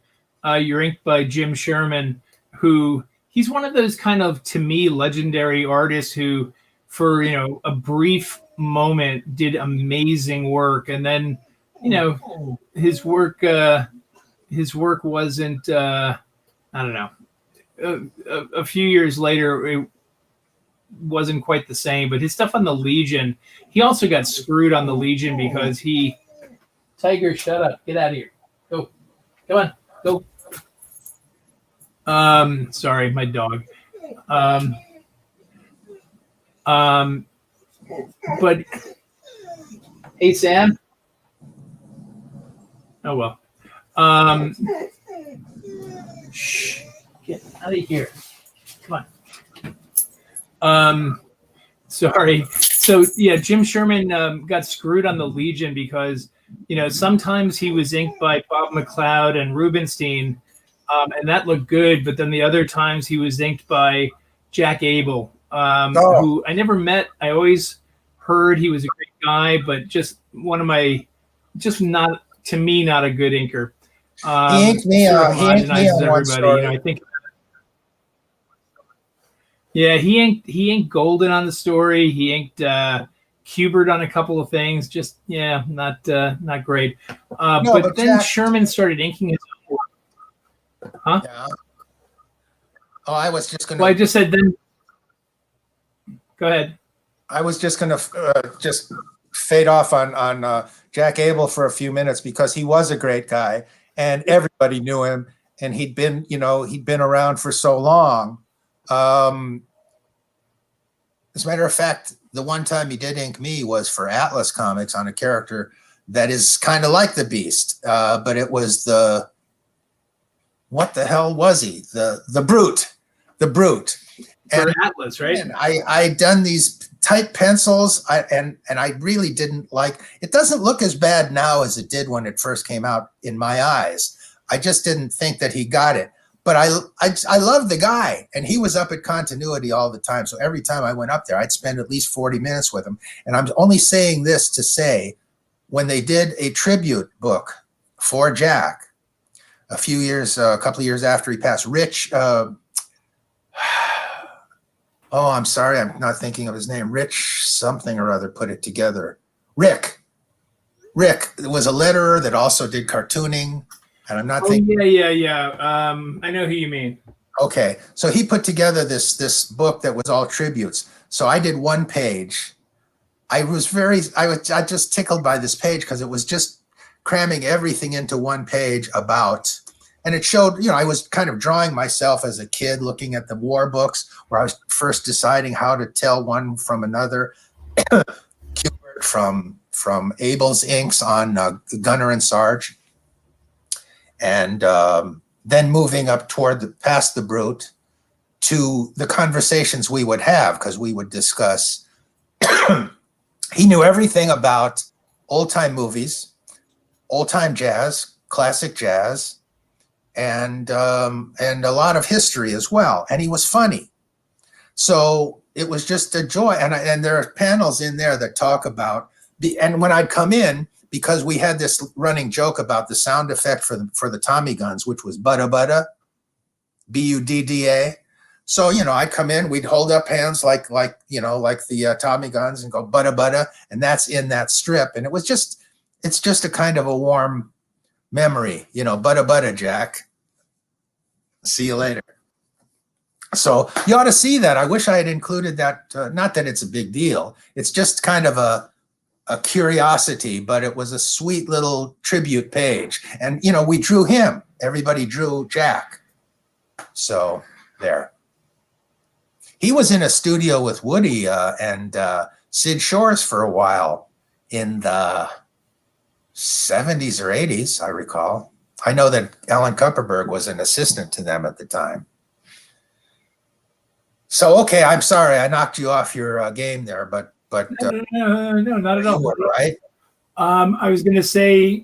Speaker 3: you're inked by Jim Sherman, who he's one of those kind of, to me, legendary artists who, for a brief moment, did amazing work, and then his work wasn't I don't know. A few years later, it wasn't quite the same. But his stuff on the Legion, he also got screwed on the Legion because Tiger, shut up, get out of here, go, come on, go. Sorry, my dog. But hey, Sam. Oh well. Shh. Get out of here. Come on. Sorry. So yeah, Jim Sherman got screwed on the Legion because, you know, sometimes he was inked by Bob McLeod and Rubenstein, and that looked good. But then the other times he was inked by Jack Abel, who I never met. I always heard he was a great guy, but just not to me, not a good inker.
Speaker 2: He inked me on one story.
Speaker 3: You know, I think. Yeah, he inked Golden on the story. He inked Kubert on a couple of things. Just not great. But then Jack, Sherman started inking his own work. Huh?
Speaker 2: Yeah. Oh, I was just gonna.
Speaker 3: Well, I just said then. Go ahead.
Speaker 2: I was just gonna just fade off on Jack Abel for a few minutes because he was a great guy and everybody knew him and he'd been around for so long. As a matter of fact, the one time he did ink me was for Atlas Comics on a character that is kind of like the Beast, but it was what the hell was he? The Brute.
Speaker 3: For Atlas, right?
Speaker 2: And I done these tight pencils, and I really didn't like. It doesn't look as bad now as it did when it first came out in my eyes. I just didn't think that he got it. But I love the guy, and he was up at Continuity all the time. So every time I went up there, I'd spend at least 40 minutes with him. And I'm only saying this to say, when they did a tribute book for Jack, a couple of years after he passed, Rich, I'm sorry, I'm not thinking of his name. Rich something or other put it together. Rick was a letterer that also did cartooning. And I'm not thinking.
Speaker 3: Yeah. I know who you mean.
Speaker 2: Okay, so he put together this book that was all tributes. So I did one page. I was just tickled by this page because it was just cramming everything into one page and it showed, I was kind of drawing myself as a kid looking at the war books where I was first deciding how to tell one from another. Kubert from Abel's inks on Gunner and Sarge. And then moving up past the Brute to the conversations we would have, because we would discuss. He knew everything about old-time movies, old-time jazz, classic jazz, and a lot of history as well. And he was funny. So it was just a joy. And there are panels in there that talk about and when I'd come in, because we had this running joke about the sound effect for the Tommy guns, which was butta butta, B-U-D-D-A. So, I'd come in, we'd hold up hands like the Tommy guns and go butta butta, and that's in that strip. And it's just a kind of a warm memory, butta butta, Jack. See you later. So you ought to see that. I wish I had included that. Not that it's a big deal. It's just kind of a curiosity, but it was a sweet little tribute page. And, we drew him. Everybody drew Jack. So there. He was in a studio with Woody and Sid Shores for a while in the 70s or 80s, I recall. I know that Alan Kupperberg was an assistant to them at the time. So, okay, I'm sorry I knocked you off your game there, but
Speaker 3: no, not at all.
Speaker 2: Right.
Speaker 3: I was going to say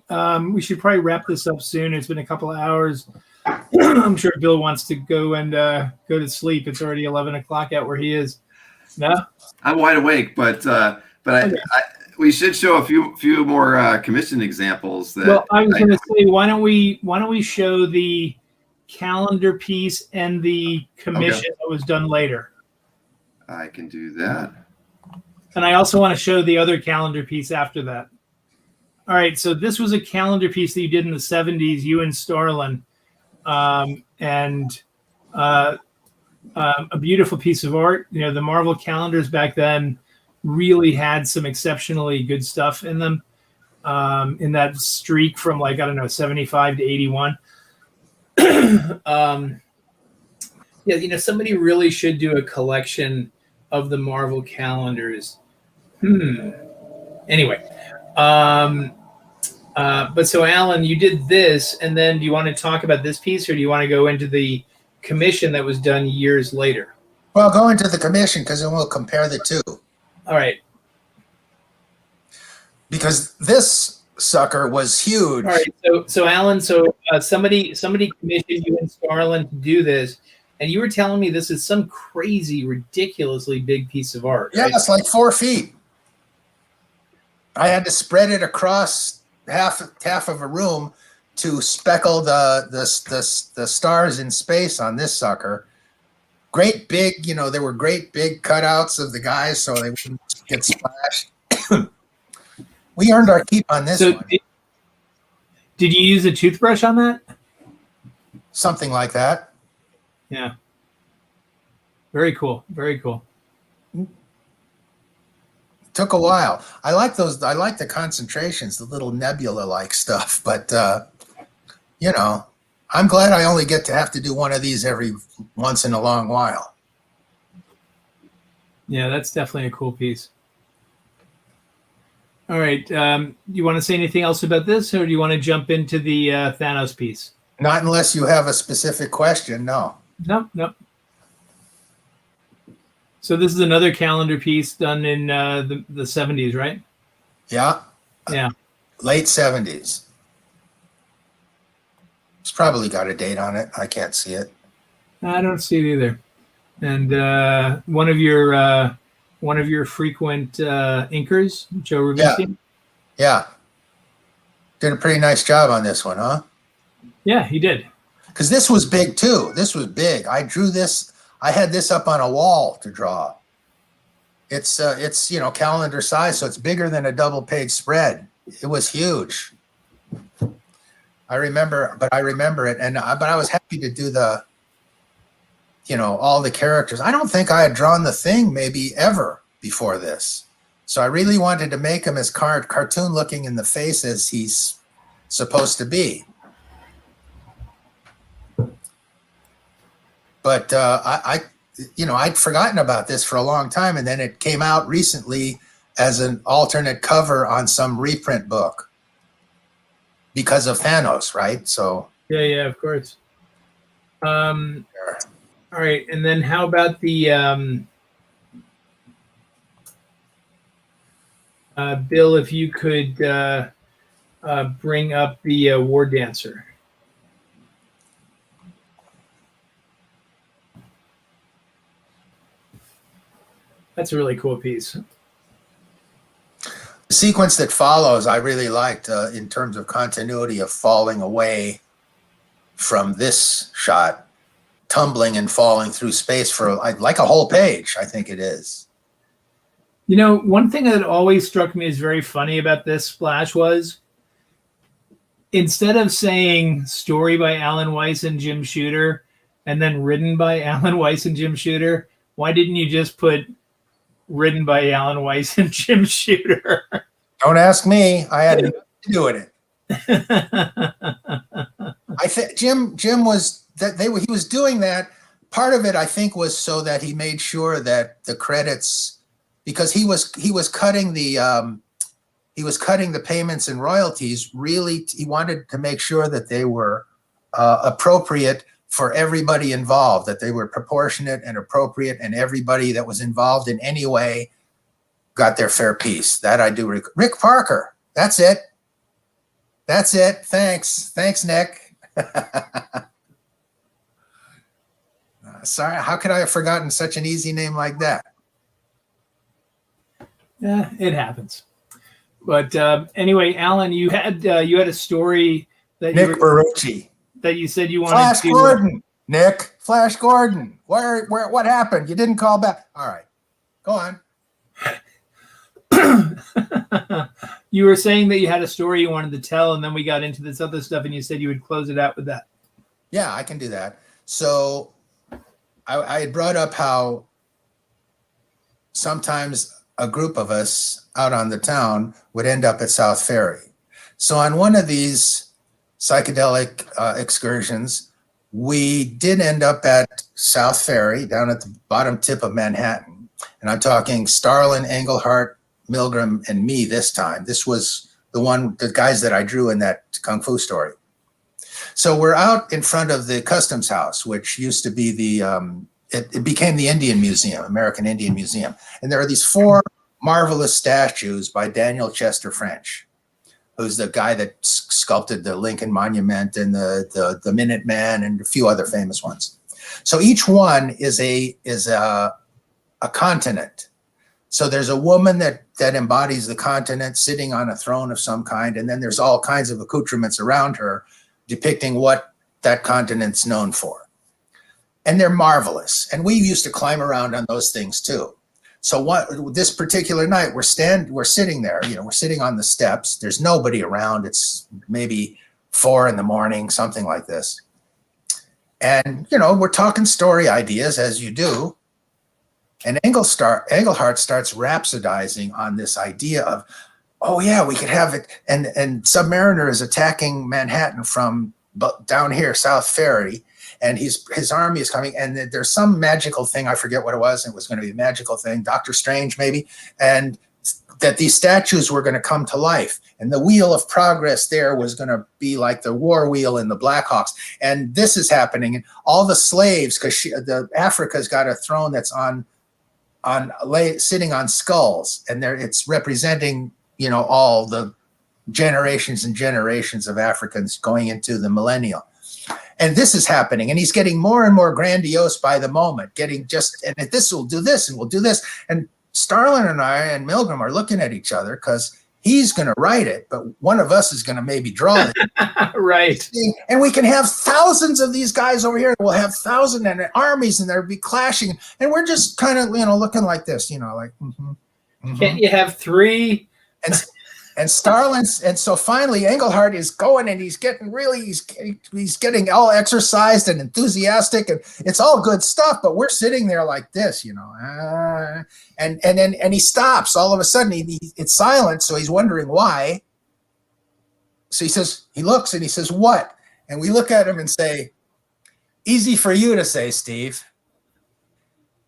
Speaker 3: we should probably wrap this up soon. It's been a couple of hours. I'm sure Bill wants to go and go to sleep. It's already 11 o'clock out where he is. No,
Speaker 1: I'm wide awake, but okay. We should show a few more commission examples.
Speaker 3: Well, I was going to say, why don't we show the calendar piece and the commission that was done later?
Speaker 1: I can do that.
Speaker 3: And I also want to show the other calendar piece after that. All right, so this was a calendar piece that you did in the 70s, you and Starlin, and a beautiful piece of art. The Marvel calendars back then really had some exceptionally good stuff in them, in that streak from 75 to 81. Somebody really should do a collection of the Marvel calendars. Anyway, but so Alan, you did this, and then do you want to talk about this piece, or do you want to go into the commission that was done years later?
Speaker 2: Well, go into the commission because then we'll compare the two.
Speaker 3: All right.
Speaker 2: because this sucker was huge.
Speaker 3: All right, so Alan, somebody commissioned you and Starlin to do this, and you were telling me this is some crazy, ridiculously big piece of art.
Speaker 2: Yeah,
Speaker 3: right?
Speaker 2: it's like 4 feet. I had to spread it across half of a room to speckle the stars in space on this sucker. Great big, there were great big cutouts of the guys so they wouldn't get splashed. We earned our keep on this one.
Speaker 3: Did you use a toothbrush on that?
Speaker 2: Something like that.
Speaker 3: Yeah. Very cool. Very cool.
Speaker 2: Took a while. I like those. I like the concentrations, the little nebula-like stuff. But I'm glad I only get to have to do one of these every once in a long while.
Speaker 3: Yeah, that's definitely a cool piece. All right. You want to say anything else about this, or do you want to jump into the Thanos piece?
Speaker 2: Not unless you have a specific question. No.
Speaker 3: Nope. So this is another calendar piece done in the 70s, right?
Speaker 2: Yeah.
Speaker 3: Yeah.
Speaker 2: Late 70s. It's probably got a date on it. I can't see it.
Speaker 3: I don't see it either. And one of your frequent inkers, Joe Romita.
Speaker 2: Yeah. Did a pretty nice job on this one, huh?
Speaker 3: Yeah, he did.
Speaker 2: Because this was big too. This was big. I drew this. I had this up on a wall to draw. It's calendar size, so it's bigger than a double page spread. It was huge. I remember it, but I was happy to do all the characters. I don't think I had drawn the Thing maybe ever before this, so I really wanted to make him as cartoon looking in the face as he's supposed to be. But I'd forgotten about this for a long time, and then it came out recently as an alternate cover on some reprint book because of Thanos, right? So
Speaker 3: yeah, of course. All right, and then how about the Bill? If you could bring up the War Dancer. That's a really cool piece.
Speaker 2: The sequence that follows, I really liked in terms of continuity of falling away from this shot, tumbling and falling through space for like a whole page, I think it is.
Speaker 3: One thing that always struck me as very funny about this splash was instead of saying story by Alan Weiss and Jim Shooter and then written by Alan Weiss and Jim Shooter, why didn't you just put written by Alan Weiss and Jim Shooter?
Speaker 2: Don't ask me. I had nothing to do with it. I think Jim was he was doing that. Part of it, I think, was so that he made sure that the credits, because he was cutting the payments and royalties. Really, he wanted to make sure that they were appropriate for everybody involved, that they were proportionate and appropriate, and everybody that was involved in any way got their fair piece. That I do. Rick Parker. That's it. Thanks, Nick. Sorry, how could I have forgotten such an easy name like that?
Speaker 3: Yeah, it happens. But anyway, Alan, you had a story that
Speaker 2: Nick Barucci.
Speaker 3: That you said you wanted
Speaker 2: Flash
Speaker 3: to.
Speaker 2: Gordon, Nick. Flash Gordon. Where? What happened? You didn't call back. All right, go on.
Speaker 3: You were saying that you had a story you wanted to tell, and then we got into this other stuff, and you said you would close it out with that.
Speaker 2: Yeah, I can do that. So I had brought up how sometimes a group of us out on the town would end up at South Ferry. So on one of these psychedelic excursions, we did end up at South Ferry down at the bottom tip of Manhattan. And I'm talking Starlin, Englehart, Milgram, and me this time. This was the guys that I drew in that Kung Fu story. So we're out in front of the Customs House, which used to be it became the Indian Museum, American Indian Museum. And there are these four marvelous statues by Daniel Chester French, who's the guy that sculpted the Lincoln Monument and the Minuteman and a few other famous ones. So each one is a continent. So there's a woman that embodies the continent sitting on a throne of some kind, and then there's all kinds of accoutrements around her depicting what that continent's known for. And they're marvelous. And we used to climb around on those things too. So this particular night, we're sitting there, we're sitting on the steps. There's nobody around. It's maybe 4 a.m, something like this. And, we're talking story ideas as you do. And Engelhardt starts rhapsodizing on this idea of, oh yeah, we could have it. And Submariner is attacking Manhattan from down here, South Ferry. And his army is coming, and there's some magical thing. I forget what it was. It was going to be a magical thing, Doctor Strange maybe, and that these statues were going to come to life. And the wheel of progress there was going to be like the war wheel in the Blackhawks. And this is happening. And all the slaves, because Africa's got a throne that's sitting on skulls, and it's representing all the generations and generations of Africans going into the millennial. And this is happening, and he's getting more and more grandiose by the moment, and this will do this, and we'll do this. And Starlin and I and Milgram are looking at each other because he's going to write it, but one of us is going to maybe draw it.
Speaker 3: Right.
Speaker 2: And we can have thousands of these guys over here. We'll have thousands and armies, and they'll be clashing. And we're just kind of, looking like this, like,
Speaker 3: Can't you have 3?
Speaker 2: And Starlin's, and so finally Engelhardt is going, and he's getting all exercised and enthusiastic, and it's all good stuff. But we're sitting there like this, and then he stops all of a sudden. It's silent, so he's wondering why. So he looks and he says, "What?" And we look at him and say, "Easy for you to say, Steve."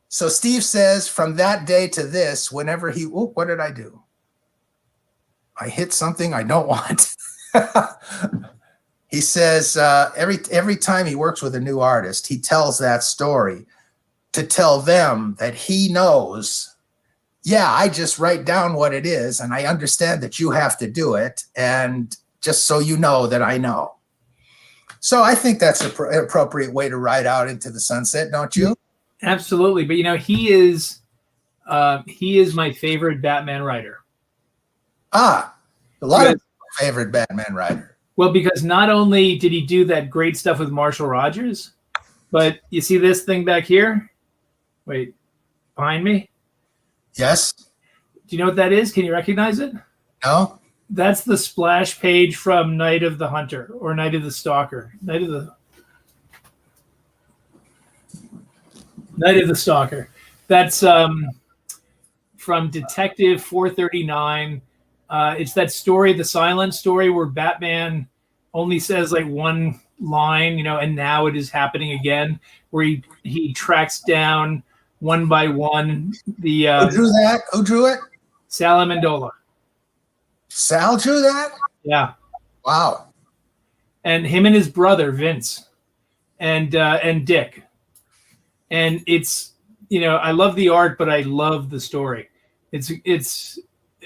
Speaker 2: So Steve says, from that day to this, whenever what did I do? I hit something I don't want. He says every time he works with a new artist, he tells that story to tell them that he knows, yeah, I just write down what it is, and I understand that you have to do it, and just so you know that I know. So I think that's an appropriate way to ride out into the sunset, don't you?
Speaker 3: Absolutely. But, he is my favorite Batman writer.
Speaker 2: A lot of favorite Batman writer.
Speaker 3: Well, because not only did he do that great stuff with Marshall Rogers, but you see this thing back here? Wait, behind me?
Speaker 2: Yes.
Speaker 3: Do you know what that is? Can you recognize it?
Speaker 2: No.
Speaker 3: That's the splash page from Night of the Hunter or Night of the Stalker. Night of the Stalker. That's from Detective 439. It's that story, the silent story, where Batman only says like one line, and now it is happening again, where he tracks down one by one the.
Speaker 2: Who drew that? Who drew it?
Speaker 3: Sal Amendola.
Speaker 2: Sal drew that?
Speaker 3: Yeah.
Speaker 2: Wow.
Speaker 3: And him and his brother Vince, and Dick, and it's I love the art, but I love the story. It's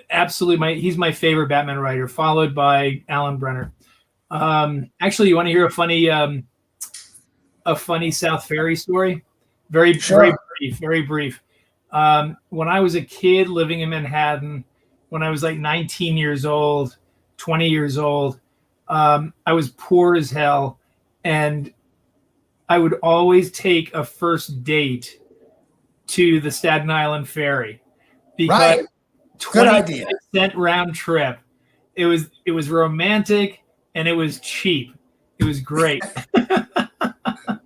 Speaker 3: absolutely he's my favorite Batman writer, followed by Alan Brenner. Actually, you want to hear a funny South Ferry story? Very brief. When I was a kid living in Manhattan, when I was like 19 years old, 20 years old, I was poor as hell, and I would always take a first date to the Staten Island Ferry because.
Speaker 2: Right. Good idea.
Speaker 3: 20-cent round trip. It was romantic, and it was cheap. It was great.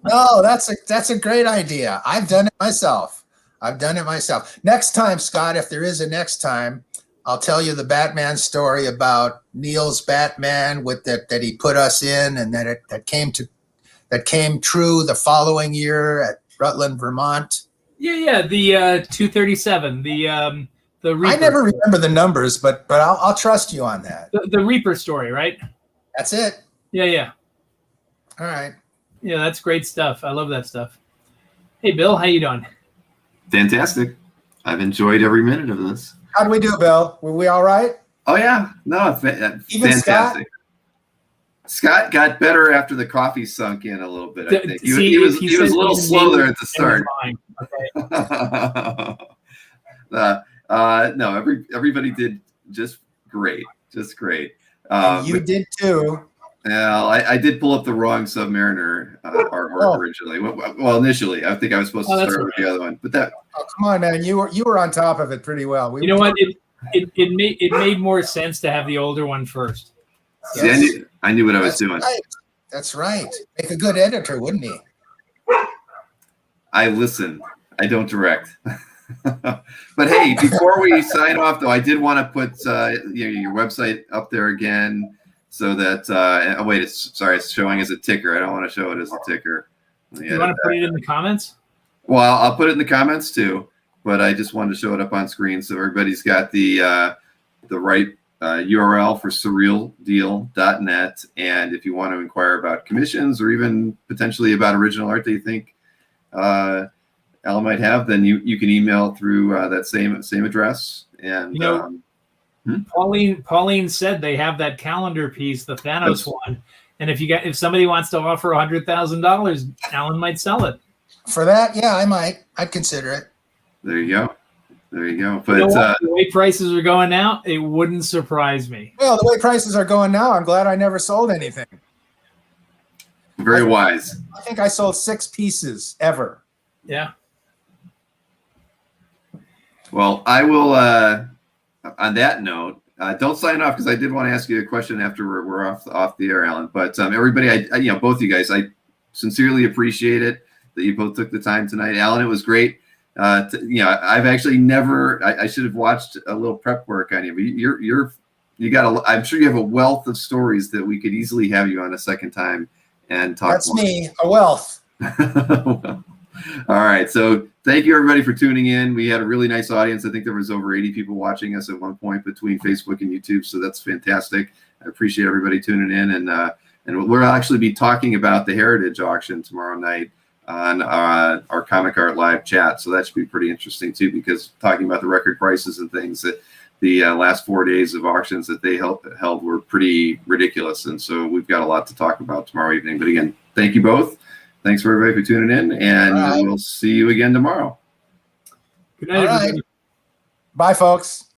Speaker 2: No, that's a great idea. I've done it myself. Next time, Scott, if there is a next time, I'll tell you the Batman story about Neil's Batman that he put us in, and that came true the following year at Rutland, Vermont.
Speaker 3: Yeah. The 237. The Reaper.
Speaker 2: I never remember the numbers, but I'll trust you on that.
Speaker 3: The Reaper story, right?
Speaker 2: That's it.
Speaker 3: Yeah.
Speaker 2: All right.
Speaker 3: Yeah, that's great stuff. I love that stuff. Hey, Bill, how you doing?
Speaker 1: Fantastic. I've enjoyed every minute of this.
Speaker 2: How'd we do, Bill? Were we all right?
Speaker 1: Oh yeah, no,
Speaker 2: Even
Speaker 1: fantastic. Scott got better after the coffee sunk in a little bit. I think he was a little slow there at the start. Okay. No, everybody did just great,
Speaker 2: You did too.
Speaker 1: Yeah, I did pull up the wrong Submariner artwork originally. Well, initially, I think I was supposed to start with the other one, but that.
Speaker 2: Oh, come on, man! You were on top of it pretty well.
Speaker 3: You know what? It made more sense to have the older one first.
Speaker 1: Yes. See, I knew what I was doing.
Speaker 2: Right. That's right. Make a good editor, wouldn't he?
Speaker 1: I listen. I don't direct. But hey, before we sign off, though, I did want to put your website up there again, so that. Oh wait, it's showing as a ticker. I don't want to show it as a ticker.
Speaker 3: You want to put it in the comments?
Speaker 1: Well, I'll put it in the comments too, but I just wanted to show it up on screen so everybody's got the right URL for surrealdeal.net. And if you want to inquire about commissions or even potentially about original art that you think Alan might have, then you can email through that same address. And
Speaker 3: Pauline said they have that calendar piece, the Thanos one, and if somebody wants to offer $100,000, Alan might sell it.
Speaker 2: For that, yeah, I might. I'd consider it.
Speaker 1: There you go. But
Speaker 3: the way prices are going now, it wouldn't surprise me.
Speaker 2: Well, the way prices are going now, I'm glad I never sold anything.
Speaker 1: Very wise.
Speaker 2: I think I sold 6 pieces ever.
Speaker 3: Yeah.
Speaker 1: Well, I will. On that note, don't sign off because I did want to ask you a question after we're off the air, Alan. But everybody, both you guys, I sincerely appreciate it that you both took the time tonight. Alan, it was great. I've actually never. I should have watched a little prep work on you. But you got. I'm sure you have a wealth of stories that we could easily have you on a second time and talk.
Speaker 2: That's
Speaker 1: more.
Speaker 2: Me, a wealth.
Speaker 1: All right. So thank you everybody for tuning in. We had a really nice audience. I think there was over 80 people watching us at one point between Facebook and YouTube. So that's fantastic. I appreciate everybody tuning in, and we'll actually be talking about the Heritage auction tomorrow night on our Comic Art Live chat. So that should be pretty interesting too, because talking about the record prices and things that the last 4 days of auctions that they held were pretty ridiculous. And so we've got a lot to talk about tomorrow evening. But again, thank you both. Thanks for everybody for tuning in, and we'll see you again tomorrow.
Speaker 3: Good night, everybody.
Speaker 2: Bye, folks.